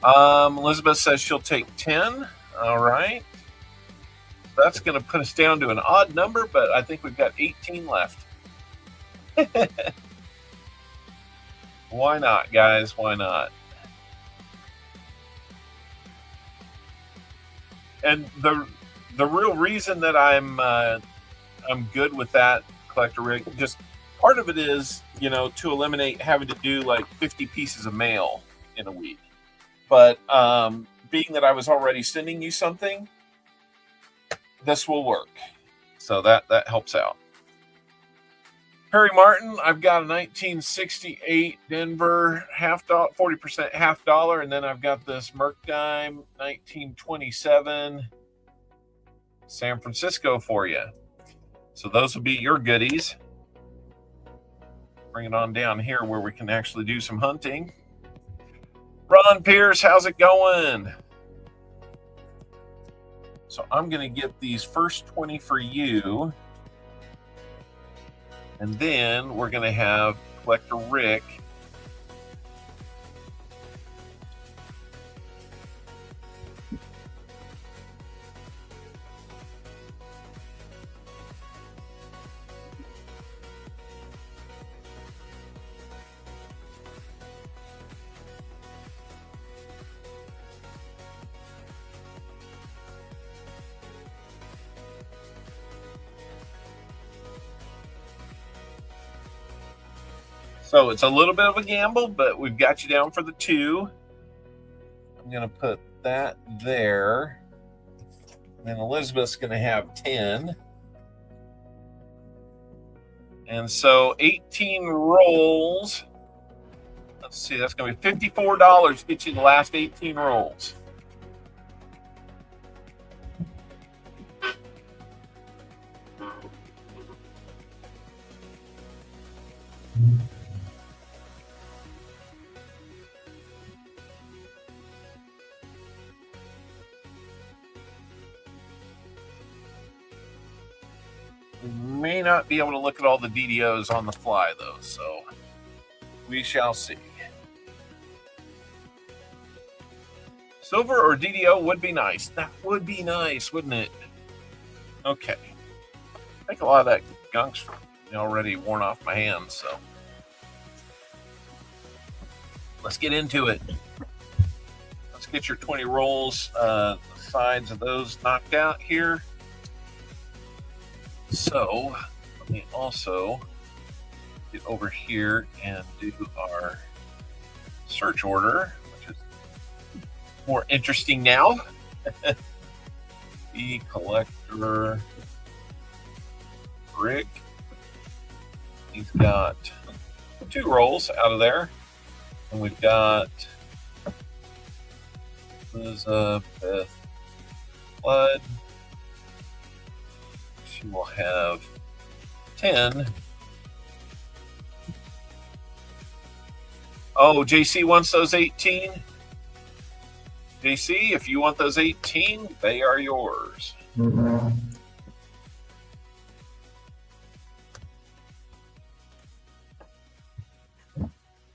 Elizabeth says she'll take 10. All right. That's going to put us down to an odd number, but I think we've got 18 left. Why not, guys? Why not? And the real reason that I'm good with that, Collector Rick, just part of it is, you know, to eliminate having to do like 50 pieces of mail in a week. But being that I was already sending you something, this will work. So that helps out. Perry Martin, I've got a 1968 Denver $50, 40% $50, and then I've got this Merc Dime 1927 San Francisco for you. So those will be your goodies. Bring it on down here where we can actually do some hunting. Ron Pierce, how's it going? So I'm going to get these first 20 for you. And then we're going to have Collector Rick So it's a little bit of a gamble, but we've got you down for the 2. I'm going to put that there. And then Elizabeth's going to have 10. And so 18 rolls. Let's see, that's going to be $54 to get you the last 18 rolls. May not be able to look at all the DDOs on the fly, though, so we shall see. Silver or DDO would be nice. That would be nice, wouldn't it? Okay. I think a lot of that gunk's already worn off my hands, so. let's get into it. Let's get your 20 rolls, the sides of those knocked out here. So let me also get over here and do our search order, which is more interesting now. The collector Rick. He's got 2 rolls out of there. And we've got Elizabeth Flood. She will have 10. Oh, JC wants those 18. JC, if you want those 18, they are yours.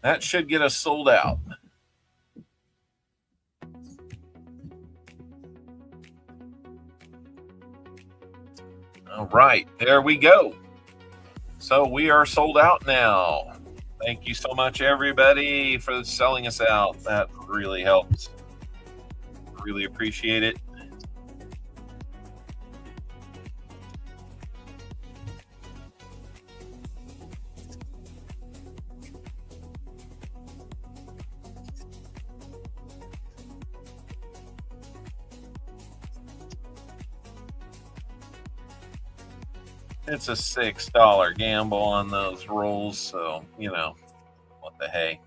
That should get us sold out. All right, there we go. So we are sold out now. Thank you so much, everybody, for selling us out. That really helps. Really appreciate it. It's a $6 gamble on those rolls, so, you know, what the hey.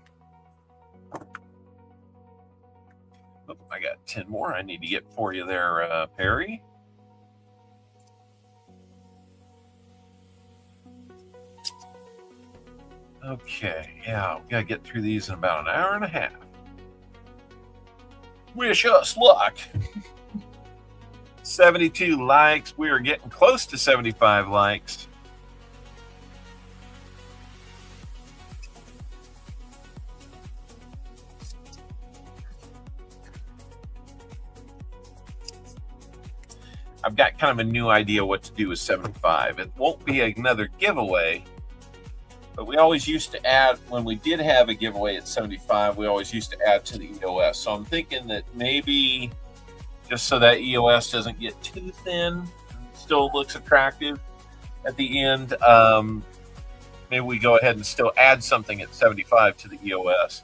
Oh, I got 10 more I need to get for you there, Perry. Okay, yeah, we got to get through these in about an hour and a half. Wish us luck. 72 likes. We are getting close to 75 likes. I've got kind of a new idea what to do with 75. It won't be another giveaway, but we always used to add, when we did have a giveaway at 75, we always used to add to the EOS. So I'm thinking that maybe, just so that EOS doesn't get too thin, still looks attractive at the end, maybe we go ahead and still add something at 75 to the EOS.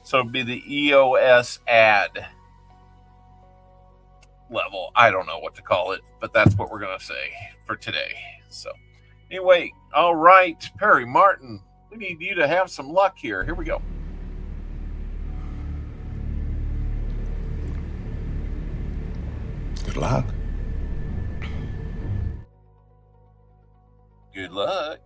So it'd be the EOS add level. I don't know what to call it, but that's what we're going to say for today. So anyway, all right, Perry Martin, we need you to have some luck here. Here we go. Good luck. Good luck.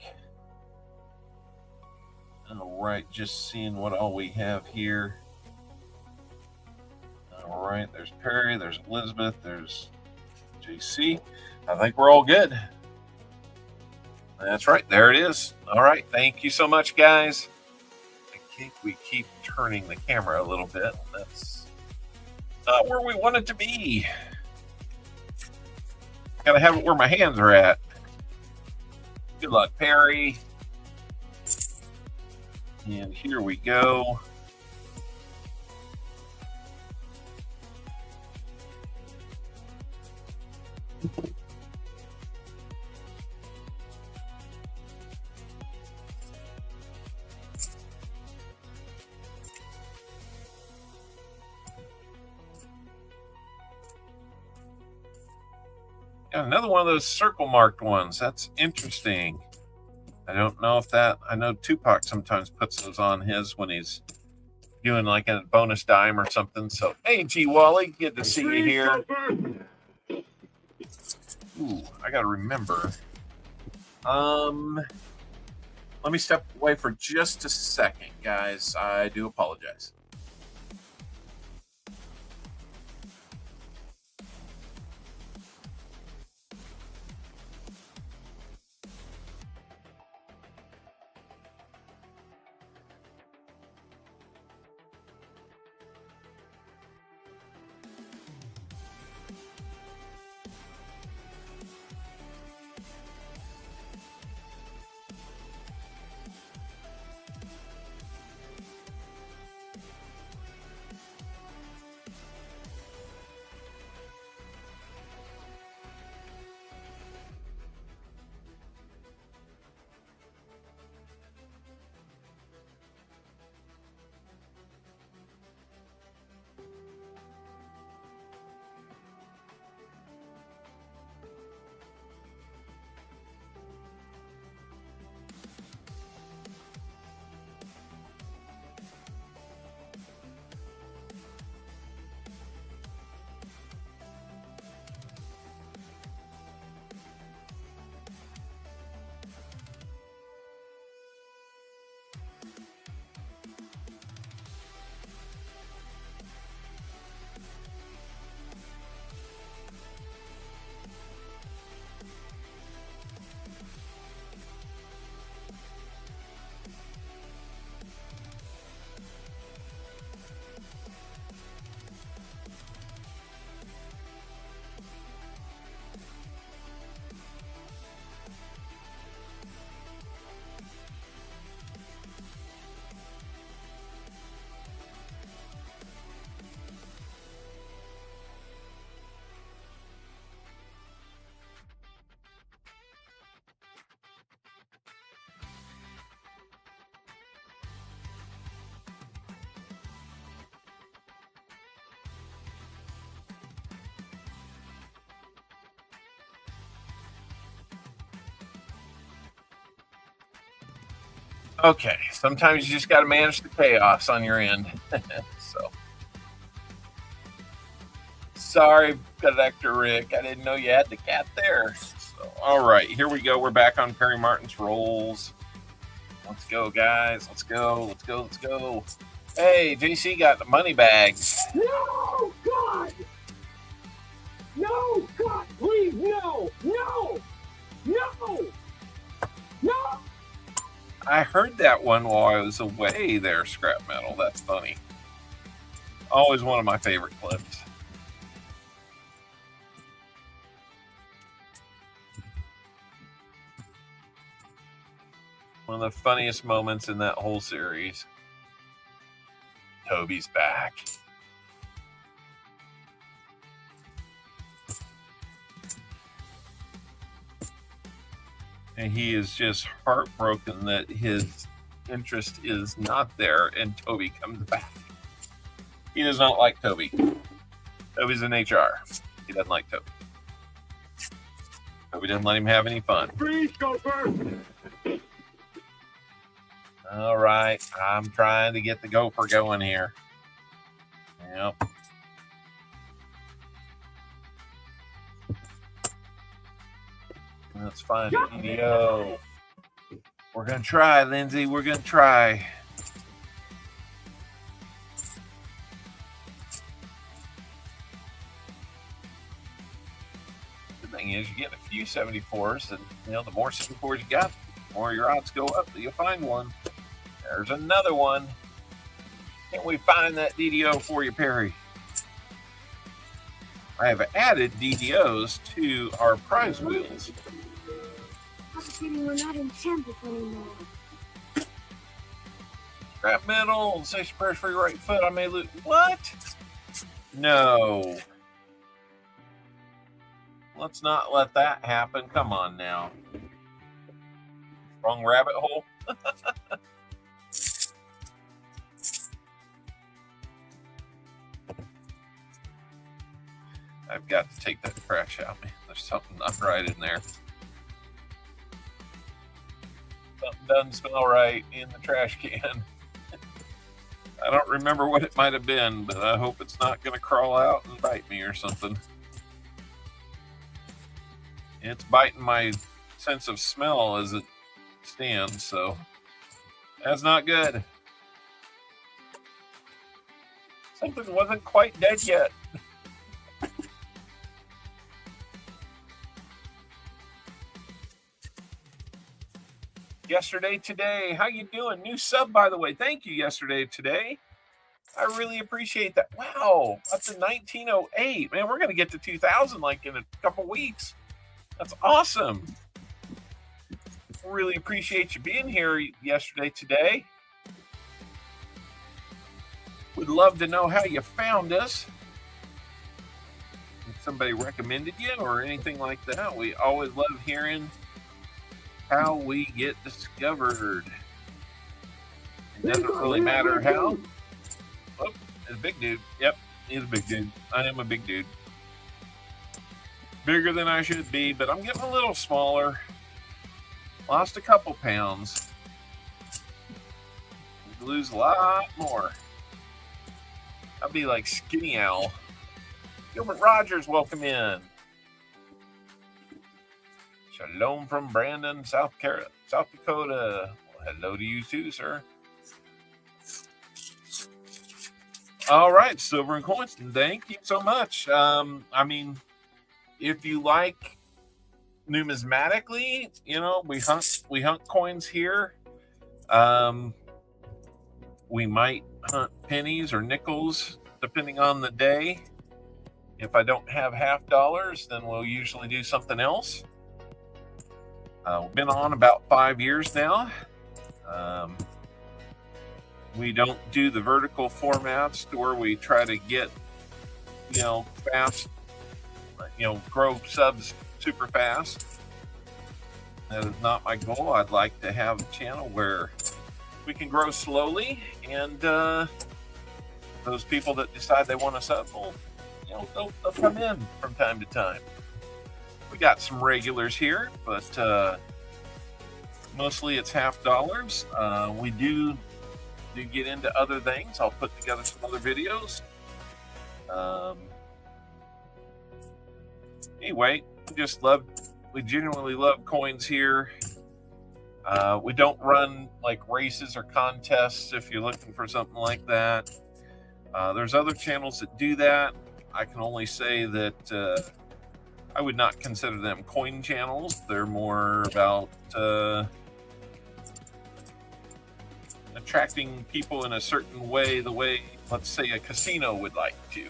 All right, just seeing what all we have here. All right, there's Perry, there's Elizabeth, there's JC. I think we're all good. That's right, there it is. All right, thank you so much, guys. I think we keep turning the camera a little bit. That's not where we want it to be. Gotta have it where my hands are at. Good luck, Perry. And here we go. Got another one of those circle marked ones. That's interesting. I don't know if that, I know Tupac sometimes puts those on his when he's doing like a bonus dime or something. So, hey, G Wally, good to see you here. Ooh, I got to remember. Let me step away for just a second, guys. I do apologize. Okay, sometimes you just got to manage the chaos on your end. So, sorry, Connector Rick. I didn't know you had the cat there. So, all right, here we go. We're back on Perry Martin's rolls. Let's go, guys. Let's go. Let's go. Let's go. Hey, JC got the money bags. No, God! No, God, please, no! No! No! No! I heard that one while I was away there, Scrap Metal. That's funny. Always one of my favorite clips. One of the funniest moments in that whole series. Toby's back. And he is just heartbroken that his interest is not there and Toby comes back. He does not like Toby. Toby's in HR. He doesn't like Toby. Toby doesn't let him have any fun. Please go first! All right, I'm trying to get the gopher going here. Yep. Let's find a DDO. We're going to try, Lindsay. We're going to try. The thing is, you get a few 74s, and the more 74s you got, the more your odds go up that you'll find one. There's another one. Can't we find that DDO for you, Perry? I have added DDOs to our prize wheels. We're not in Tampa anymore. Scrap Metal, say some prayers for your right foot. I may lose. What? No. Let's not let that happen. Come on now. Wrong rabbit hole. I've got to take that trash out, man. There's something not right in there. Something doesn't smell right in the trash can. I don't remember what it might have been, but I hope it's not going to crawl out and bite me or something. It's biting my sense of smell as it stands, so that's not good. Something wasn't quite dead yet. Yesterday Today, how you doing? New sub, by the way. Thank you, Yesterday Today. I really appreciate that. Wow, up to 1908. Man, we're going to get to 2000 like in a couple weeks. That's awesome. Really appreciate you being here Yesterday Today. Would love to know how you found us. If somebody recommended you or anything like that. We always love hearing how we get discovered. It doesn't really matter how. Oh, it's a big dude. Yep, he's a big dude. I am a big dude. Bigger than I should be, but I'm getting a little smaller. Lost a couple pounds. Need to lose a lot more. I'll be like Skinny Owl. Gilbert Rogers, welcome in. Shalom from Brandon, South Dakota. Well, hello to you too, sir. All right, Silver and Coins, thank you so much. I mean, if you like numismatically, we hunt coins here. We might hunt pennies or nickels depending on the day. If I don't have half dollars, then we'll usually do something else. We've been on about 5 years now. We don't do the vertical formats to where we try to get, fast, grow subs super fast. That is not my goal. I'd like to have a channel where we can grow slowly, and those people that decide they want to sub, they'll come in from time to time. We got some regulars here, but Mostly it's $half. We do get into other things. I'll put together some other videos. Anyway, we genuinely love coins here. We don't run like races or contests if you're looking for something like that. There's other channels that do that. I can only say that I would not consider them coin channels. They're more about attracting people in a certain way, the way, let's say, a casino would like to.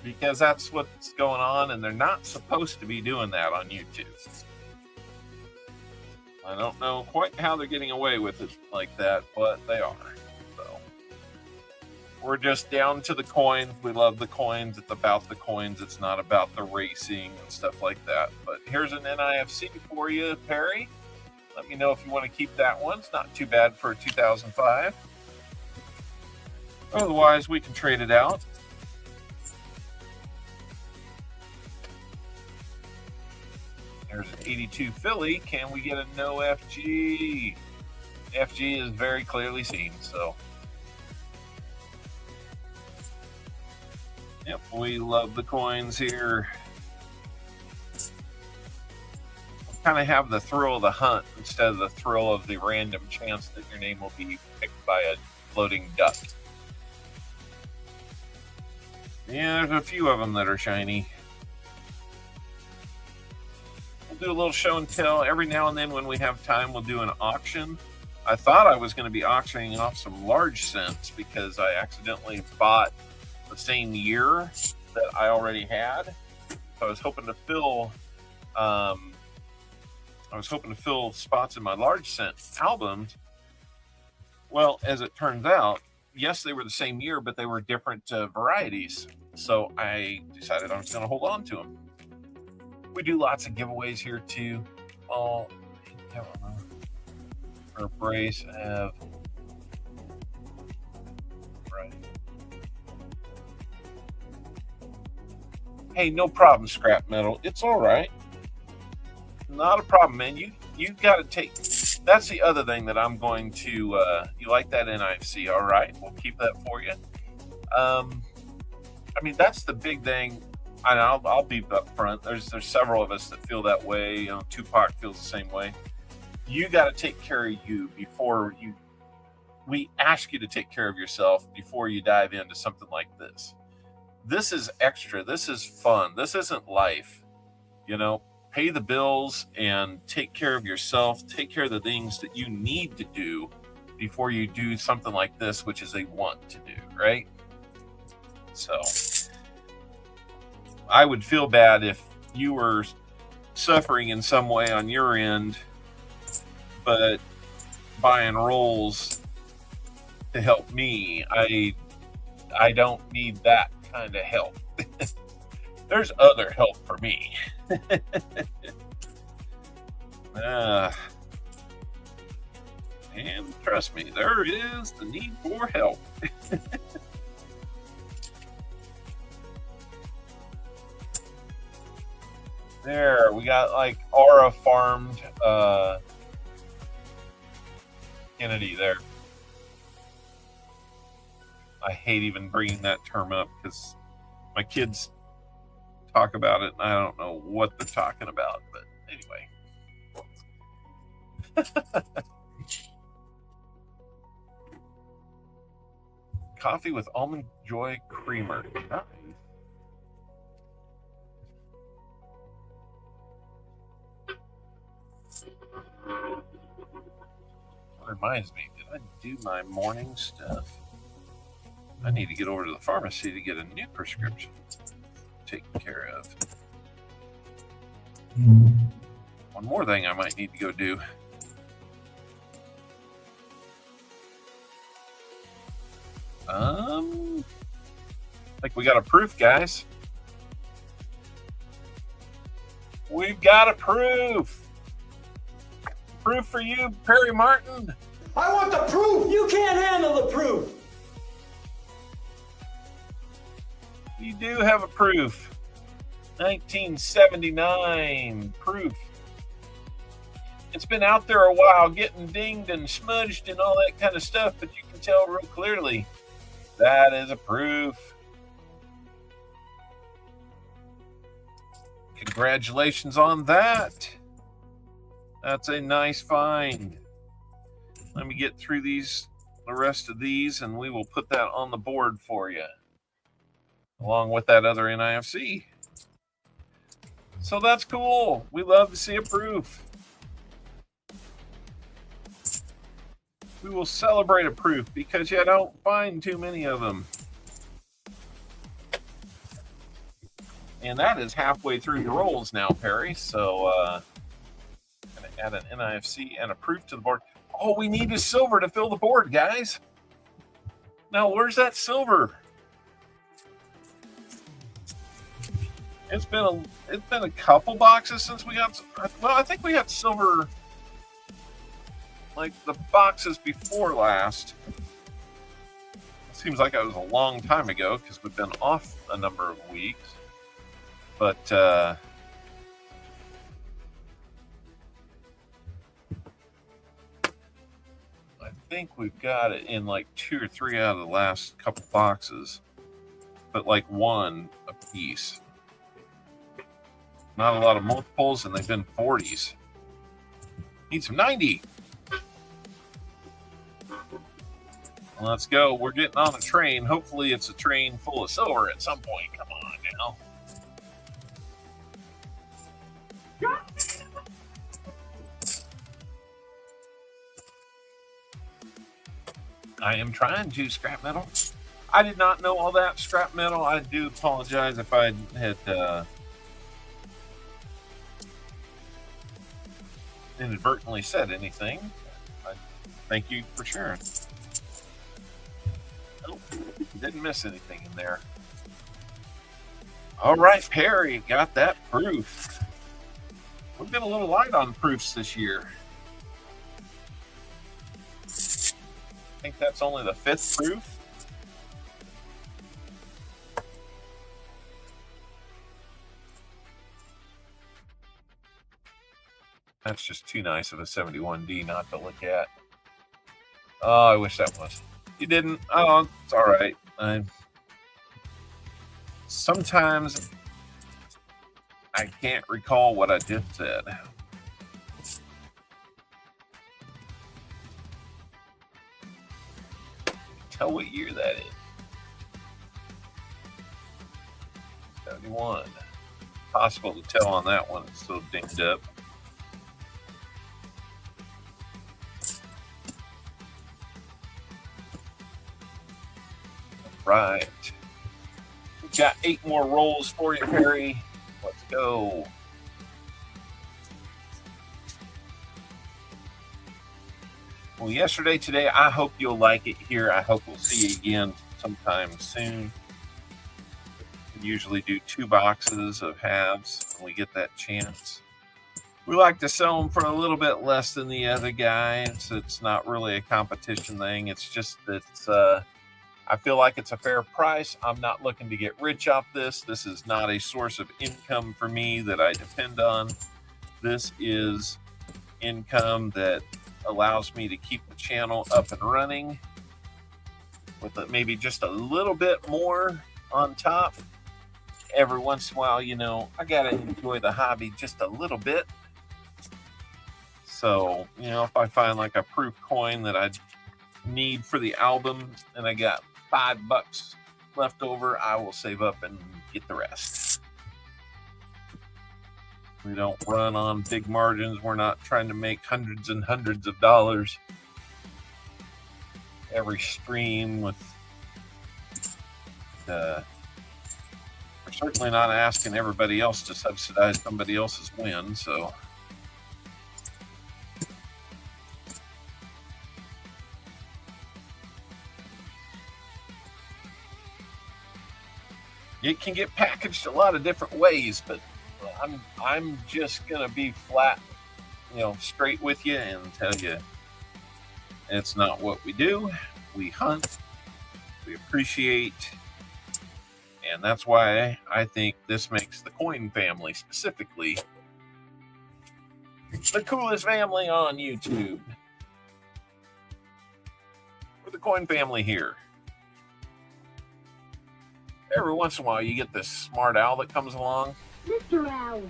Because that's what's going on, and they're not supposed to be doing that on YouTube. I don't know quite how they're getting away with it like that, but they are. So we're just down to the coins. We love the coins. It's about the coins. It's not about the racing and stuff like that. But here's an NIFC for you, Perry. Let me know if you want to keep that one. It's not too bad for 2005. Otherwise, we can trade it out. There's an 82 Philly. Can we get a no FG? FG is very clearly seen, so. Yep, we love the coins here. Kind of have the thrill of the hunt instead of the thrill of the random chance that your name will be picked by a floating duck. Yeah, there's a few of them that are shiny. Do a little show and tell every now and then. When we have time, we'll do an auction. I thought I was going to be auctioning off some large cents because I accidentally bought the same year that I already had. So I was hoping to fill spots in my large cent albums. Well, as it turns out, yes, they were the same year, but they were different varieties. So I decided I was going to hold on to them. We do lots of giveaways here too. For a brace, I have right. Hey, no problem, scrap metal. It's all right. Not a problem, man. You got to take. That's the other thing that I'm going to. You like that NIFC? All right, we'll keep that for you. I mean, that's the big thing. And I'll be up front. There's several of us that feel that way. You know, Tupac feels the same way. You got to take care of you before you. We ask you to take care of yourself before you dive into something like this. This is extra. This is fun. This isn't life. You know, pay the bills and take care of yourself. Take care of the things that you need to do before you do something like this, which is a want to do, right? So. I would feel bad if you were suffering in some way on your end, but buying rolls to help me. I don't need that kind of help. There's other help for me. And trust me, there is the need for help. There, we got like aura farmed Kennedy there. I hate even bringing that term up because my kids talk about it and I don't know what they're talking about, but anyway. Coffee with almond joy creamer. Nice. Reminds me, did I do my morning stuff? I need to get over to the pharmacy to get a new prescription taken care of. One more thing I might need to go do. Like we got a proof, guys. We've got a proof. Proof for you, Perry Martin. I want the proof. You can't handle the proof. You do have a proof. 1979 proof. It's been out there a while, getting dinged and smudged and all that kind of stuff, but you can tell real clearly that is a proof. Congratulations on that. That's a nice find. Let me get through the rest of these, and we will put that on the board for you, along with that other NIFC. So that's cool. We love to see a proof. We will celebrate a proof because you don't find too many of them. And that is halfway through the rolls now, Perry. So I'm going to add an NIFC and a proof to the board. All we need is silver to fill the board, guys. Now, where's that silver? It's been a couple boxes since we got. Well, I think we got silver like the boxes before last. It seems like it was a long time ago because we've been off a number of weeks. But I think we've got it in like 2 or 3 out of the last couple boxes, but like 1 a piece. Not a lot of multiples, and they've been 40s. Need some 90. Let's go. We're getting on a train. Hopefully it's a train full of silver at some point. Come on now. I am trying to scrap metal. I did not know all that scrap metal. I do apologize if I had inadvertently said anything. Thank you for sharing. Nope, didn't miss anything in there. All right, Perry, got that proof. We've been a little light on proofs this year. I think that's only the 5th proof. That's just too nice of a 71D not to look at. Oh, I wish that was. You didn't. Oh, it's all right. Sometimes I can't recall what I just said. Tell what year that is. 71. Possible to tell on that one. It's so dinged up. Right. We've got 8 more rolls for you, Perry. Let's go. Well, yesterday, today, I hope you'll like it here. I hope we'll see you again sometime soon. We usually do 2 boxes of halves when we get that chance. We like to sell them for a little bit less than the other guys. It's not really a competition thing. It's just that I feel like it's a fair price. I'm not looking to get rich off this. This is not a source of income for me that I depend on. This is income that allows me to keep the channel up and running with maybe just a little bit more on top. Every once in a while, you know, I got to enjoy the hobby just a little bit. So, you know, if I find like a proof coin that I need for the album and I got $5 left over, I will save up and get the rest. We don't run on big margins. We're not trying to make hundreds and hundreds of dollars every stream with we're certainly not asking everybody else to subsidize somebody else's win, so it can get packaged a lot of different ways, but I'm just gonna be flat, you know, straight with you and tell you it's not what we do. We hunt, we appreciate, And that's why I think this makes the coin family specifically the coolest family on YouTube. We're the coin family here. Every once in a while, you get this smart owl that comes along. Mr. Owl,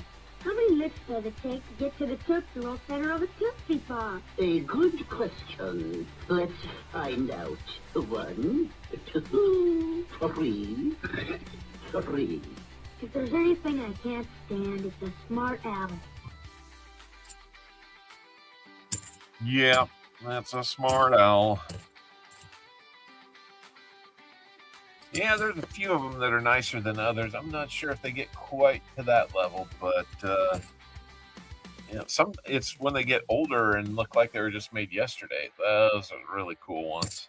how many licks does it take to get to the circular center of a Tootsie Pop? A good question. Let's find out. 1, 2, 3, 3. If there's anything I can't stand, it's a smart owl. Yeah, that's a smart owl. Yeah, there's a few of them that are nicer than others. I'm not sure if they get quite to that level, but it's when they get older and look like they were just made yesterday. Those are really cool ones.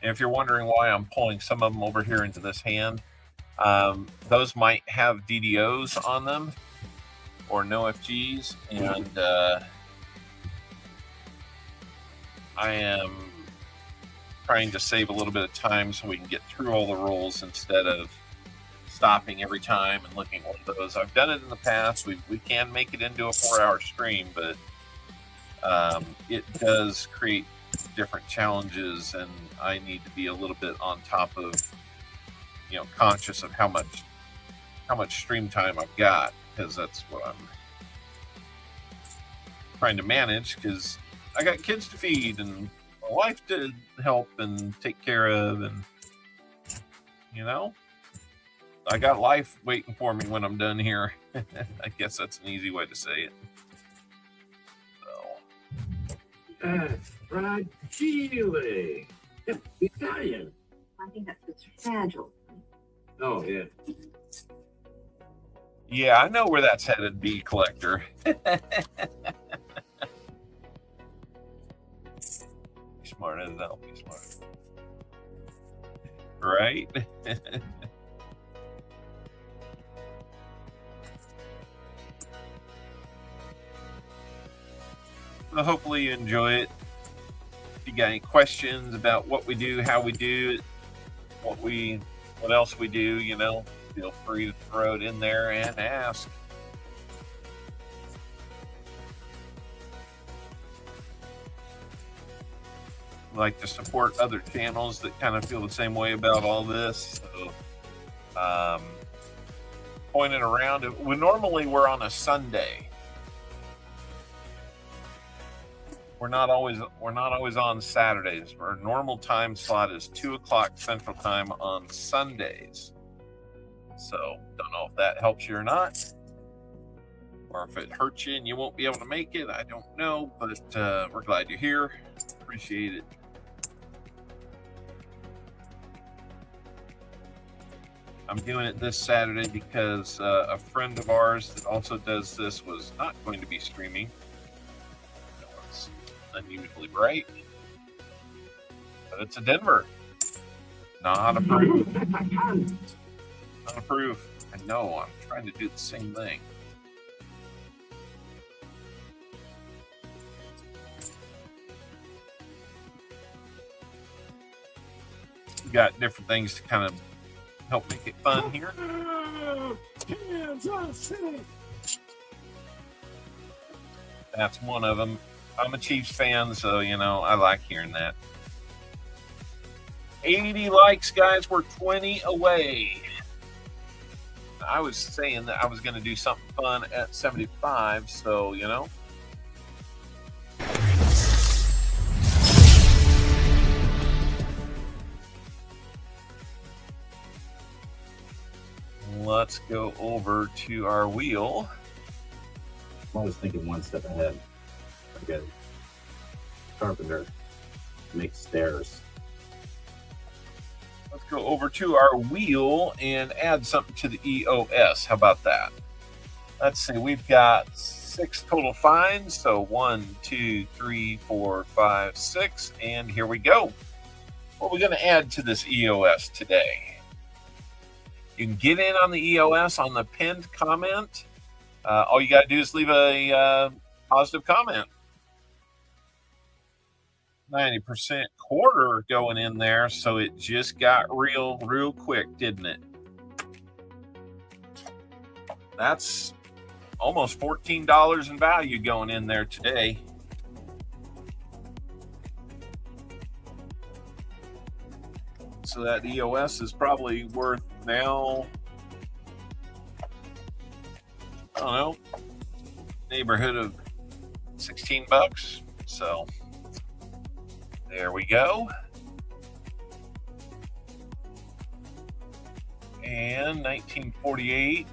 And if you're wondering why I'm pulling some of them over here into this hand, those might have DDOs on them or no FGs, and I am trying to save a little bit of time so we can get through all the rolls instead of stopping every time and looking at one of those. I've done it in the past. We can make it into a 4-hour stream, but it does create different challenges, and I need to be a little bit on top of, conscious of how much stream time I've got, because that's what I'm trying to manage, because I got kids to feed and my wife to help and take care of, and I got life waiting for me when I'm done here. I guess that's an easy way to say it. Fragile. Italian. I think that's fragile. Oh, yeah. Yeah, I know where that's headed, bee collector. Smart as I'll be smart. Right? Well, hopefully you enjoy it. If you got any questions about what we do, how we do it, what else we do, feel free to throw it in there and ask. I like to support other channels that kind of feel the same way about all this. So, pointing around, normally we're on a Sunday. We're not always on Saturdays. Our normal time slot is 2:00 Central Time on Sundays. So don't know if that helps you or not, or if it hurts you and you won't be able to make it. I don't know, but we're glad you're here. Appreciate it. I'm doing it this Saturday because a friend of ours that also does this was not going to be streaming. It's unusually bright, but it's a Denver. Not approved. Not approved. I know, I'm trying to do the same thing. We got different things to kind of help make it fun here. That's one of them. I'm a Chiefs fan, so I like hearing that. 80 likes, guys. We're 20 away. I was saying that I was going to do something fun at 75, so let's go over to our wheel. I'm always thinking one step ahead. Like a carpenter makes stairs. Let's go over to our wheel and add something to the EOS. How about that? Let's see. We've got 6 total finds. So 1, 2, 3, 4, 5, 6. And here we go. What are we going to add to this EOS today? You can get in on the EOS on the pinned comment. All you got to do is leave a positive comment. 90% quarter going in there, so it just got real quick, didn't it? That's almost $14 in value going in there today. So that EOS is probably worth now, I don't know, neighborhood of 16 bucks. So there we go. And 1948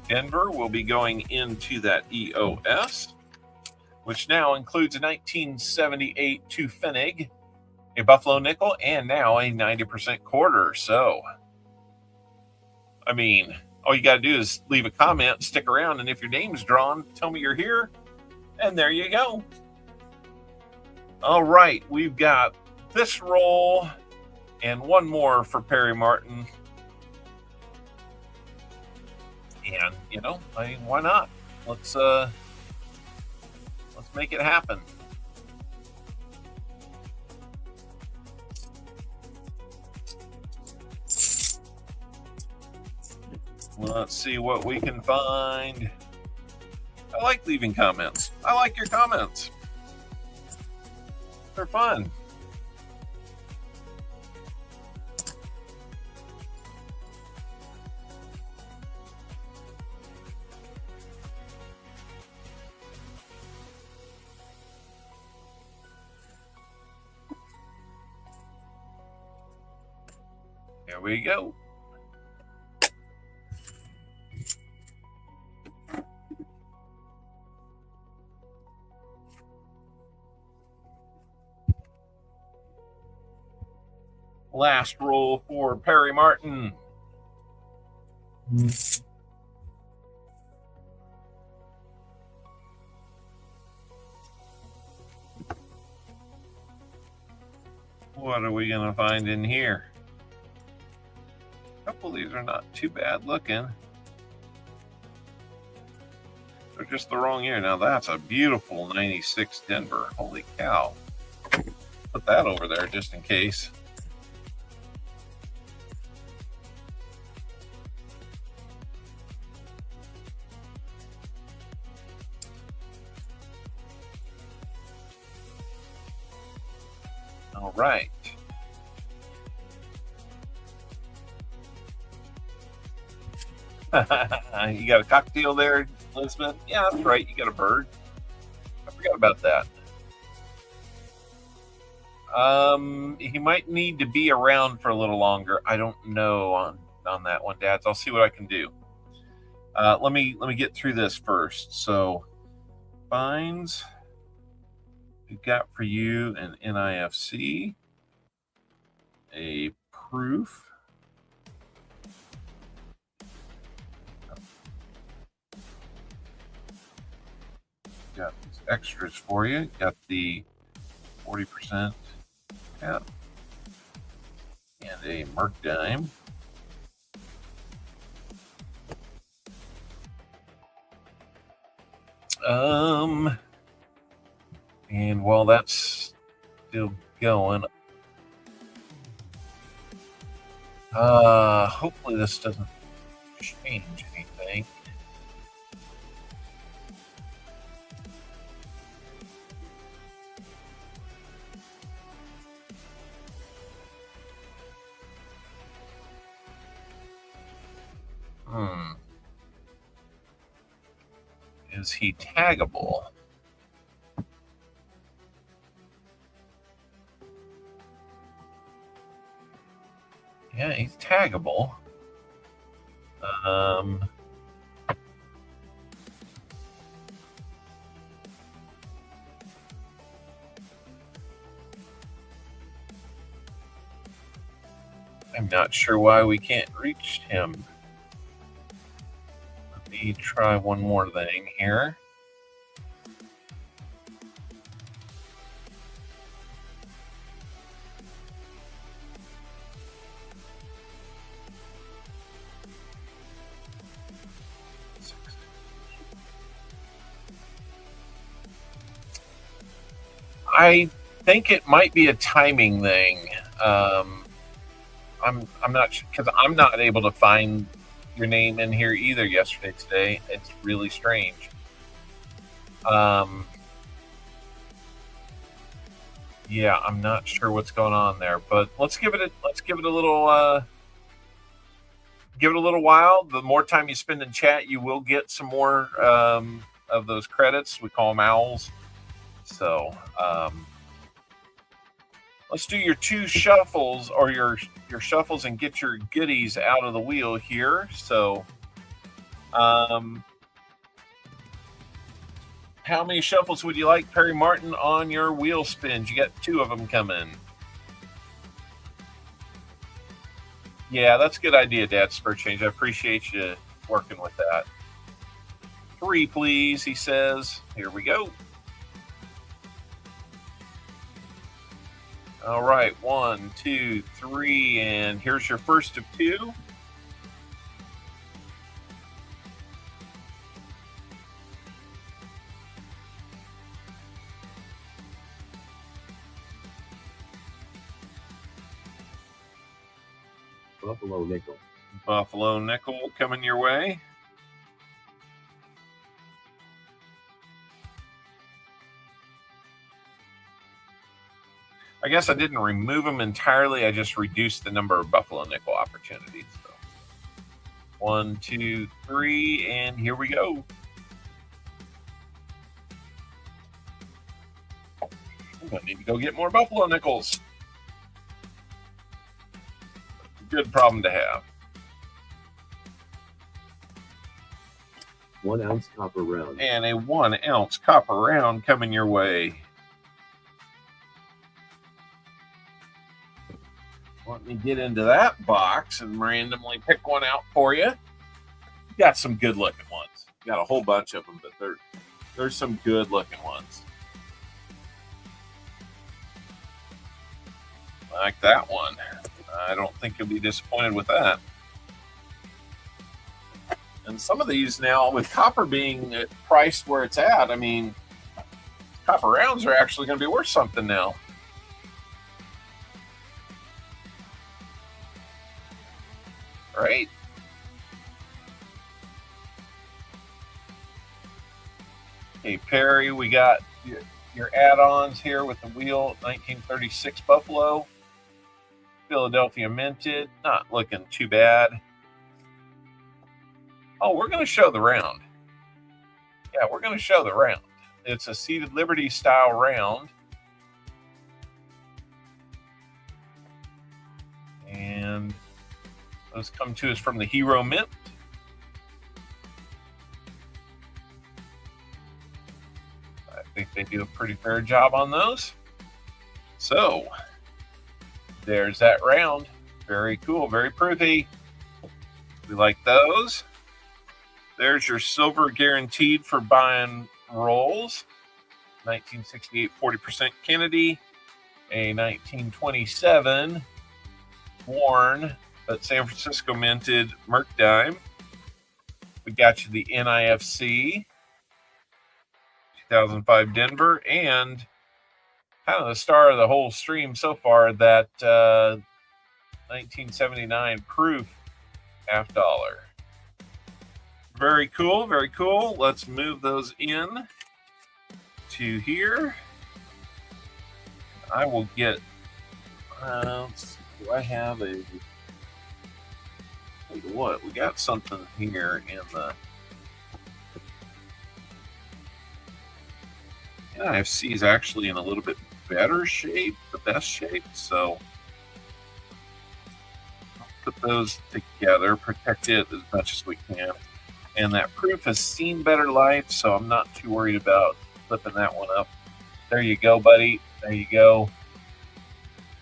Denver will be going into that EOS, which now includes a 1978 2 Pfennig, a Buffalo nickel, and now a 90% quarter. So, I mean, all you got to do is leave a comment, stick around, and if your name's drawn, tell me you're here, and there you go. All right, we've got this roll and one more for Perry Martin. And, you know, I mean, why not? Let's make it happen. Let's see what we can find. I like leaving comments. I like your comments. They're fun. There we go. Last roll for Perry Martin. What are we going to find in here? A couple of these are not too bad looking. They're just the wrong year. Now that's a beautiful 96 Denver. Holy cow. Put that over there just in case. All right. You got a cocktail there, Elizabeth? Yeah, that's right. You got a bird. I forgot about that. He might need to be around for a little longer. I don't know on that one, Dads. I'll see what I can do. Let me get through this first. So, fines. We've got for you an NIFC, a proof. Got these extras for you. Got the 40% cap and a Merc dime. And while that's still going, hopefully this doesn't change anything. Is he taggable? Yeah, he's taggable. I'm not sure why we can't reach him. Let me try one more thing here. think it might be a timing thing. I'm not sure, because I'm not able to find your name in here either yesterday, today. It's really strange. Yeah, I'm not sure what's going on there, but let's give it a little give it a little while. The more time you spend in chat, you will get some more of those credits. We call them owls. So let's do your 2 shuffles, or your shuffles, and get your goodies out of the wheel here. So how many shuffles would you like, Perry Martin, on your wheel spins? You got 2 of them coming. Yeah, that's a good idea, Dad Spur Change. I appreciate you working with that. 3, please, he says. Here we go. All right, 1, 2, 3, and here's your first of 2. Buffalo nickel. Buffalo nickel coming your way. I guess I didn't remove them entirely. I just reduced the number of buffalo nickel opportunities. So 1, 2, 3, and here we go. I'm gonna need to go get more buffalo nickels. Good problem to have. 1 ounce copper round. And a 1 ounce copper round coming your way. Let me get into that box and randomly pick one out for you. Got some good looking ones. Got a whole bunch of them, but there's some good looking ones. Like that one. I don't think you'll be disappointed with that. And some of these now, with copper being priced where it's at, I mean, copper rounds are actually going to be worth something now. Right? Okay, Perry, we got your add-ons here with the wheel, 1936 Buffalo. Philadelphia minted, not looking too bad. Oh, we're going to show the round. Yeah, we're going to show the round. It's a seated Liberty style round. And those come to us from the Hero Mint. I think they do a pretty fair job on those. So there's that round. Very cool, very pretty. We like those. There's your silver guaranteed for buying rolls. 1968 40% Kennedy. A 1927 worn but San Francisco minted Merc Dime. We got you the NIFC 2005 Denver, and kind of the star of the whole stream so far, that 1979 proof half dollar. Very cool, very cool. Let's move those in to here. I will get, let's see, do I have a, what? We got something here in the NIFC is actually in a little bit better shape, the best shape. So put those together, protect it as much as we can. And that proof has seen better life, so I'm not too worried about flipping that one up. There you go, buddy. There you go.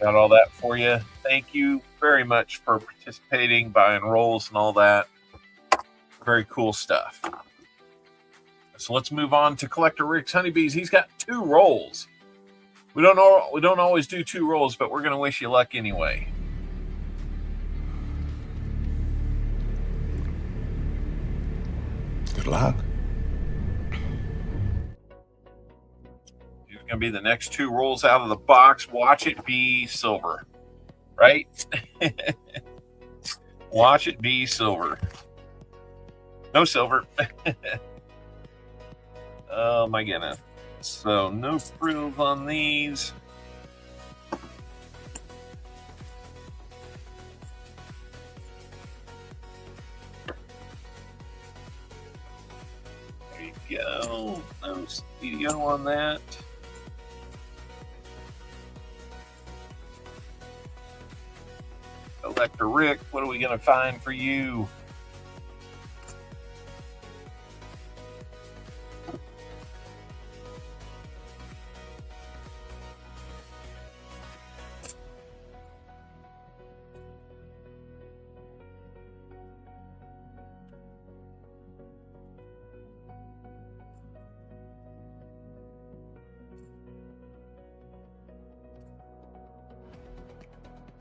Got all that for you. Thank you very much for participating, buying rolls and all that. Very cool stuff. So let's move on to Collector Rick's Honeybees. He's got 2 rolls. We don't always do 2 rolls, but we're going to wish you luck anyway. Good luck. He's going to be the next 2 rolls out of the box. Watch it be silver, right? Watch it be silver. No silver. Oh my goodness. So no frills on these. There you go. No DDO on that. Collector Rick, what are we going to find for you?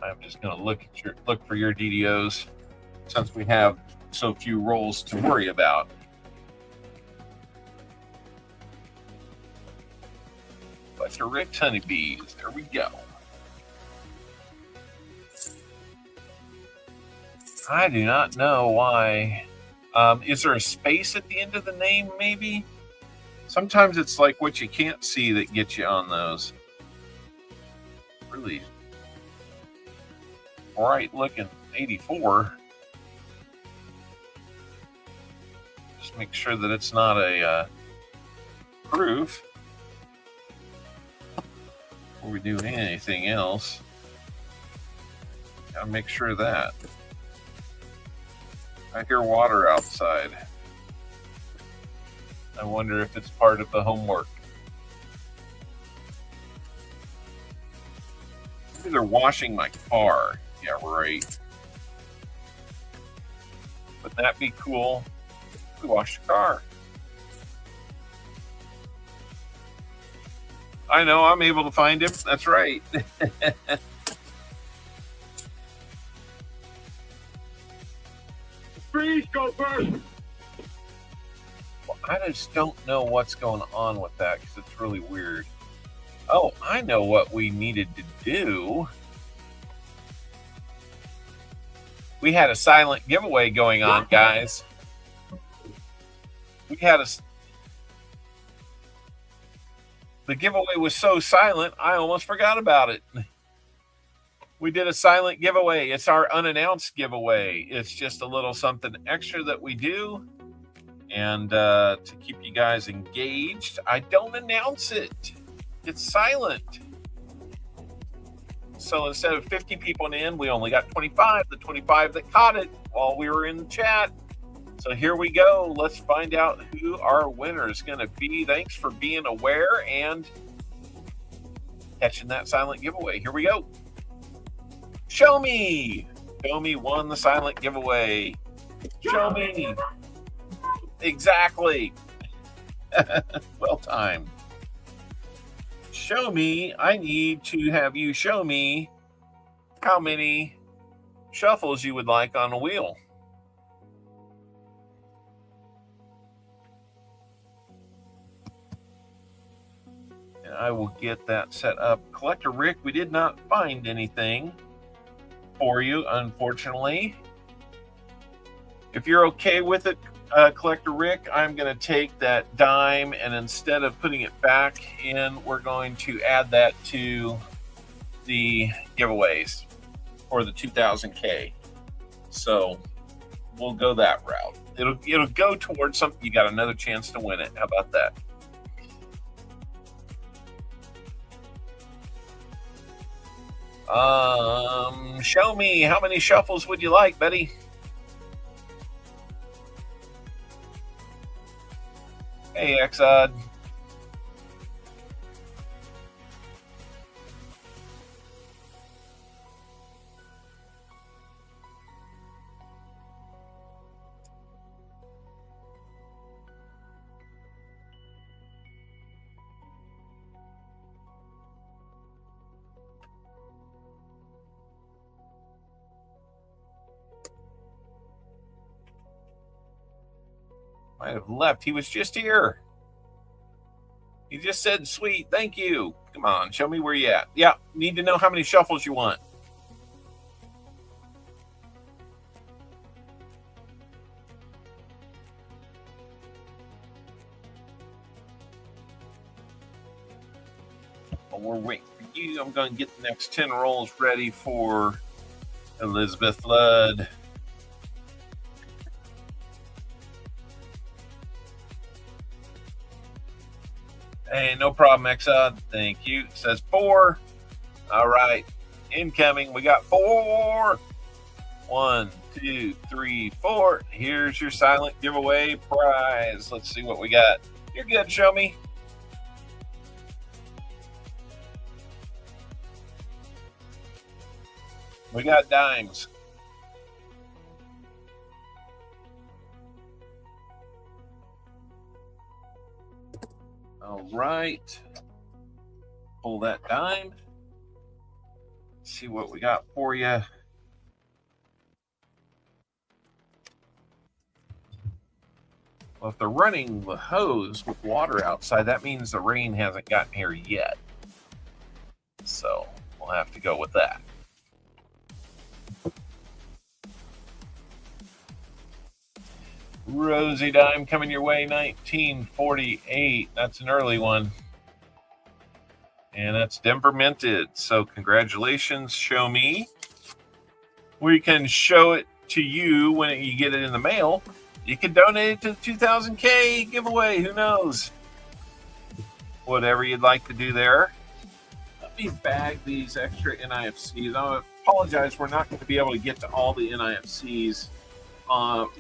I'm just going to look for your DDOs since we have so few rolls to worry about. Collector Rick's honeybees. There we go. I do not know why. Is there a space at the end of the name, maybe? Sometimes it's like what you can't see that gets you on those. Really bright looking 84. Just make sure that it's not a proof before we do anything else. Gotta make sure of that. I hear water outside. I wonder if it's part of the homework. Maybe they're washing my car. Yeah, right. Wouldn't that be cool? We wash the car. I know, I'm able to find him. That's right. Freeze, go first. Well, I just don't know what's going on with that because it's really weird. Oh, I know what we needed to do. We had a silent giveaway going on, guys. The giveaway was so silent, I almost forgot about it. We did a silent giveaway. It's our unannounced giveaway. It's just a little something extra that we do. And to keep you guys engaged, I don't announce it. It's silent. So instead of 50 people in, we only got 25. The 25 that caught it while we were in the chat. So here we go. Let's find out who our winner is going to be. Thanks for being aware and catching that silent giveaway. Here we go. Show me. Show me won the silent giveaway. Show me. Exactly. Well timed. Show me. I need to have you show me how many shuffles you would like on a wheel. And I will get that set up. Collector Rick, we did not find anything for you, unfortunately. If you're okay with it, Collector Rick, I'm going to take that dime, and instead of putting it back in, we're going to add that to the giveaways for the 2000K. So we'll go that route. It'll go towards something. You got another chance to win it. How about that? Show me, how many shuffles would you like, Betty? Hey, Exod. Might have left. He was just here. He just said sweet. Thank you. Come on, show me where you at. Yeah, need to know how many shuffles you want. Well, we're waiting for you. I'm going to get the next 10 rolls ready for Elizabeth Flood. Hey, no problem, Exxon. Thank you. It says 4. All right. Incoming. We got 4. 1, 2, 3, 4. Here's your silent giveaway prize. Let's see what we got. You're good. Show me. We got dimes. All right. Pull that dime. See what we got for you. Well, if they're running the hose with water outside, that means the rain hasn't gotten here yet. So we'll have to go with that. Rosie dime coming your way, 1948. That's an early one. And that's Denver minted. So congratulations, show me. We can show it to you when you get it in the mail. You can donate it to the 2000K giveaway. Who knows? Whatever you'd like to do there. Let me bag these extra NIFCs. I apologize. We're not going to be able to get to all the NIFCs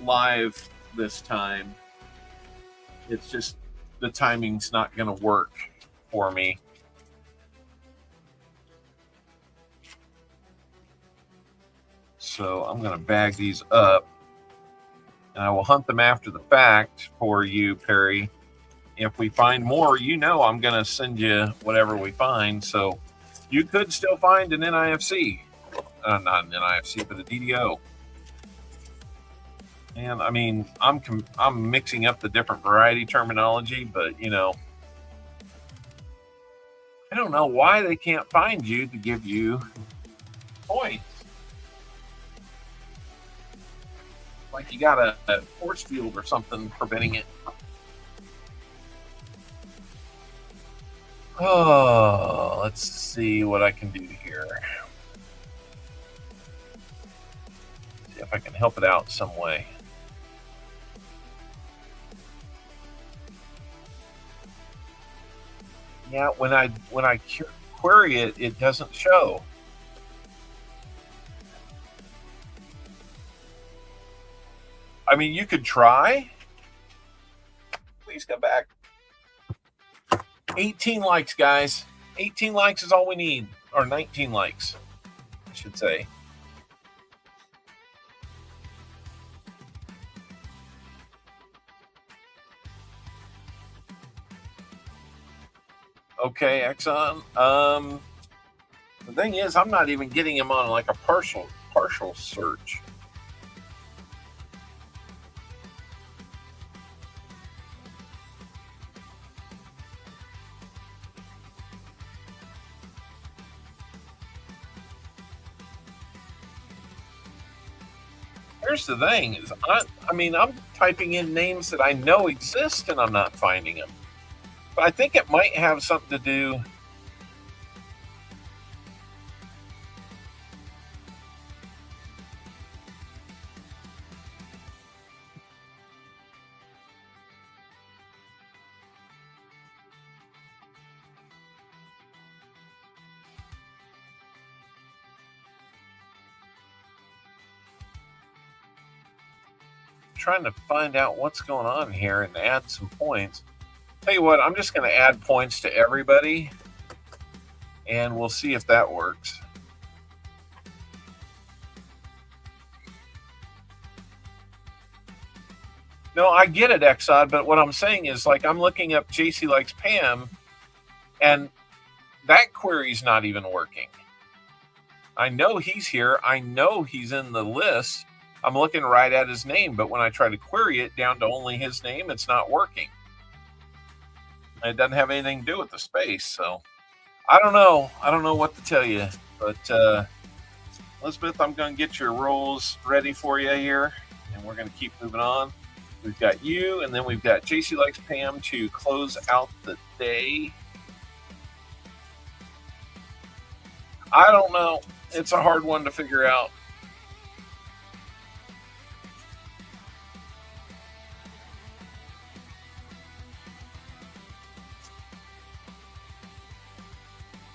live this time. It's just the timing's not going to work for me. So I'm going to bag these up, and I will hunt them after the fact for you, Perry. If we find more, you know I'm going to send you whatever we find. So you could still find an NIFC. Not an NIFC, but a DDO. And I mean, I'm mixing up the different variety terminology, but you know, I don't know why they can't find you to give you points. Like you got a force field or something preventing it. Oh, let's see what I can do here. See if I can help it out some way. Yeah, when I query it, it doesn't show. I mean, you could try. Please come back. 18 likes, guys. 18 likes is all we need. Or 19 likes, I should say. Okay, Exxon. The thing is, I'm not even getting him on like a partial search. Here's the thing: is I mean, I'm typing in names that I know exist, and I'm not finding them. But I think it might have something to do. Trying to find out what's going on here and add some points. Tell you what, I'm just going to add points to everybody, and we'll see if that works. No, I get it, Exod, but what I'm saying is, like, I'm looking up JC Likes Pam, and that query's not even working. I know he's here. I know he's in the list. I'm looking right at his name, but when I try to query it down to only his name, it's not working. It doesn't have anything to do with the space. So I don't know. I don't know what to tell you. But Elizabeth, I'm going to get your rolls ready for you here, and we're going to keep moving on. We've got you, and then we've got JC Likes Pam to close out the day. I don't know. It's a hard one to figure out.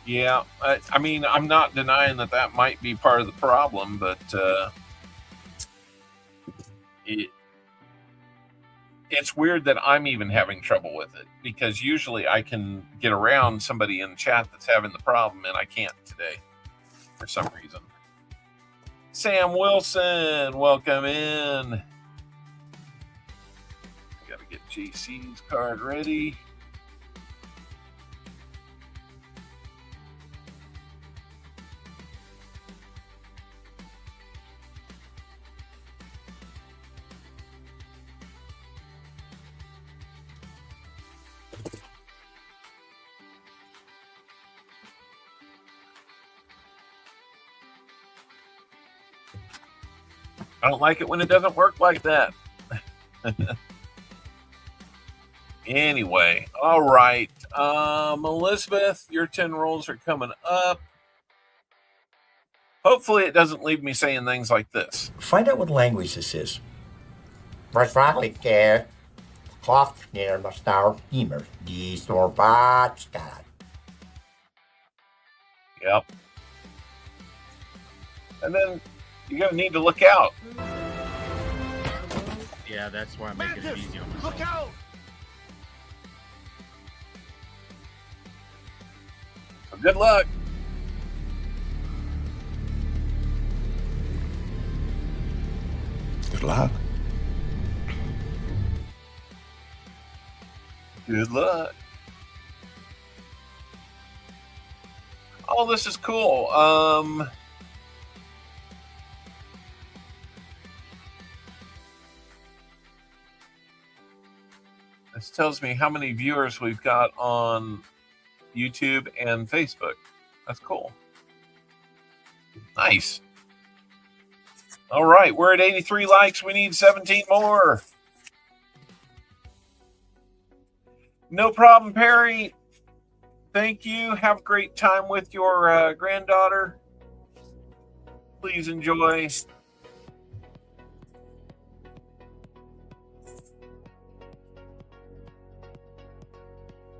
Yeah, I mean, I'm not denying that might be part of the problem, but it's weird that I'm even having trouble with it, because usually I can get around somebody in the chat that's having the problem, and I can't today for some reason. Sam Wilson, welcome in. Got to get JC's card ready. I don't like it when it doesn't work like that. Anyway, all right. Elizabeth, your 10 rolls are coming up. Hopefully it doesn't leave me saying things like this. Find out what language this is. Yep. And then you're going to need to look out. Yeah, that's why I'm making it easy on myself. Look out! So good luck. Good luck. Good luck. Oh, this is cool. This tells me how many viewers we've got on YouTube and Facebook. That's cool. Nice. All right, we're at 83 likes. We need 17 more. No problem, Perry. Thank you. Have a great time with your granddaughter. Please enjoy.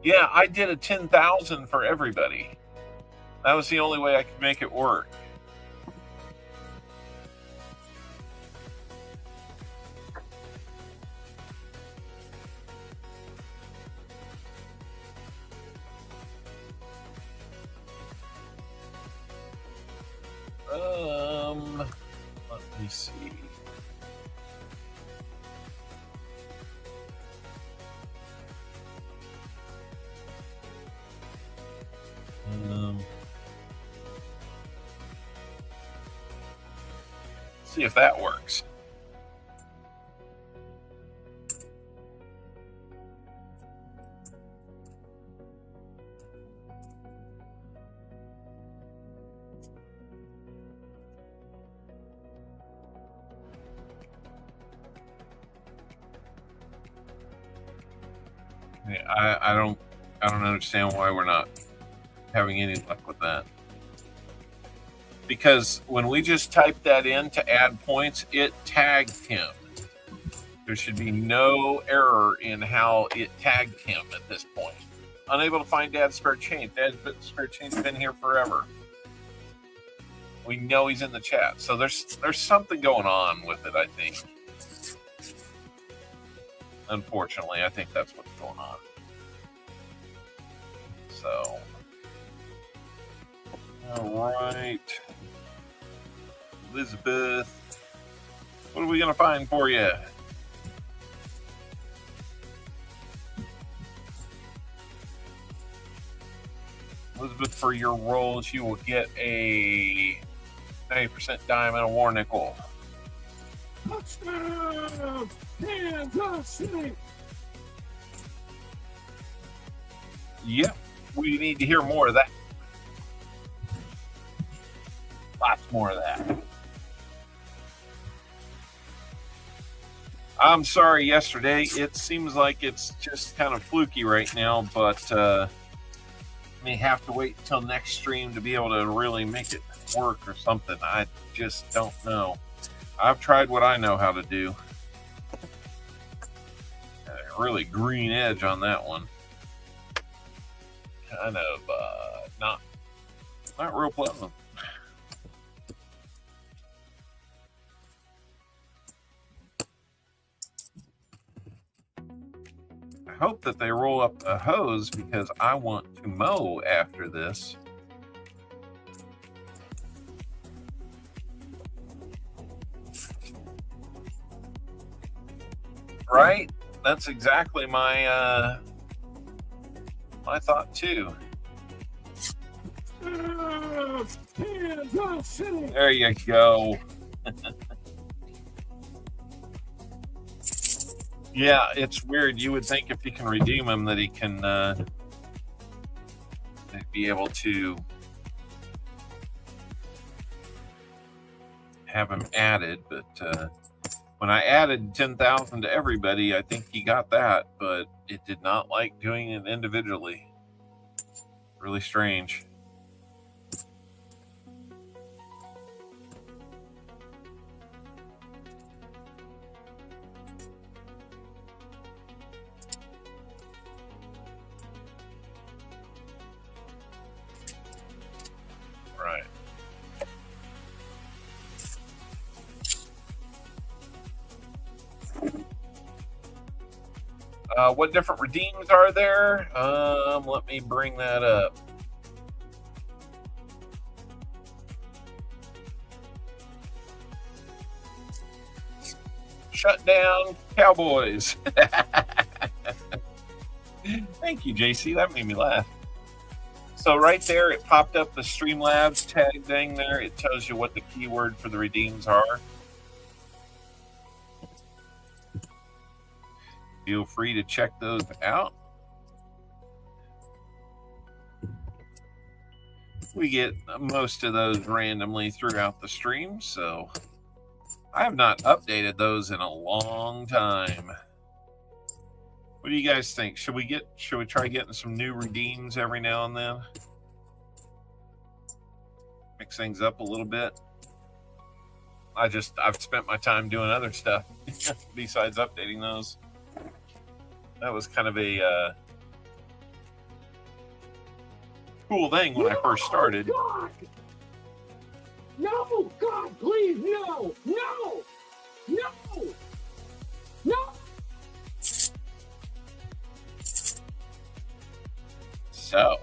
Yeah, I did a 10,000 for everybody. That was the only way I could make it work. Let me see. See if that works. I don't understand why we're not having any luck with that. Because when we just typed that in to add points, it tagged him. There should be no error in how it tagged him at this point. Unable to find Dad's spare change. Dad's spare change has been here forever. We know he's in the chat. So there's something going on with it, I think. Unfortunately, I think that's what's going on. So, all right. Elizabeth, what are we going to find for you? Elizabeth, for your rolls, you will get a 90% dime and a war nickel. Touchdown! Kansas City! Yep, we need to hear more of that. Lots more of that. I'm sorry yesterday. It seems like it's just kind of fluky right now, but may have to wait until next stream to be able to really make it work or something. I just don't know. I've tried what I know how to do. Really green edge on that one. Kind of not real pleasant. I hope that they roll up a hose because I want to mow after this. Right? That's exactly my my thought too. There you go. Yeah, it's weird. You would think if you can redeem him that he can be able to have him added, but when I added 10,000 to everybody, I think he got that, but it did not like doing it individually. Really strange. Right. What different redeems are there? Let me bring that up. Shut down Cowboys. Thank you, JC. That made me laugh. So right there, it popped up the Streamlabs tag thing there. It tells you what the keyword for the redeems are. Feel free to check those out. We get most of those randomly throughout the stream, so I have not updated those in a long time. What do you guys think? Should we try getting some new redeems every now and then? Mix things up a little bit. I've spent my time doing other stuff besides updating those. That was kind of a cool thing when I first started. God! No, God, please, no, no, no, no. So,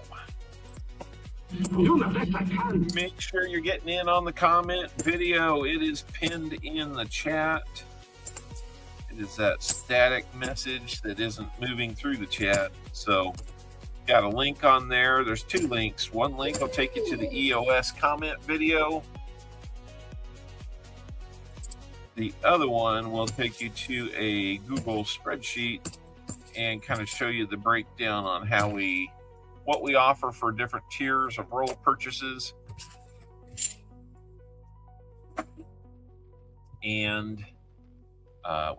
make sure you're getting in on the comment video. It is pinned in the chat. It is that static message that isn't moving through the chat. So, got a link on there. There's two links. One link will take you to the EOS comment video. The other one will take you to a Google spreadsheet and kind of show you the breakdown on how what we offer for different tiers of roll purchases. And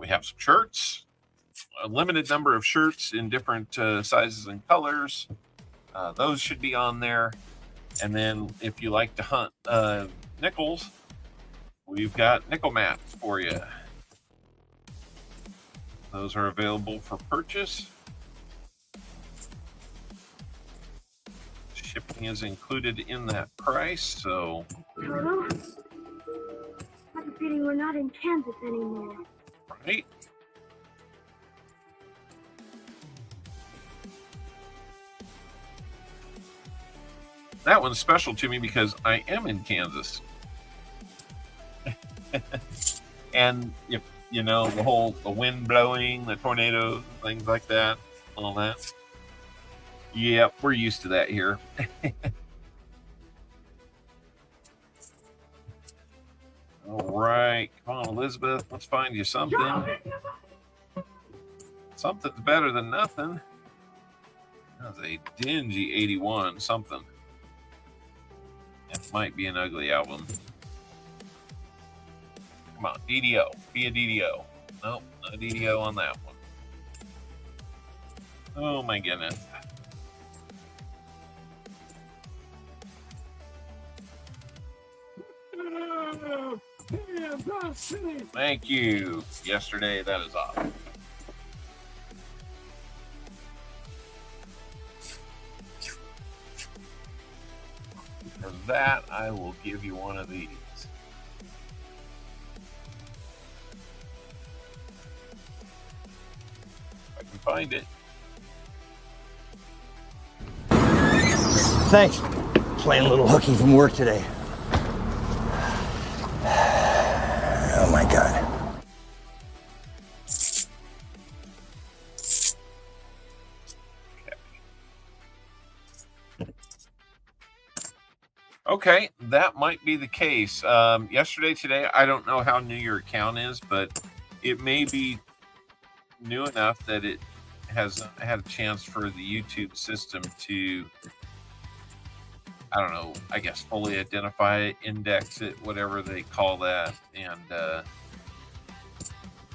we have some shirts, a limited number of shirts in different sizes and colors. Those should be on there. And then if you like to hunt nickels, we've got nickel mats for you. Those are available for purchase. Shipping is included in that price, so. Toto, I have a feeling we're not in Kansas anymore. Right. That one's special to me because I am in Kansas. And if you know the wind blowing, the tornadoes, things like that, all that. Yep, we're used to that here. All right, come on, Elizabeth. Let's find you something. Something's better than nothing. That was a dingy 81 something. It might be an ugly album. Come on, DDO. Be a DDO. Nope, no DDO on that one. Oh my goodness. Thank you. Yesterday, that is off. For that, I will give you one of these. If I can find it. Thanks. Playing a little hooky from work today. Oh my God. Okay, that might be the case. Yesterday, today, I don't know how new your account is, but it may be new enough that it has had a chance for the YouTube system to, I don't know, I guess fully identify it, index it, whatever they call that. And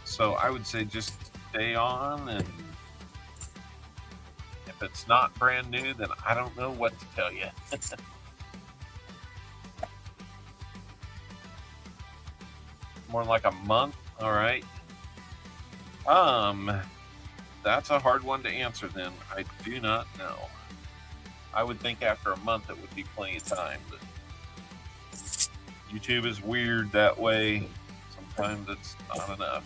so I would say just stay on, and if it's not brand new, then I don't know what to tell you. More like a month. All right. That's a hard one to answer then. I do not know. I would think after a month it would be plenty of time, but YouTube is weird that way. Sometimes it's not enough.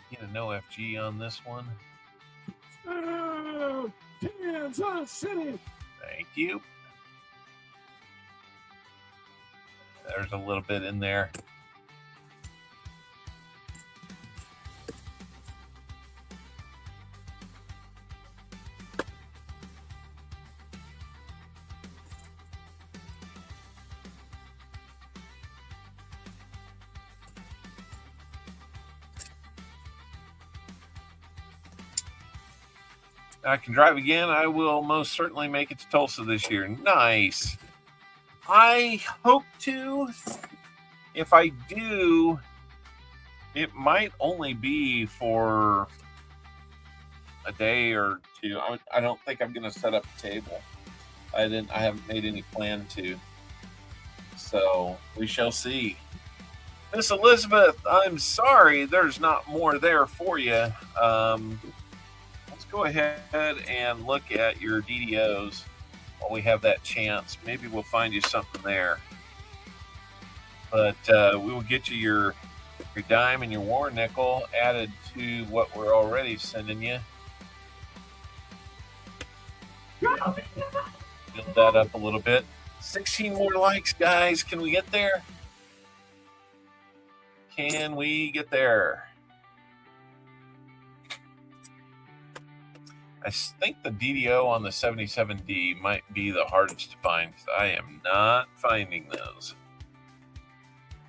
Get a no FG on this one. Kansas City. Thank you. There's a little bit in there. I can drive again. I will most certainly make it to Tulsa this year. Nice. I hope to. If I do, it might only be for a day or two. I don't think I'm going to set up a table. I haven't made any plan to. So we shall see. Miss Elizabeth, I'm sorry there's not more there for you. Let's go ahead and look at your DDOs while we have that chance. Maybe we'll find you something there. But we will get you your dime and your war nickel added to what we're already sending you. Build that up a little bit. 16 more likes, guys. Can we get there? Can we get there? I think the DDO on the 77D might be the hardest to find because I am not finding those.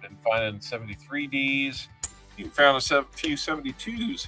Been finding 73Ds. You found a few 72s.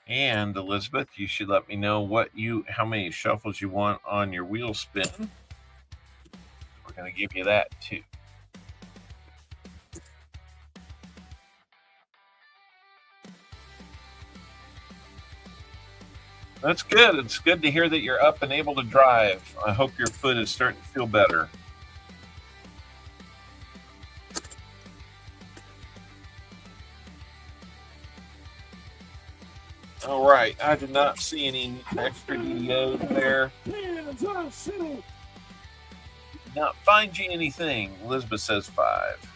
And Elizabeth, you should let me know how many shuffles you want on your wheel spin. We're going to give you that too. That's good. It's good to hear that you're up and able to drive. I hope your foot is starting to feel better. All right. I did not see any extra DDOs there. Kansas City. Not find you anything. Elizabeth says 5.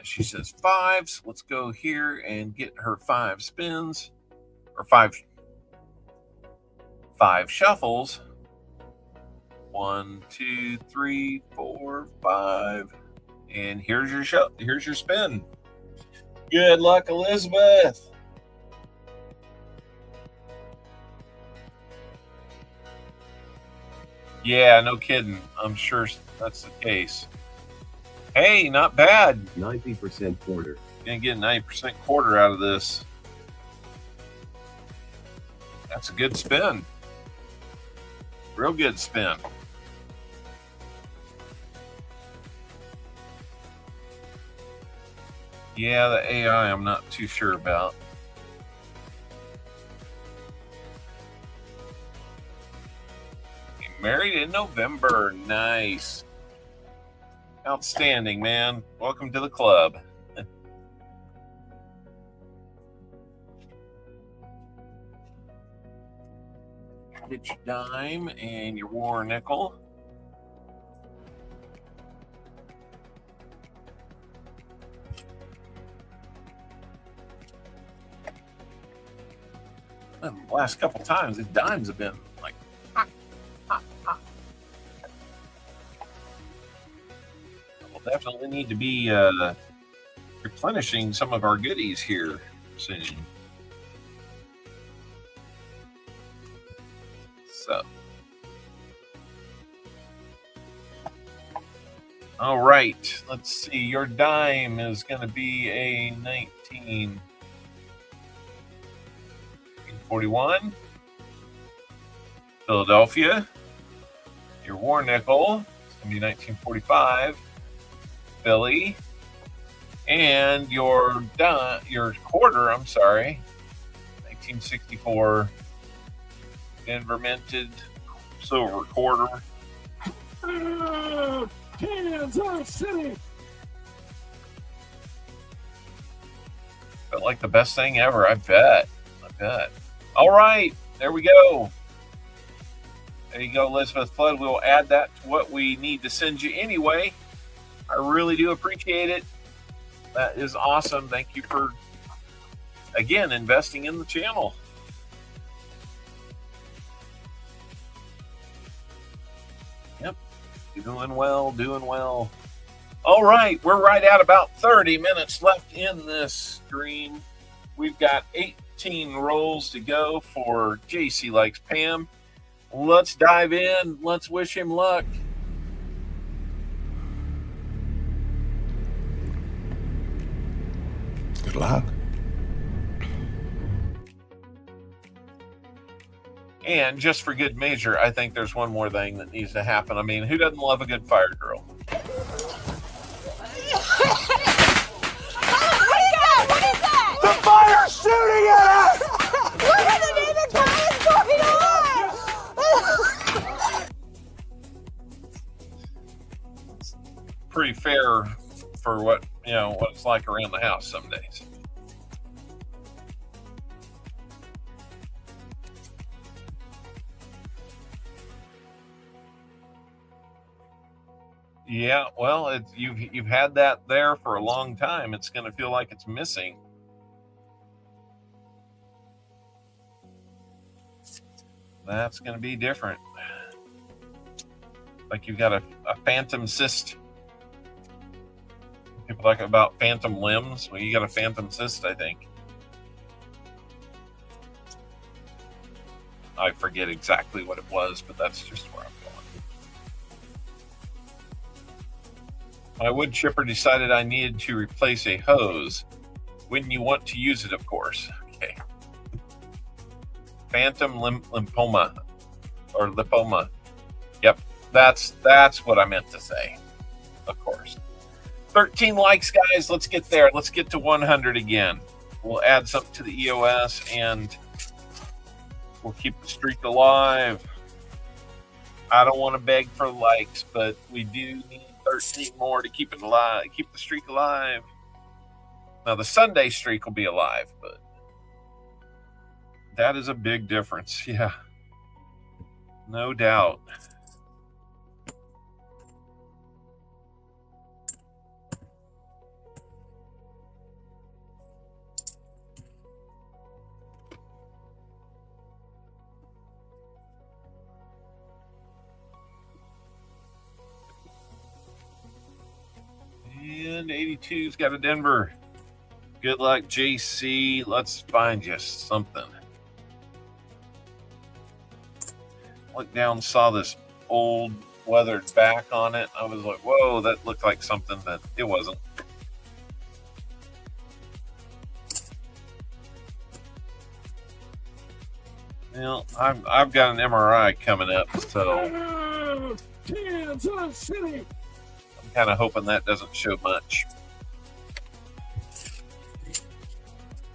She says 5, so let's go here and get her 5 spins, or 5 shuffles. 1, 2, 3, 4, 5, and here's your spin. Good luck, Elizabeth. Yeah, no kidding. I'm sure that's the case. Hey, not bad. 90% quarter. Gonna get a 90% quarter out of this. That's a good spin. Real good spin. Yeah, the AI I'm not too sure about. Married in November. Nice. Outstanding, man. Welcome to the club. Get your dime and your war nickel. The last couple times, the dimes have been like, we'll definitely need to be replenishing some of our goodies here soon. So, all right, let's see. Your dime is going to be a 1941. Philadelphia. Your war nickel is going to be 1945. Philly. And your quarter, I'm sorry, 1964 Denver minted silver quarter. Kansas City. Felt like the best thing ever, I bet. All right, there we go. There you go, Elizabeth Flood. We'll add that to what we need to send you anyway. I really do appreciate it. That is awesome. Thank you for, again, investing in the channel. Yep. Doing well. All right. We're right at about 30 minutes left in this stream. We've got 18 rolls to go for JC Likes Pam. Let's dive in. Let's wish him luck. Good luck. And just for good measure, I think there's one more thing that needs to happen. I mean, who doesn't love a good fire drill? What is that? The fire's shooting at us! What in the name of God is going on? Pretty fair for what it's like around the house some days. Yeah, well, you've had that there for a long time. It's going to feel like it's missing. That's going to be different. Like you've got a phantom cyst. People talk about phantom limbs. Well, you got a phantom cyst, I think. I forget exactly what it was, but that's just where I'm going. My wood chipper decided I needed to replace a hose. When you want to use it, of course. Okay. Phantom lymphoma or lipoma. Yep, that's what I meant to say. Of course. 13 likes, guys. Let's get there. Let's get to 100 again. We'll add something to the EOS, and we'll keep the streak alive. I don't want to beg for likes, but we do need 13 more to keep it alive, keep the streak alive. Now, the Sunday streak will be alive, but that is a big difference. Yeah, no doubt. And 82's got a Denver. Good luck, JC. Let's find you something. Looked down, saw this old weathered back on it. I was like, whoa, that looked like something, but it wasn't. Well, I've got an MRI coming up, so Kansas City. I'm kind of hoping that doesn't show much.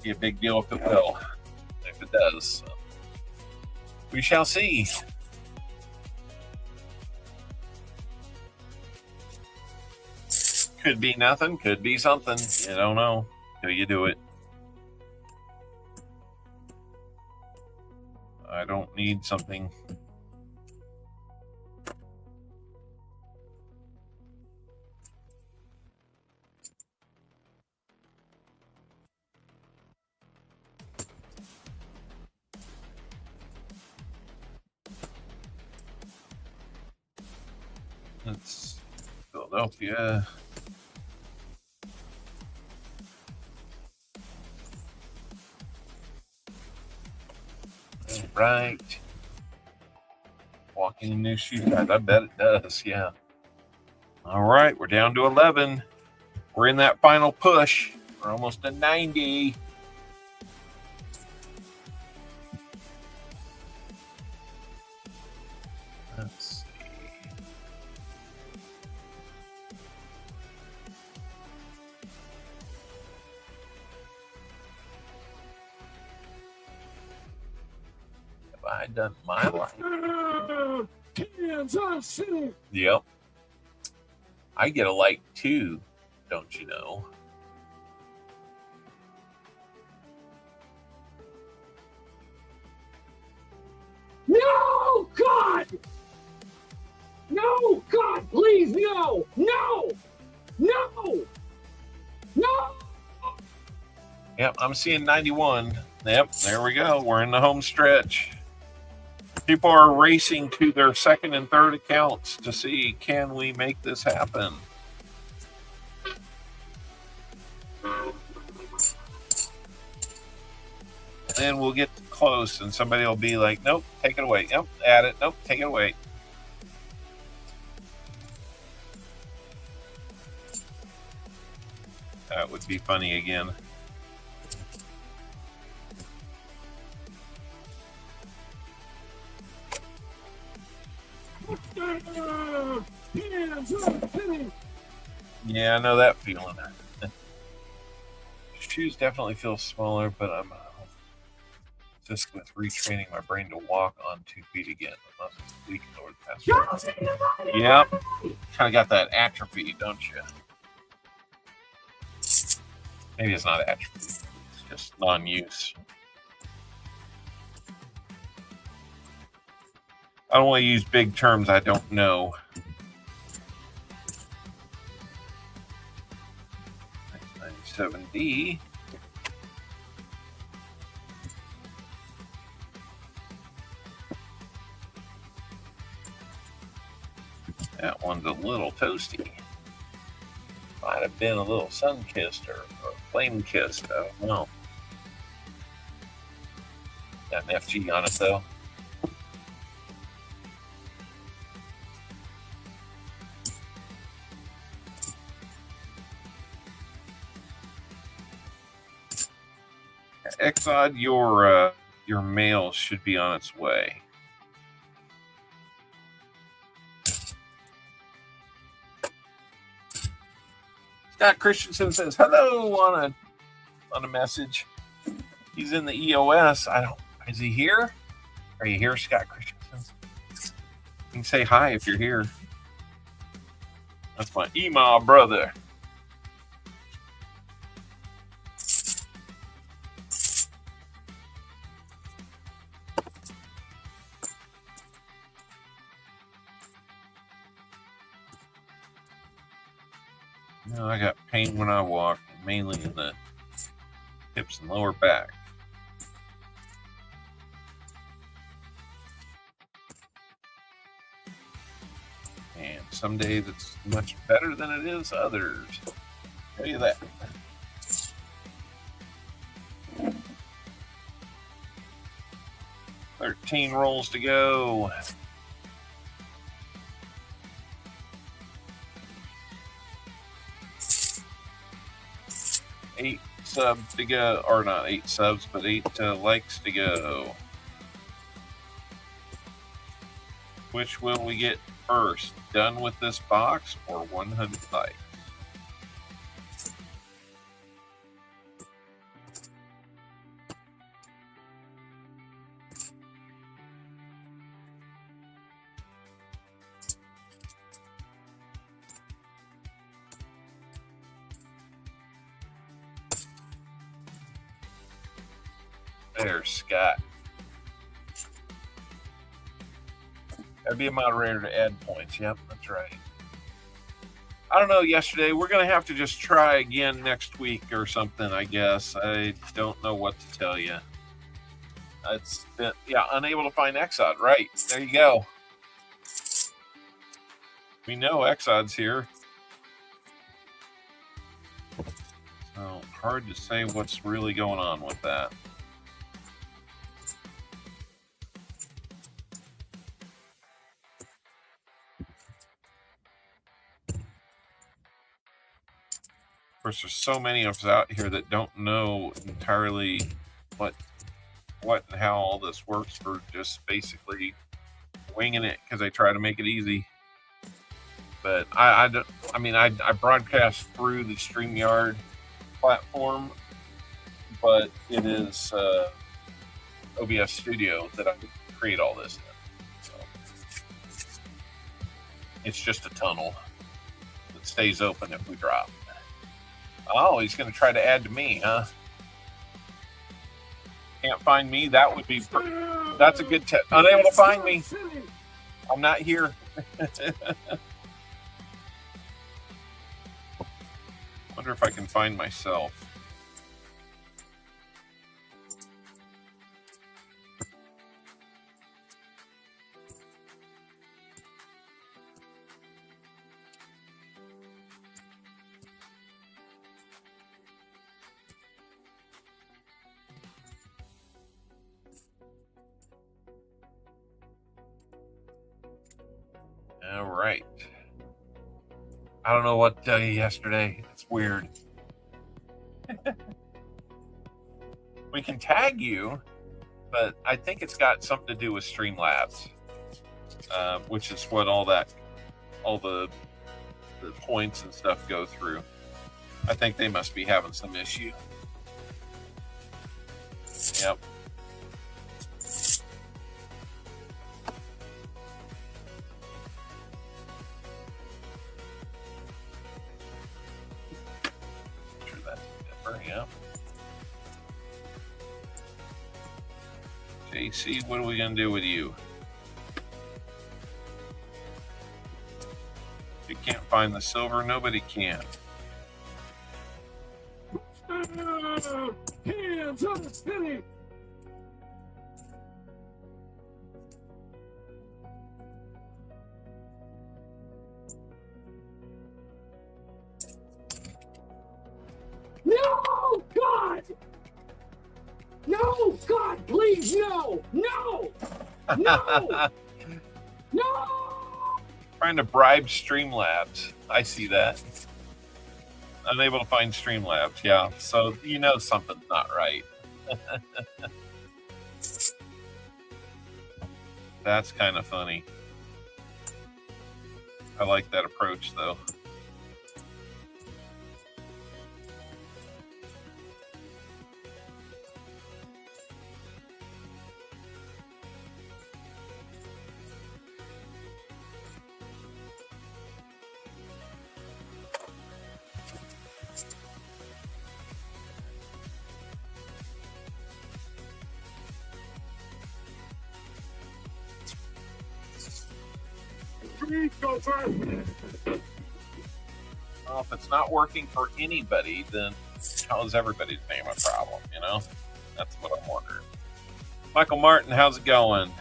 Be a big deal if it will. If it does, so we shall see. Could be nothing, could be something. You don't know till you do it. I don't need something. It's Philadelphia. Right. Walking in new shoes. I bet it does. Yeah. All right. We're down to 11. We're in that final push. We're almost at 90. Let's see. Have I done my life? Kansas City. Yep. I get a like too, don't you know? No, God! No, God, please, no! No! No! No! Yep, I'm seeing 91. Yep, there we go. We're in the home stretch. People are racing to their second and third accounts to see, can we make this happen? And we'll get close and somebody will be like, nope, take it away. Nope, add it. Nope, take it away. That would be funny again. Yeah, I know that feeling. Shoes definitely feel smaller, but I'm just with retraining my brain to walk on 2 feet again. Unless it's weak over the past. Yep. Kind of got that atrophy, don't you? Maybe it's not atrophy. It's just non-use. I don't want to use big terms I don't know. 97D. That one's a little toasty. Might have been a little sun-kissed or flame-kissed. I don't know. Got an FG on it, though. Exod, your mail should be on its way. Scott Christensen says hello on a message. He's in the EOS. Is he here? Are you here, Scott Christensen? You can say hi if you're here. That's my email brother. No, I got pain when I walk, mainly in the hips and lower back. And some days it's much better than it is others. I'll tell you that. $13 rolls to go. 8 subs to go, or not 8 subs, but 8 likes to go. Which will we get first? Done with this box or 100 likes? There's Scott. That'd be a moderator to add points. Yep, that's right. I don't know, yesterday. We're going to have to just try again next week or something, I guess. I don't know what to tell you. It's been, unable to find Exod. Right. There you go. We know Exod's here. So, hard to say what's really going on with that. Of course, there's so many of us out here that don't know entirely what and how all this works. For just basically winging it because I try to make it easy. But I broadcast through the StreamYard platform, but it is OBS Studio that I create all this in. So it's just a tunnel that stays open if we drop. Oh, he's going to try to add to me, huh? Can't find me? That would be... That's a good tip. Unable to find me. I'm not here. Wonder if I can find myself. All right. I don't know what to tell you yesterday. It's weird. We can tag you, but I think it's got something to do with Streamlabs, which is what all the points and stuff go through. I think they must be having some issue. Yep. Yeah. JC, what are we going to do with you? If you can't find the silver, nobody can. Hands on the city! No, God! No, God, please, no! No! No! No! Trying to bribe Streamlabs. I see that. Unable to find Streamlabs. Yeah, so you know something's not right. That's kind of funny. I like that approach, though. go first. Well, if it's not working for anybody, then how is everybody's name a problem, you know? That's what I'm wondering. Michael Martin, how's it going?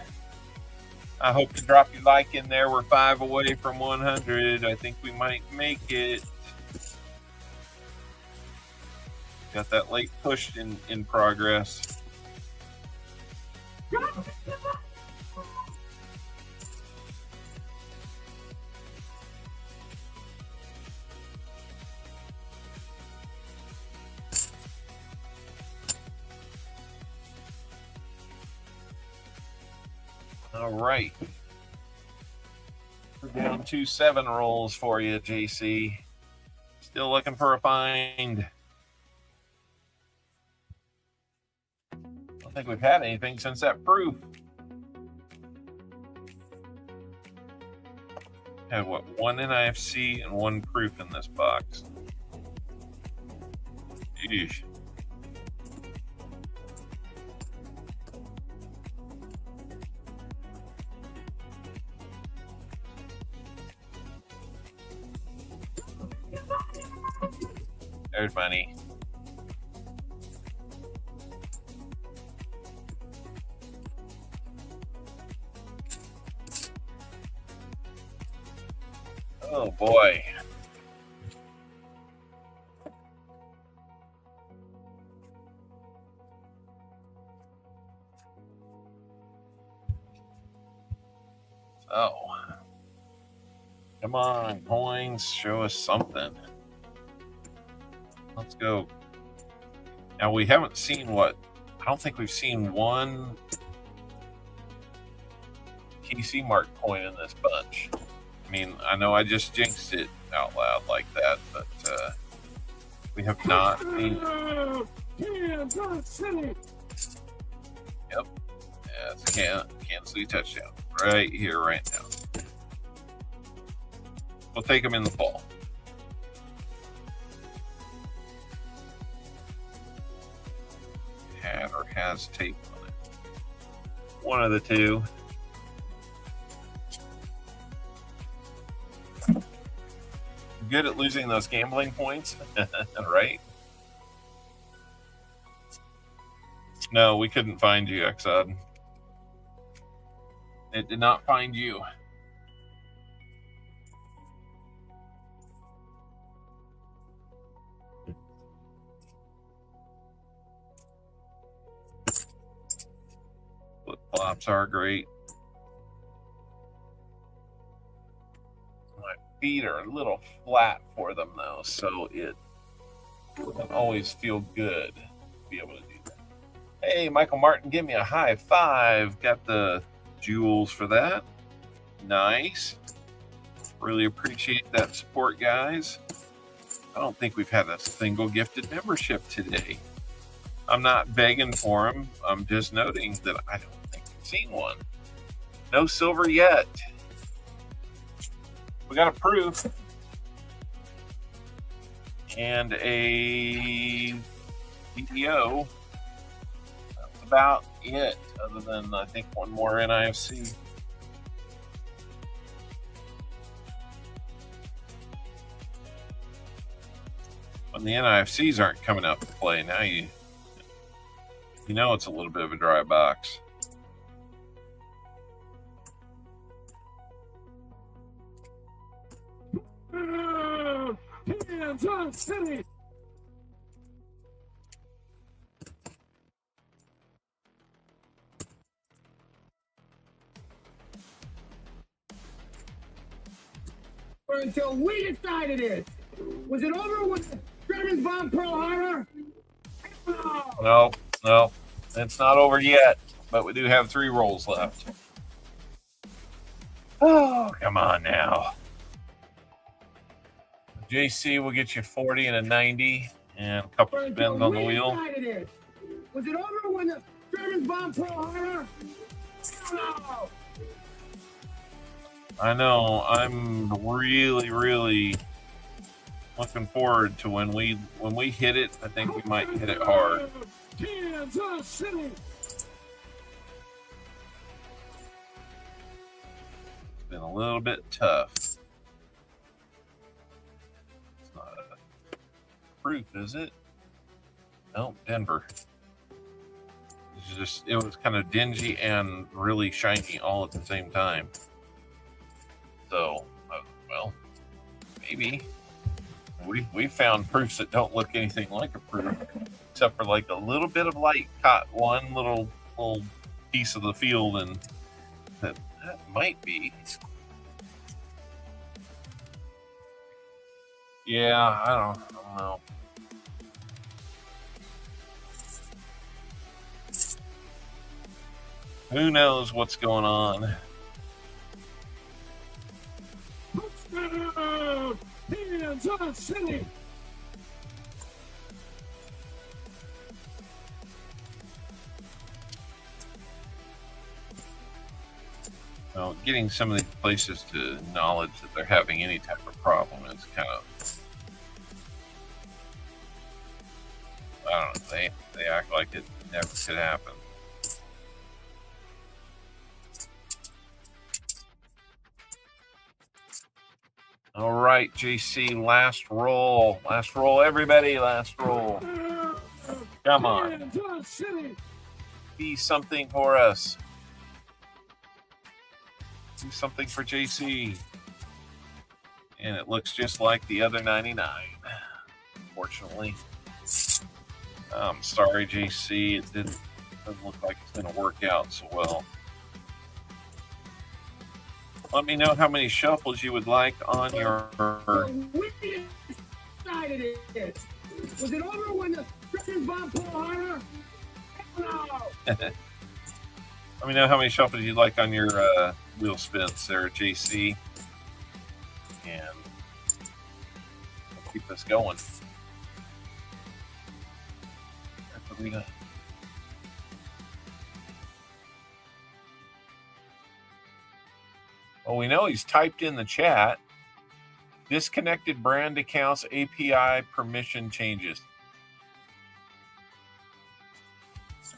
I hope to drop your like in there. We're 5 away from 100. I think we might make it. Got that late push in progress. All right. We're down to 7 rolls for you, JC. Still looking for a find. I don't think we've had anything since that proof. Had what, 1 NIFC and 1 proof in this box. Yeesh. There's money. Oh boy. So, come on, coins, show us something. Let's go. Now, we haven't seen what? I don't think we've seen one TC mark coin in this bunch. I mean, I know I just jinxed it out loud like that, but we have not seen. Yep. That's Kansas City touchdown. Right here, right now. We'll take them in the fall. Had or has tape on it. One of the two. Good at losing those gambling points, right? No, we couldn't find you, Exod. It did not find you. Flip-flops are great. My feet are a little flat for them, though, so it doesn't always feel good to be able to do that. Hey, Michael Martin, give me a high five. Got the jewels for that. Nice. Really appreciate that support, guys. I don't think we've had a single gifted membership today. I'm not begging for them. I'm just noting that I don't think I've seen one. No silver yet. We got a proof. And a DDO. That's about it, other than I think one more NIFC. When the NIFCs aren't coming out to play, now you know it's a little bit of a dry box. Kansas City. Until we decided it. Was it over with the Germans bombed Pearl Harbor? No, it's not over yet, but we do have 3 rolls left. Oh, come on now. JC will get you 40 and a 90 and a couple spins on the wheel. Was it over when the Germans bombed Pearl Harbor? No. I know. I'm really looking forward to when we hit it. I think we might hit it hard. Kansas City. been a little bit tough. It's not a proof, is it? No, Denver. It was kind of dingy and really shiny all at the same time. So, well, maybe we found proofs that don't look anything like a proof, except for like a little bit of light caught one little piece of the field, and that might be. Yeah, I don't know. Who knows what's going on? Touchdown! Kansas City! Well, getting some of these places to acknowledge that they're having any type of problem is kind of, I don't know, they act like it never could happen. All right, JC, last roll. Last roll, everybody, last roll. Come on. Be something for us. Do something for JC. And it looks just like the other 99, unfortunately. I'm sorry, JC. It doesn't look like it's going to work out so well. Let me know how many shuffles you would like on your... We decided it. Was it over when the Germans bombed Pearl Harbor? No. Let me know how many shuffles you'd like on your wheel spins there, JC. And we'll keep this going. Well, we know he's typed in the chat. Disconnected brand accounts API permission changes.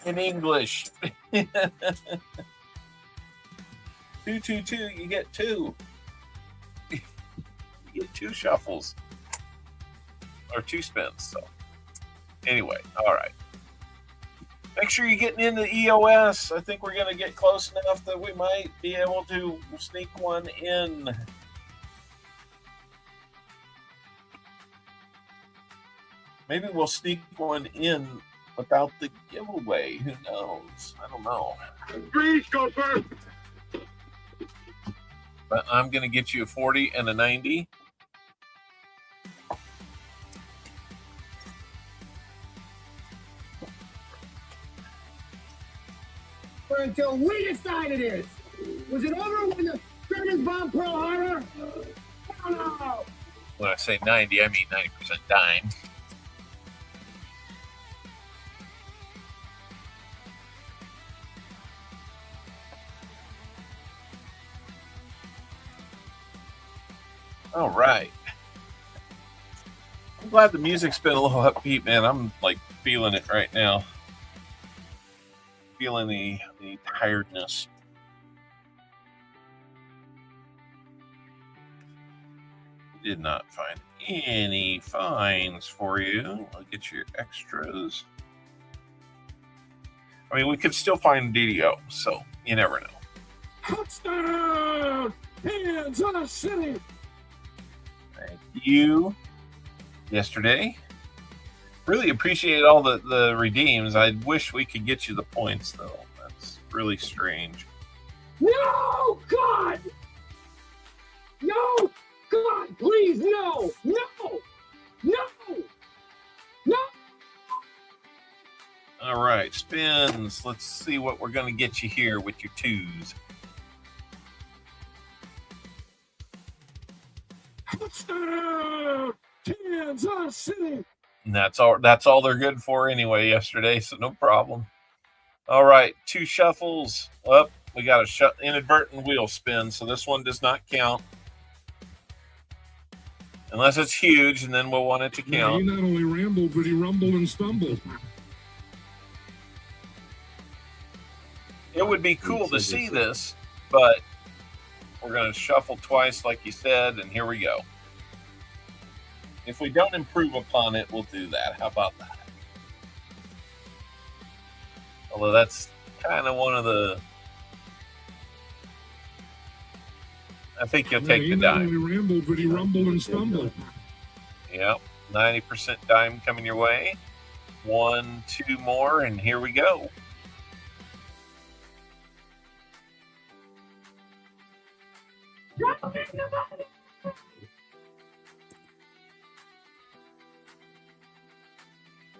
In English. 222, you get two. You get two shuffles. Or two spins. So anyway, all right. Make sure you're getting into EOS. I think we're going to get close enough that we might be able to sneak one in. Maybe we'll sneak one in without the giveaway. Who knows? I don't know. Please go first. But I'm going to get you a 40 and a 90. Until we decided it. Was it over when the Germans bombed Pearl Harbor? No. When I say 90, I mean 90% dime. All right. I'm glad the music's been a little upbeat, man. I'm like feeling it right now. Feeling the tiredness. Did not find any fines for you. I'll get your extras. I mean, we could still find DDO, so you never know. Touchdown! Kansas City! Thank you. Yesterday. Really appreciate all the redeems. I wish we could get you the points, though. That's really strange. No, God! No, God, please, no! No! No! No! All right, spins. Let's see what we're going to get you here with your twos. Touchdown! Kansas City! And that's all they're good for anyway yesterday, so no problem. All right, two shuffles. Up, we got a inadvertent wheel spin, so this one does not count. Unless it's huge, and then we'll want it to count. Yeah, he not only rambled, but he rumbled and stumbled. It would be cool to see this, but We're going to shuffle twice, like you said, and here we go. If we don't improve upon it, we'll do that. How about that? Although that's kind of one of the... I think you'll take the dime. He rambled, but he rumbled and stumbled. Yep, 90% dime coming your way. 1, 2 more, and here we go.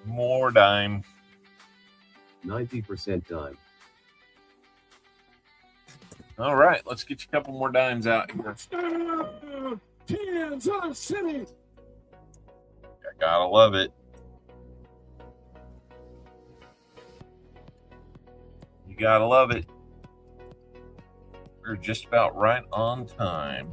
More dime. 90% dime. All right, let's get you a couple more dimes out here. Kansas City. I gotta love it. You gotta love it. We're just about right on time.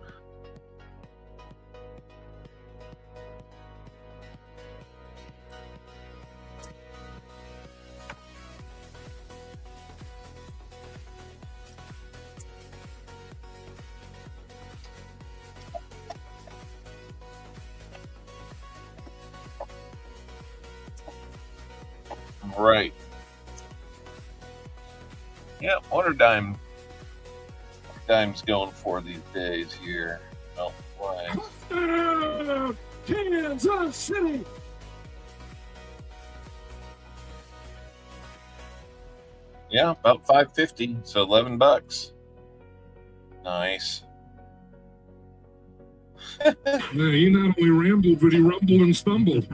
Right. Yeah, what are dimes going for these days here? Oh, why? Kansas City. Yeah, about $5.50, so $11. Nice. He not only rambled, but he rumbled and stumbled.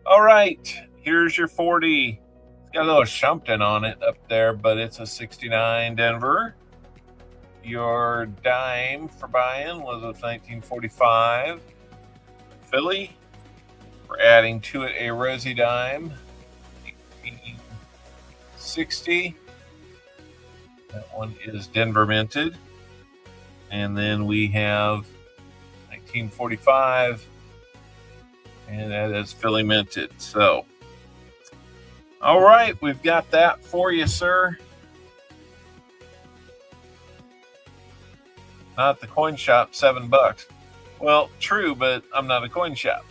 All right, here's your 40. It's got a little something on it up there, but it's a 69 Denver. Your dime for buying was a 1945 Philly. We're adding to it a Rosie dime, 1860. That one is Denver minted. And then we have 1945, and that is Philly minted. So, all right, we've got that for you, sir. Not the coin shop, $7. Well, true, but I'm not a coin shop.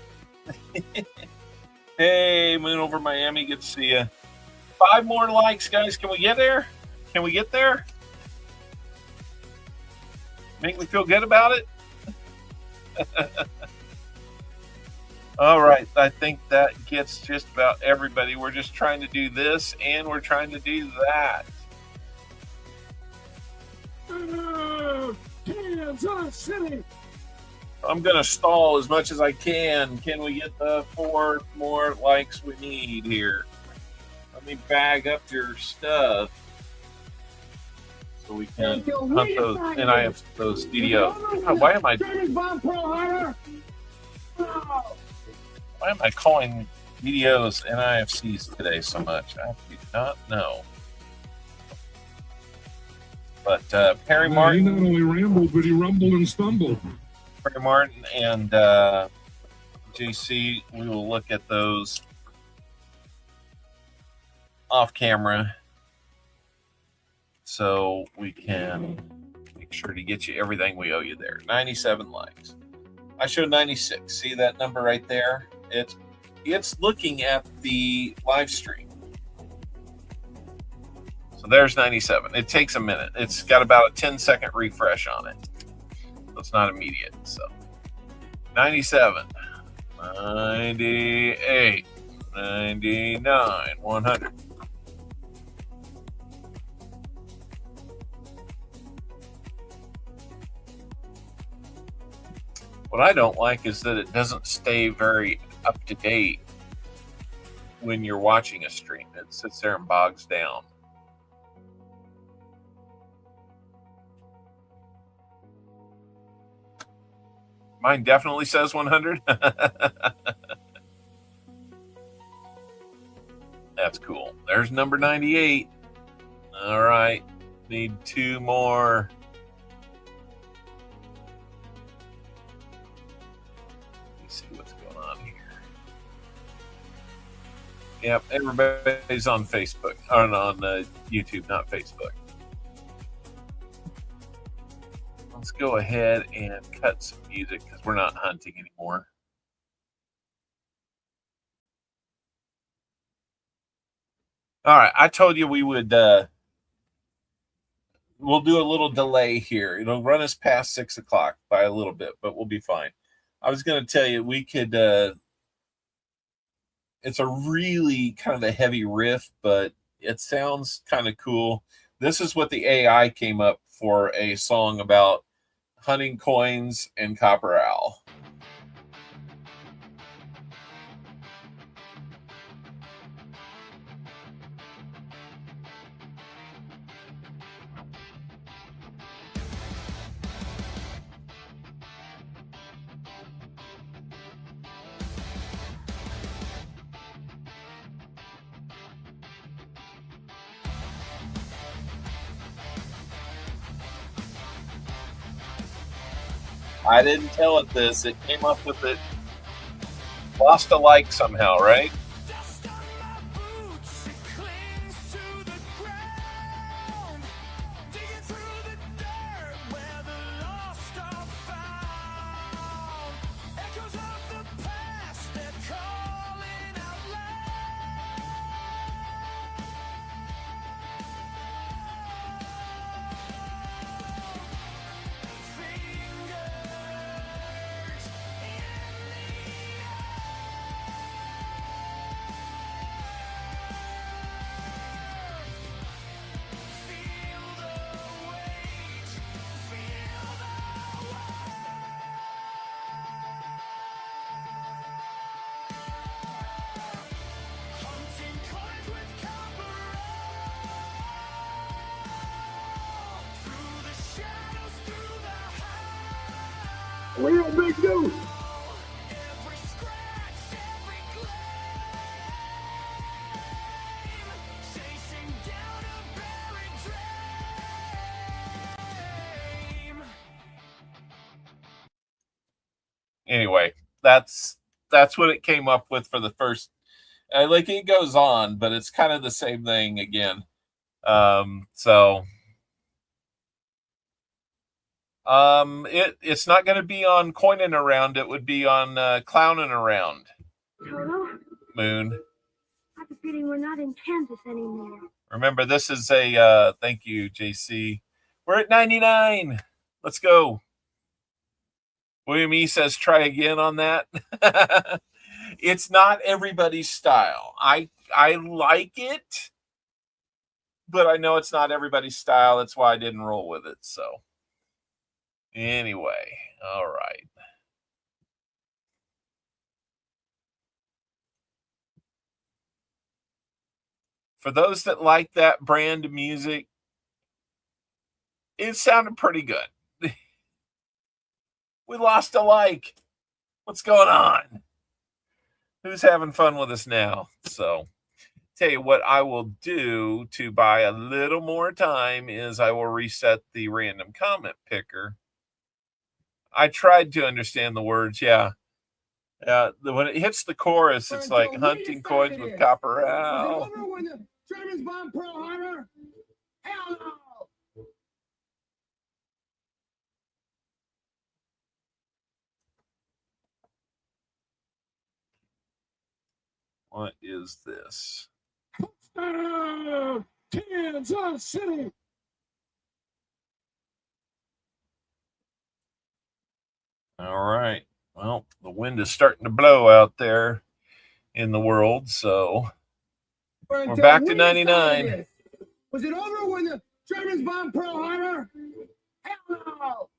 Hey, Moon over Miami, good to see you. 5 more likes, guys. Can we get there? Can we get there? Make me feel good about it? All right, I think that gets just about everybody. We're just trying to do this, and we're trying to do that. Kansas City. I'm going to stall as much as I can. Can we get the 4 more likes we need here? Let me bag up your stuff so we can hunt those NIF, those DDOs. Oh, why am I calling DDOs NIFCs today so much? I do not know. But Perry Martin. He not only rambled, but he rumbled and stumbled. Perry Martin and JC, we will look at those off camera so we can make sure to get you everything we owe you there. 97 likes. I showed 96. See that number right there? It's looking at the live stream. So there's 97. It takes a minute. It's got about a 10-second refresh on it. So it's not immediate. So 97, 98, 99, 100. What I don't like is that it doesn't stay very up to date when you're watching a stream. It sits there and bogs down. Mine definitely says 100. That's cool. There's number 98. All right. Need 2 more. Let's see what's going on here. Yep, everybody's on Facebook. Or on YouTube, not Facebook. Let's go ahead and cut some music because we're not hunting anymore. All right, I told you we would. We'll do a little delay here. It'll run us past 6 o'clock by a little bit, but we'll be fine. I was going to tell you we could. It's a really kind of a heavy riff, but it sounds kind of cool. This is what the AI came up for a song about hunting coins and Copper Owl. I didn't tell it this. It came up with it. Lost a like somehow, right? Real big news. Anyway, that's what it came up with for the first. Like it goes on, but it's kind of the same thing again. It's not going to be on Coining Around. It would be on Clowning Around. Toto, Moon. I have a feeling we're not in Kansas anymore. Remember, this is a thank you, JC. We're at 99. Let's go. William E says try again on that. It's not everybody's style. I like it, but I know it's not everybody's style. That's why I didn't roll with it. So anyway, all right. For those that like that brand of music, it sounded pretty good. We lost a like. What's going on? Who's having fun with us now? So, tell you what I will do to buy a little more time is I will reset the random comment picker. I tried to understand the words. Yeah. When it hits the chorus, it's like hunting coins with Copper Owl. Was it over when the Germans bombed Pearl Harbor? Hell no! What is this? Kansas City! All right. Well, the wind is starting to blow out there in the world, so we're back to 99. Was it over when the Germans bombed Pearl Harbor? Hell no!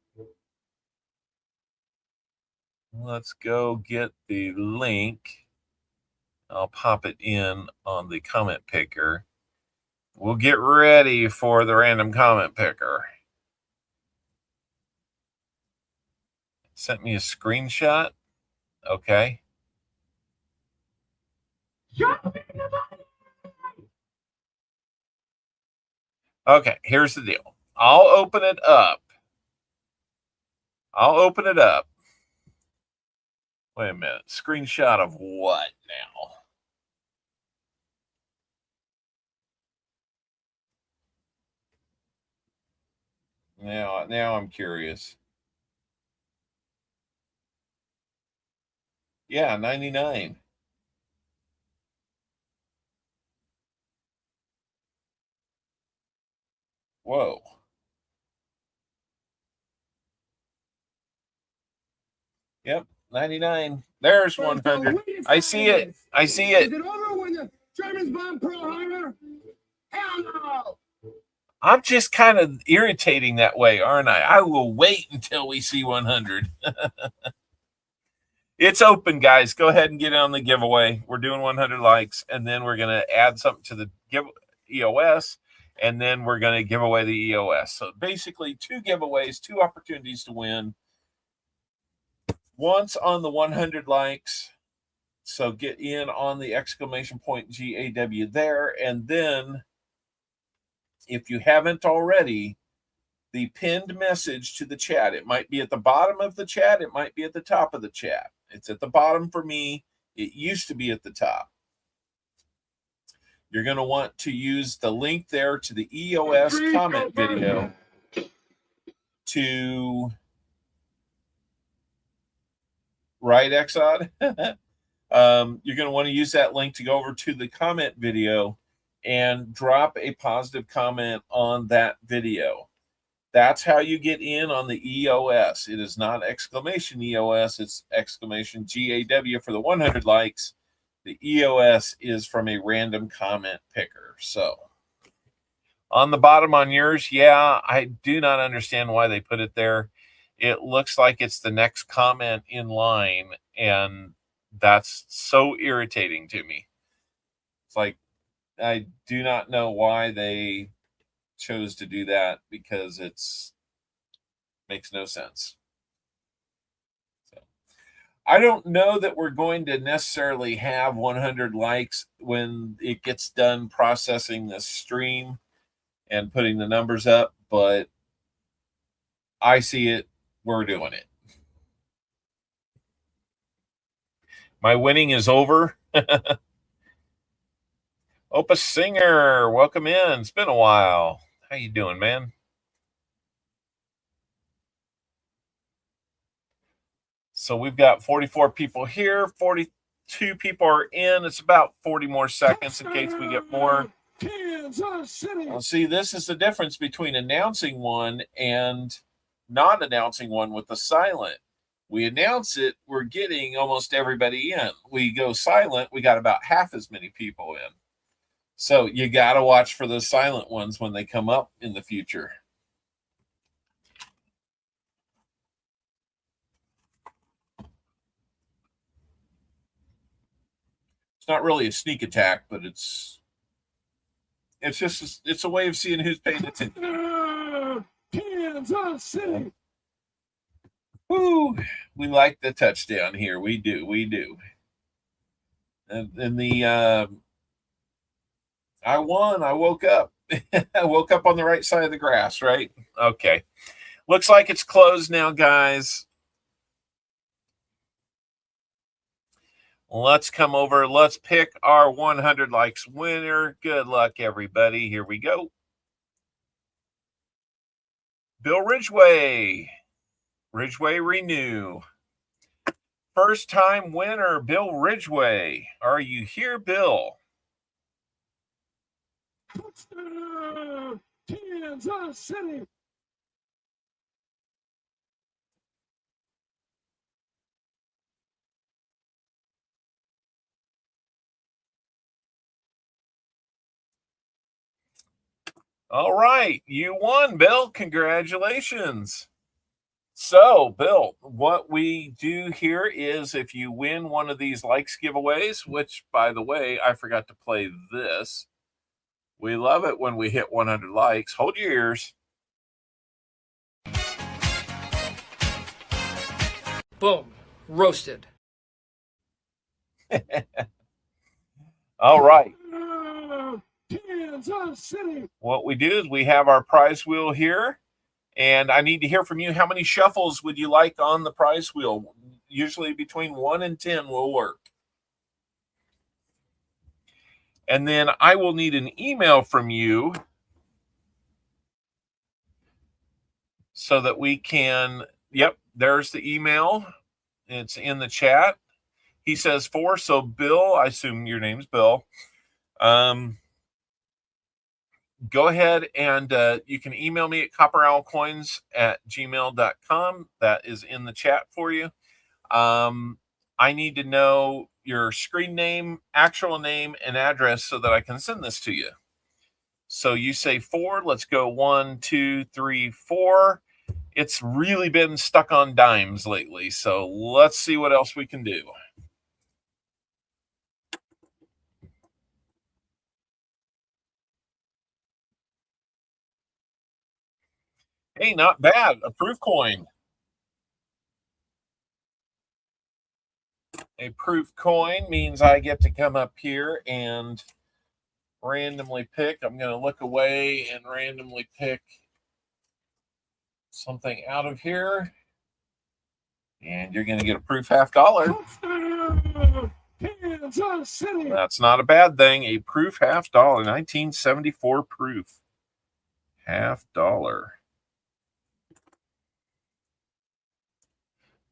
Let's go get the link. I'll pop it in on the comment picker. We'll get ready for the random comment picker. Sent me a screenshot. Okay. Okay, here's the deal. I'll open it up. Wait a minute. Screenshot of what now? Now I'm curious. Yeah, 99. Whoa. Yep, 99. There's 100. I see it. I see it. Was it over when the Germans bombed Pearl Harbor? Hell no! I'm just kind of irritating that way, aren't I? I will wait until we see 100. It's open, guys. Go ahead and get on the giveaway. We're doing 100 likes, and then we're going to add something to the EOS, and then we're going to give away the EOS. So basically 2 giveaways, 2 opportunities to win. Once on the 100 likes. So get in on the exclamation point GAW there. And then if you haven't already, the pinned message to the chat, it might be at the bottom of the chat. It might be at the top of the chat. It's at the bottom for me. It used to be at the top. You're going to want to use the link there to the EOS comment video to, right, Exod? You're going to want to use that link to go over to the comment video and drop a positive comment on that video. That's how you get in on the EOS. It is not exclamation EOS, it's exclamation GAW for the 100 likes. The EOS is from a random comment picker. So on the bottom on yours, yeah, I do not understand why they put it there. It looks like it's the next comment in line, and that's so irritating to me. It's like, I do not know why they chose to do that, because it's makes no sense. So I don't know that we're going to necessarily have 100 likes when it gets done processing this stream and putting the numbers up, but I see it. We're doing it. My winning is over. Opus Singer, welcome in. It's been a while. How you doing, man? So we've got 44 people here. 42 people are in. It's about 40 more seconds in case we get more. Well, see, this is the difference between announcing one and not announcing one with the silent. We announce it, we're getting almost everybody in. We go silent, we got about half as many people in. So you got to watch for those silent ones when they come up in the future. It's not really a sneak attack, but it's a way of seeing who's paying attention. Kansas City. Woo, we like the touchdown here. We do. And the I won. I woke up. I woke up on the right side of the grass, right? Okay. Looks like it's closed now, guys. Let's come over. Let's pick our 100 likes winner. Good luck, everybody. Here we go. Bill Ridgway. Ridgway Renew. First time winner, Bill Ridgway. Are you here, Bill? Kansas City. All right, you won, Bill. Congratulations. So, Bill, what we do here is if you win one of these likes giveaways, which, by the way, I forgot to play this. We love it when we hit 100 likes. Hold your ears. Boom. Roasted. All right. Kansas City. What we do is we have our prize wheel here, and I need to hear from you. How many shuffles would you like on the prize wheel? Usually between 1 and 10 will work. And then I will need an email from you so that we can, yep, there's the email. It's in the chat. He says 4. So Bill, I assume your name's Bill. Go ahead and you can email me at CopperOwlCoins@gmail.com. That is in the chat for you. I need to know your screen name, actual name, and address so that I can send this to you. So you say 4. Let's go 1, 2, 3, 4. It's really been stuck on dimes lately. So let's see what else we can do. Hey, not bad. A proof coin. A proof coin means I get to come up here and randomly pick. I'm going to look away and randomly pick something out of here. And you're going to get a proof $50. That's not a bad thing. A proof $50. 1974 proof. $50.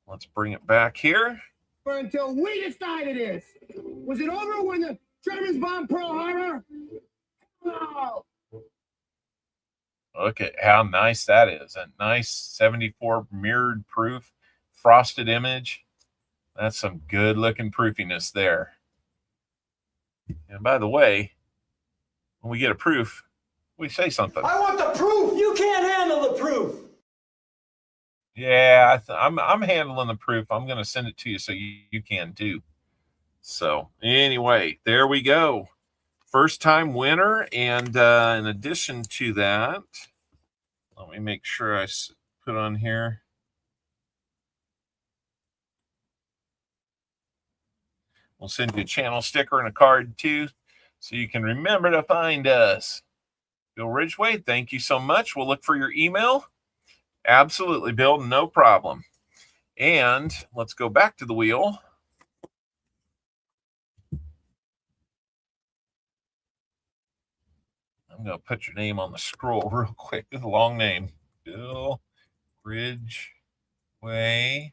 Let's bring it back here. Until we decide it is. Was it over when the Germans bombed Pearl Harbor? No. Look at how nice that is. A nice 74 mirrored proof, frosted image. That's some good looking proofiness there. And by the way, when we get a proof, we say something. I want the proof. You can't handle the proof. Yeah, I'm handling the proof. I'm going to send it to you so you can too. So anyway, there we go. First time winner. And in addition to that, let me make sure I put on here. We'll send you a channel sticker and a card too, so you can remember to find us. Bill Ridgway, thank you so much. We'll look for your email. Absolutely, Bill, no problem. And let's go back to the wheel. I'm going to put your name on the scroll real quick. It's a long name. Bill Ridgway.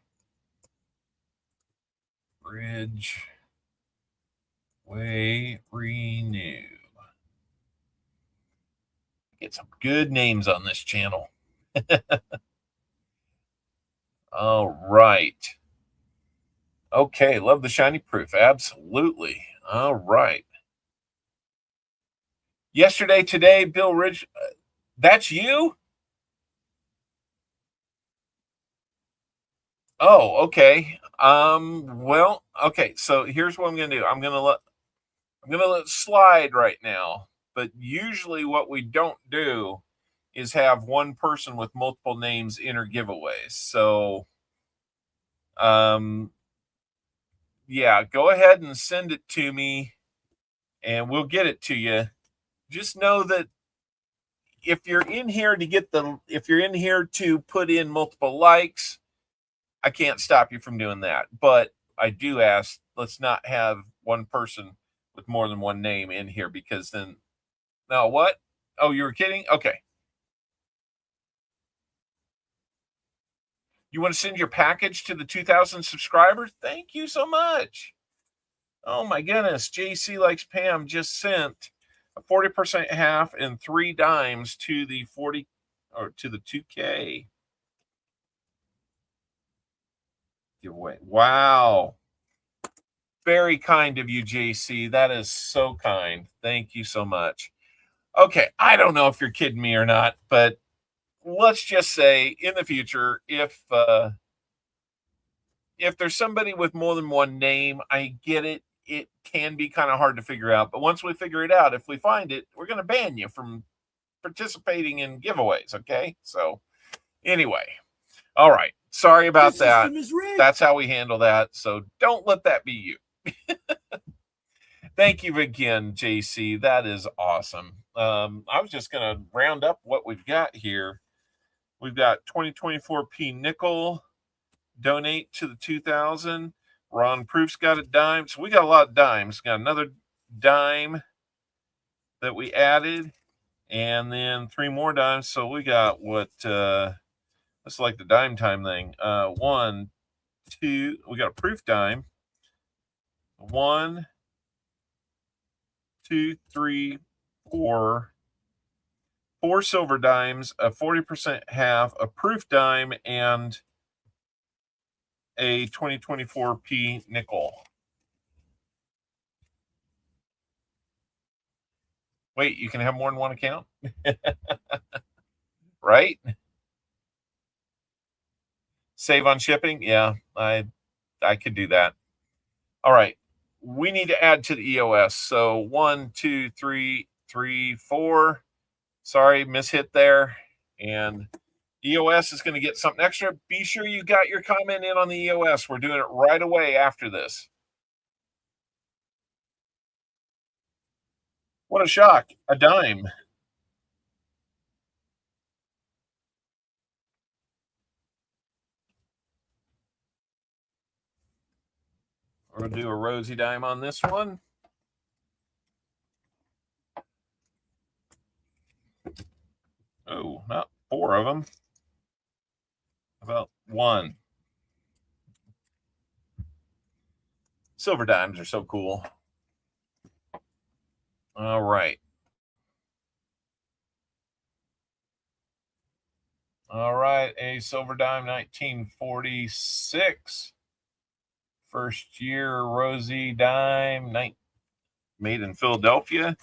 Renew. Get some good names on this channel. All right. Okay, love the shiny proof. Absolutely. All right. Yesterday, today, Bill Ridge. That's you? Oh, okay. Well, okay. So here's what I'm going to do. I'm going to let it slide right now. But usually what we don't do is have one person with multiple names enter giveaways. So, yeah, go ahead and send it to me and we'll get it to you. Just know that if you're in here to put in multiple likes, I can't stop you from doing that. But I do ask, let's not have one person with more than one name in here, because then, no, what? Oh, you were kidding? Okay. You want to send your package to the 2,000 subscribers? Thank you so much. Oh my goodness. JC Likes Pam just sent a 40% half and 3 dimes to the 40 or to the 2K giveaway. Wow. Very kind of you, JC. That is so kind. Thank you so much. Okay, I don't know if you're kidding me or not, but let's just say in the future, if there's somebody with more than one name, I get it. It can be kind of hard to figure out. But once we figure it out, if we find it, we're going to ban you from participating in giveaways, okay? So anyway, all right. Sorry about that. That's how we handle that. So don't let that be you. Thank you again, JC. That is awesome. I was just going to round up what we've got here. We've got 2024 P nickel. Donate to the 2,000. Ron Proof's got a dime. So we got a lot of dimes. Got another dime that we added. And then 3 more dimes. So we got what... That's like the dime time thing. 1, 2. We got a proof dime. 1, 2, 3, 4. 4 silver dimes, a 40% half, a proof dime, and a 2024p nickel. Wait, you can have more than one account? Right? Save on shipping? Yeah, I could do that. All right. We need to add to the EOS. So 1, 2, 3, 4. Sorry, mishit there. And EOS is going to get something extra. Be sure you got your comment in on the EOS. We're doing it right away after this. What a shock. A dime. We're going to do a rosy dime on this one. Oh, not 4 of them. About 1. Silver dimes are so cool. All right. All right, a silver dime, 1946. First year rosy dime, made in Philadelphia.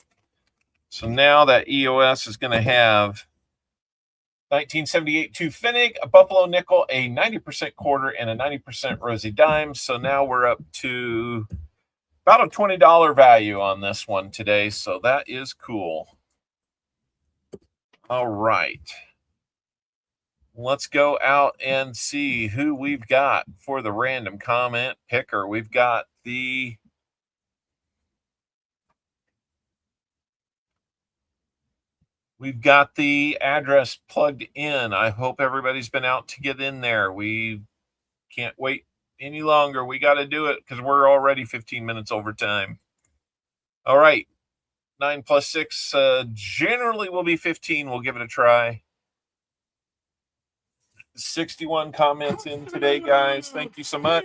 So now that EOS is going to have 1978 2 Finnick, a Buffalo nickel, a 90% quarter, and a 90% rosy dime. So now we're up to about a $20 value on this one today. So that is cool. All right. Let's go out and see who we've got for the random comment picker. We've got the address plugged in. I hope everybody's been out to get in there. We can't wait any longer. We got to do it because we're already 15 minutes over time. All right. 9 plus 6 generally will be 15. We'll give it a try. 61 comments in today, guys. Thank you so much.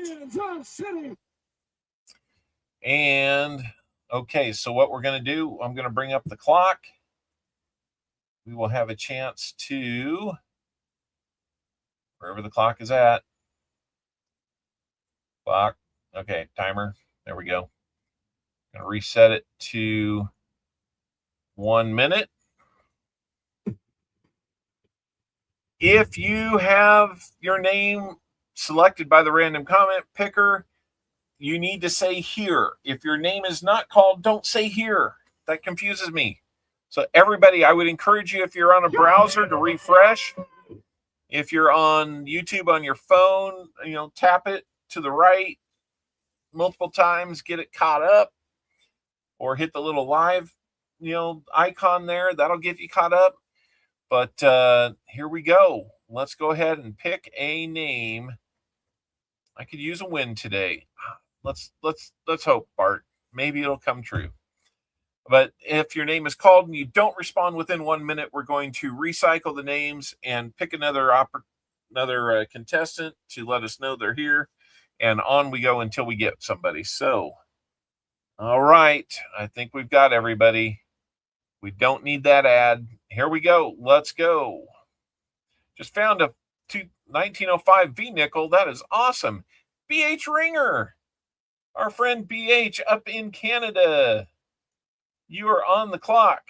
And okay, so what we're going to do, I'm going to bring up the clock. We will have a chance to, wherever the clock is at. Clock. Okay, timer. There we go. I'm going to reset it to 1 minute. If you have your name selected by the random comment picker, you need to say here. If your name is not called, don't say here. That confuses me. So everybody, I would encourage you, if you're on a browser, to refresh. If you're on YouTube on your phone, tap it to the right multiple times, get it caught up, or hit the little live, icon there. That'll get you caught up. But here we go. Let's go ahead and pick a name. I could use a win today. Let's hope, Bart. Maybe it'll come true. But if your name is called and you don't respond within 1 minute, we're going to recycle the names and pick another contestant to let us know they're here. And on we go until we get somebody. So, all right. I think we've got everybody. We don't need that ad. Here we go. Let's go. Just found a 1905 V nickel. That is awesome. BH Ringer. Our friend BH up in Canada. You are on the clock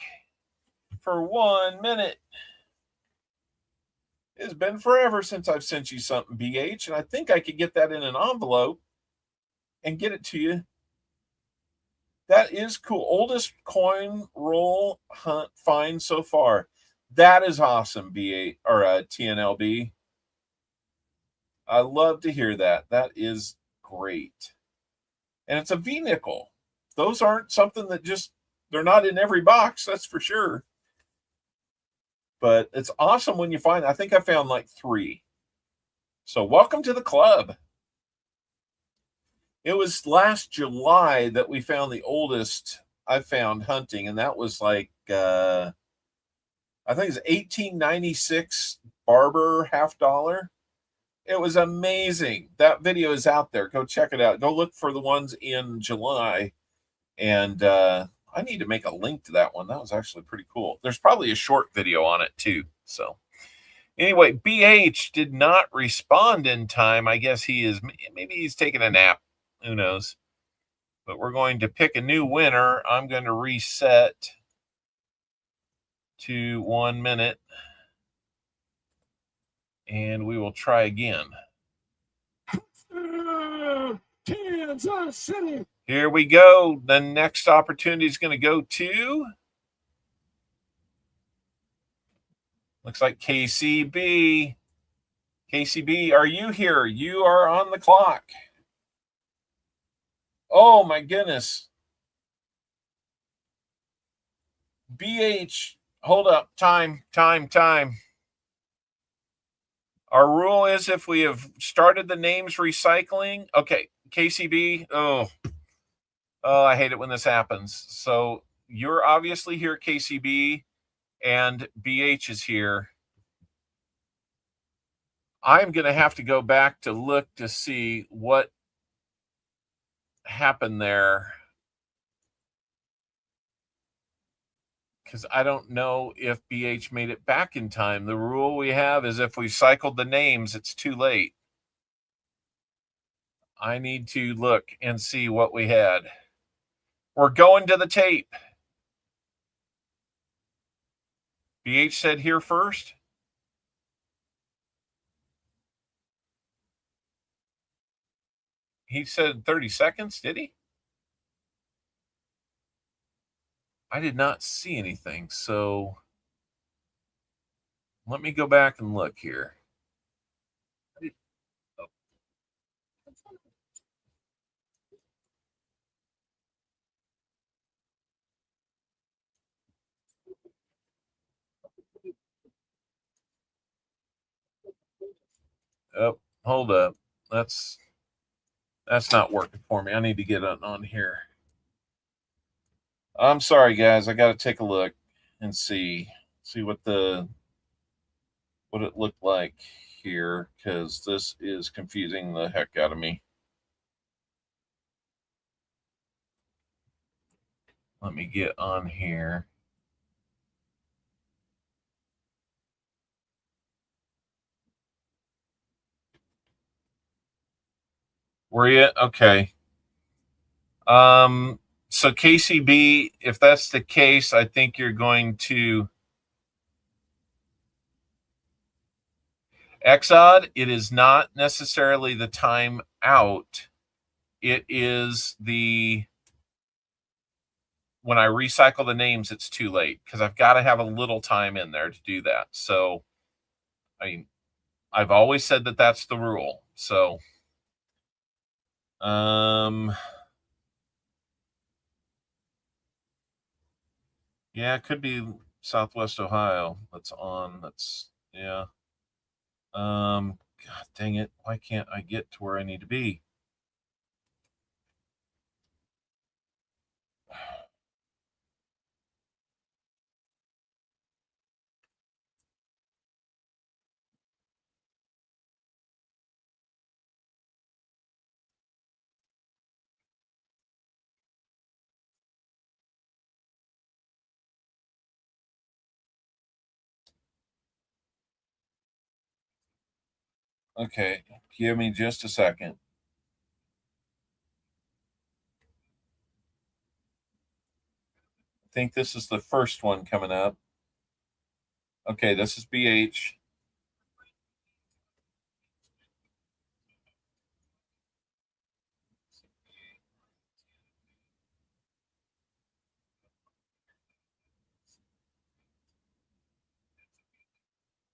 for 1 minute. It's been forever since I've sent you something, BH, and I think I could get that in an envelope and get it to you. That is cool. Oldest coin roll hunt find so far. That is awesome, BA or TNLB. I love to hear that. That is great. And it's a V nickel. Those aren't something that they're not in every box, that's for sure. But it's awesome when you find, I think I found like 3. So welcome to the club. It was last July that we found the oldest I found hunting, and that was like, I think it's 1896 Barber $50. It was amazing. That video is out there. Go check it out. Go look for the ones in July. And I need to make a link to that one. That was actually pretty cool. There's probably a short video on it too. So anyway, BH did not respond in time. I guess maybe he's taking a nap. Who knows? But we're going to pick a new winner. I'm going to reset to 1 minute. And we will try again. Kansas City. Here we go. The next opportunity is going to go to, looks like KCB. KCB, are you here? You are on the clock. Oh, my goodness. BH, hold up. Time. Our rule is if we have started the names recycling. Okay, KCB. Oh, I hate it when this happens. So you're obviously here, KCB, and BH is here. I'm going to have to go back to look to see what happened there, because I don't know if BH made it back in time. The rule we have is if we cycled the names, it's too late. I need to look and see what we had. We're going to the tape. BH said here first. He said 30 seconds, did he? I did not see anything, so let me go back and look here. Oh, hold up. That's not working for me. I need to get on here. I'm sorry, guys. I got to take a look and see what it looked like here, because this is confusing the heck out of me. Let me get on here. Were you? Okay. So KCB, if that's the case, I think you're going to Exod. It is not necessarily the time out. It is when I recycle the names, it's too late, because I've got to have a little time in there to do that. So, I mean, I've always said that that's the rule. So, yeah, it could be Southwest Ohio. Yeah. God dang it. Why can't I get to where I need to be? Okay, give me just a second. I think this is the first one coming up. Okay, this is BH.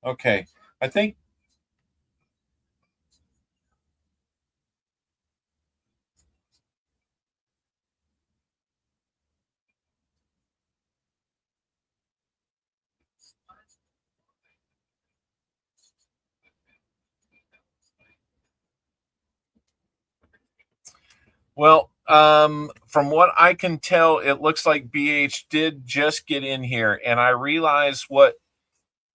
Okay, I think well, from what I can tell, it looks like BH did just get in here, and I realize what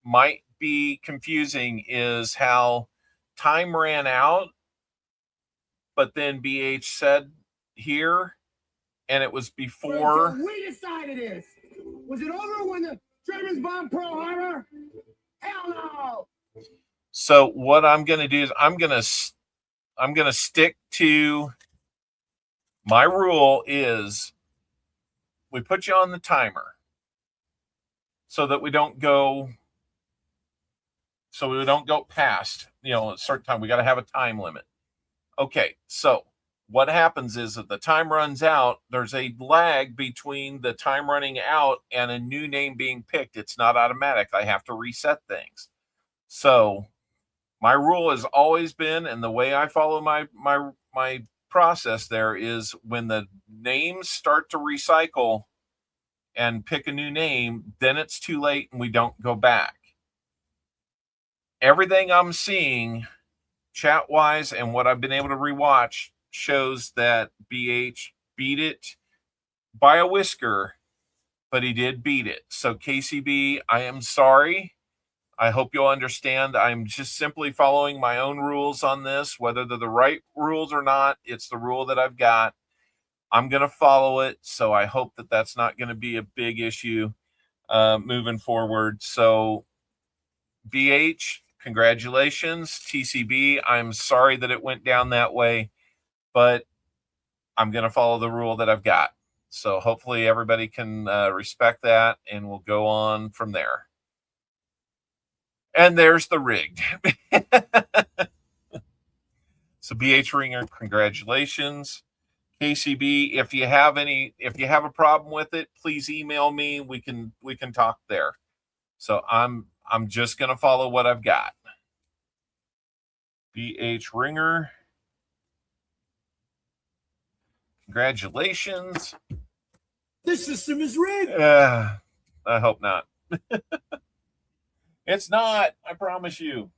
might be confusing is how time ran out, but then BH said here, and it was before. We decided this. Was it over when the Germans bombed Pearl Harbor? Hell no. So what I'm going to do is I'm going to stick to my rule is we put you on the timer so that we don't go past, a certain time. We got to have a time limit. Okay, so what happens is that the time runs out, there's a lag between the time running out and a new name being picked. It's not automatic. I have to reset things. So my rule has always been, and the way I follow my process there is when the names start to recycle and pick a new name, then it's too late and we don't go back. Everything I'm seeing chat-wise and what I've been able to rewatch shows that BH beat it by a whisker, but he did beat it. So KCB, I am sorry. I hope you'll understand. I'm just simply following my own rules on this, whether they're the right rules or not. It's the rule that I've got. I'm going to follow it. So I hope that that's not going to be a big issue moving forward. So BH, congratulations. TCB, I'm sorry that it went down that way, but I'm going to follow the rule that I've got. So hopefully everybody can respect that, and we'll go on from there. And there's the rigged. So BH Ringer, congratulations. KCB, if you have a problem with it, please email me. We can talk there. So I'm just going to follow what I've got. BH Ringer, congratulations. This system is rigged. I hope not. It's not. I promise you.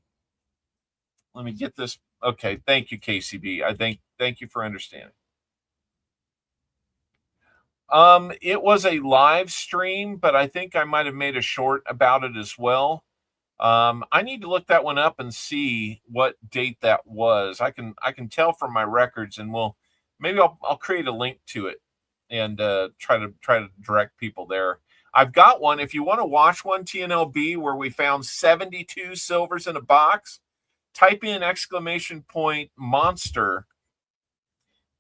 Let me get this. Okay. Thank you, KCB. Thank you for understanding. It was a live stream, but I think I might have made a short about it as well. I need to look that one up and see what date that was. I can tell from my records, and maybe I'll create a link to it and try to direct people there. I've got one. If you want to watch one, TNLB, where we found 72 silvers in a box, type in !monster,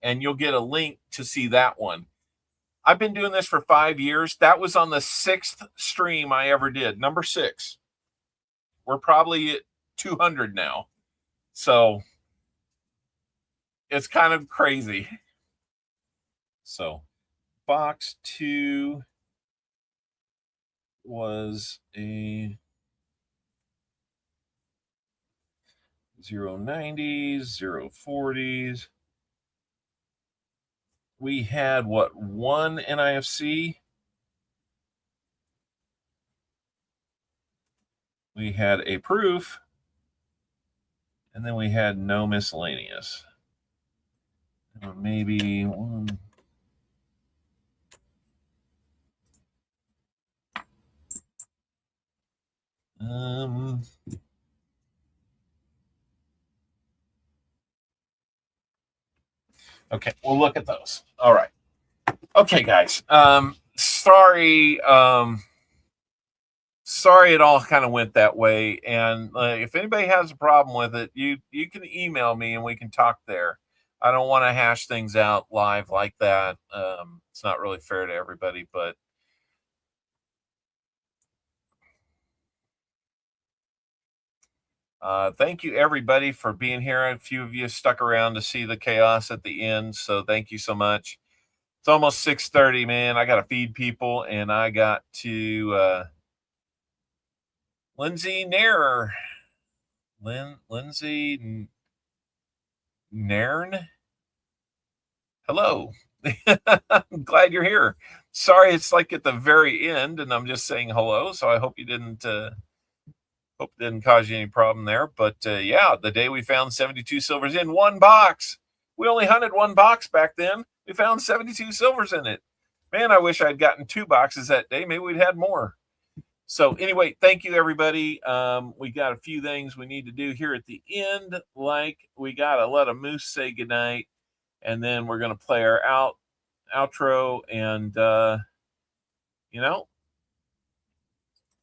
and you'll get a link to see that one. I've been doing this for 5 years. That was on the 6th stream I ever did, number 6. We're probably at 200 now. So it's kind of crazy. So box 2 was a 090s, 040s. We had one NIFC. We had a proof, and then we had no miscellaneous. Maybe one. Okay, we'll look at those. All right. Okay, guys. Sorry it all kind of went that way. And if anybody has a problem with it, you can email me and we can talk there. I don't want to hash things out live like that. It's not really fair to everybody, but thank you everybody for being here. A few of you stuck around to see the chaos at the end, so thank you so much. It's almost 6:30, man. I got to feed people, and I got to Lindsay Nairn. Lindsay Nairn. Hello. I'm glad you're here. Sorry, it's like at the very end, and I'm just saying hello. So I hope you didn't. Hope it didn't cause you any problem there. But yeah, the day we found 72 silvers in one box. We only hunted one box back then. We found 72 silvers in it. Man, I wish I'd gotten 2 boxes that day. Maybe we'd had more. So anyway, thank you, everybody. We got a few things we need to do here at the end. Like we got to let a Moose say goodnight, and then we're going to play our outro. And,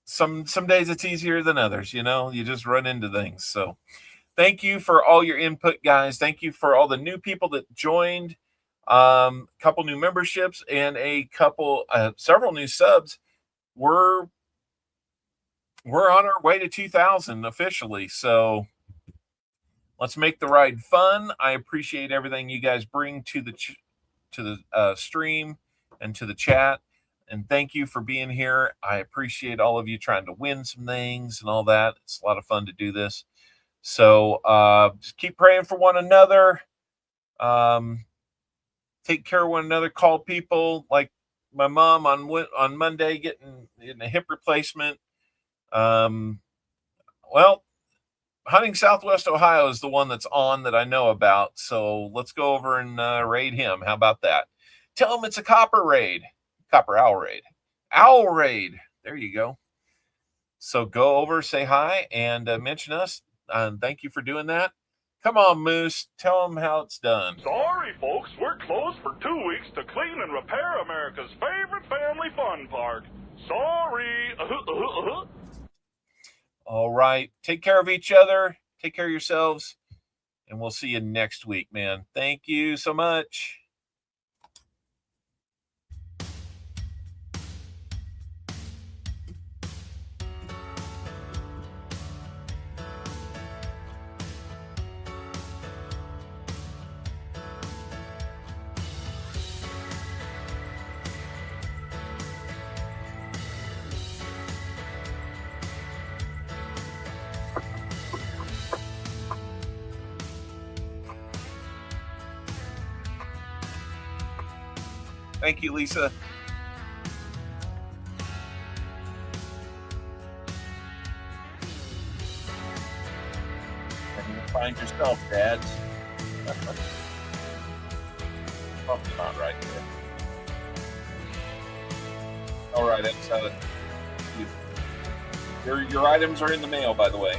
some days it's easier than others. You just run into things. So thank you for all your input, guys. Thank you for all the new people that joined. Couple new memberships and several new subs. We're on our way to 2,000 officially. So let's make the ride fun. I appreciate everything you guys bring to the stream and to the chat. And thank you for being here. I appreciate all of you trying to win some things and all that. It's a lot of fun to do this. So just keep praying for one another. Take care of one another. Call people, like my mom on Monday getting a hip replacement. Hunting Southwest Ohio is the one that's on that I know about. So let's go over and raid him. How about that? Tell him it's a copper raid. Copper Owl raid. Owl raid. There you go. So go over, say hi, and mention us. Thank you for doing that. Come on, Moose. Tell them how it's done. Sorry, folks. We're closed for 2 weeks to clean and repair America's favorite family fun park. Sorry. All right. Take care of each other. Take care of yourselves. And we'll see you next week, man. Thank you so much. Thank you, Lisa. And you'll find yourself, Dad. Probably not right there. All right, it's your items are in the mail, by the way.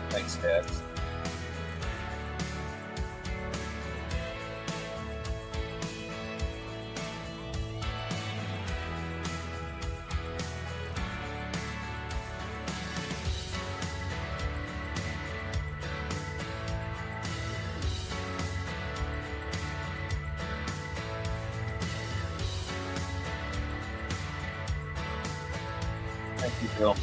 Thanks, Dad. Thank you, Bill.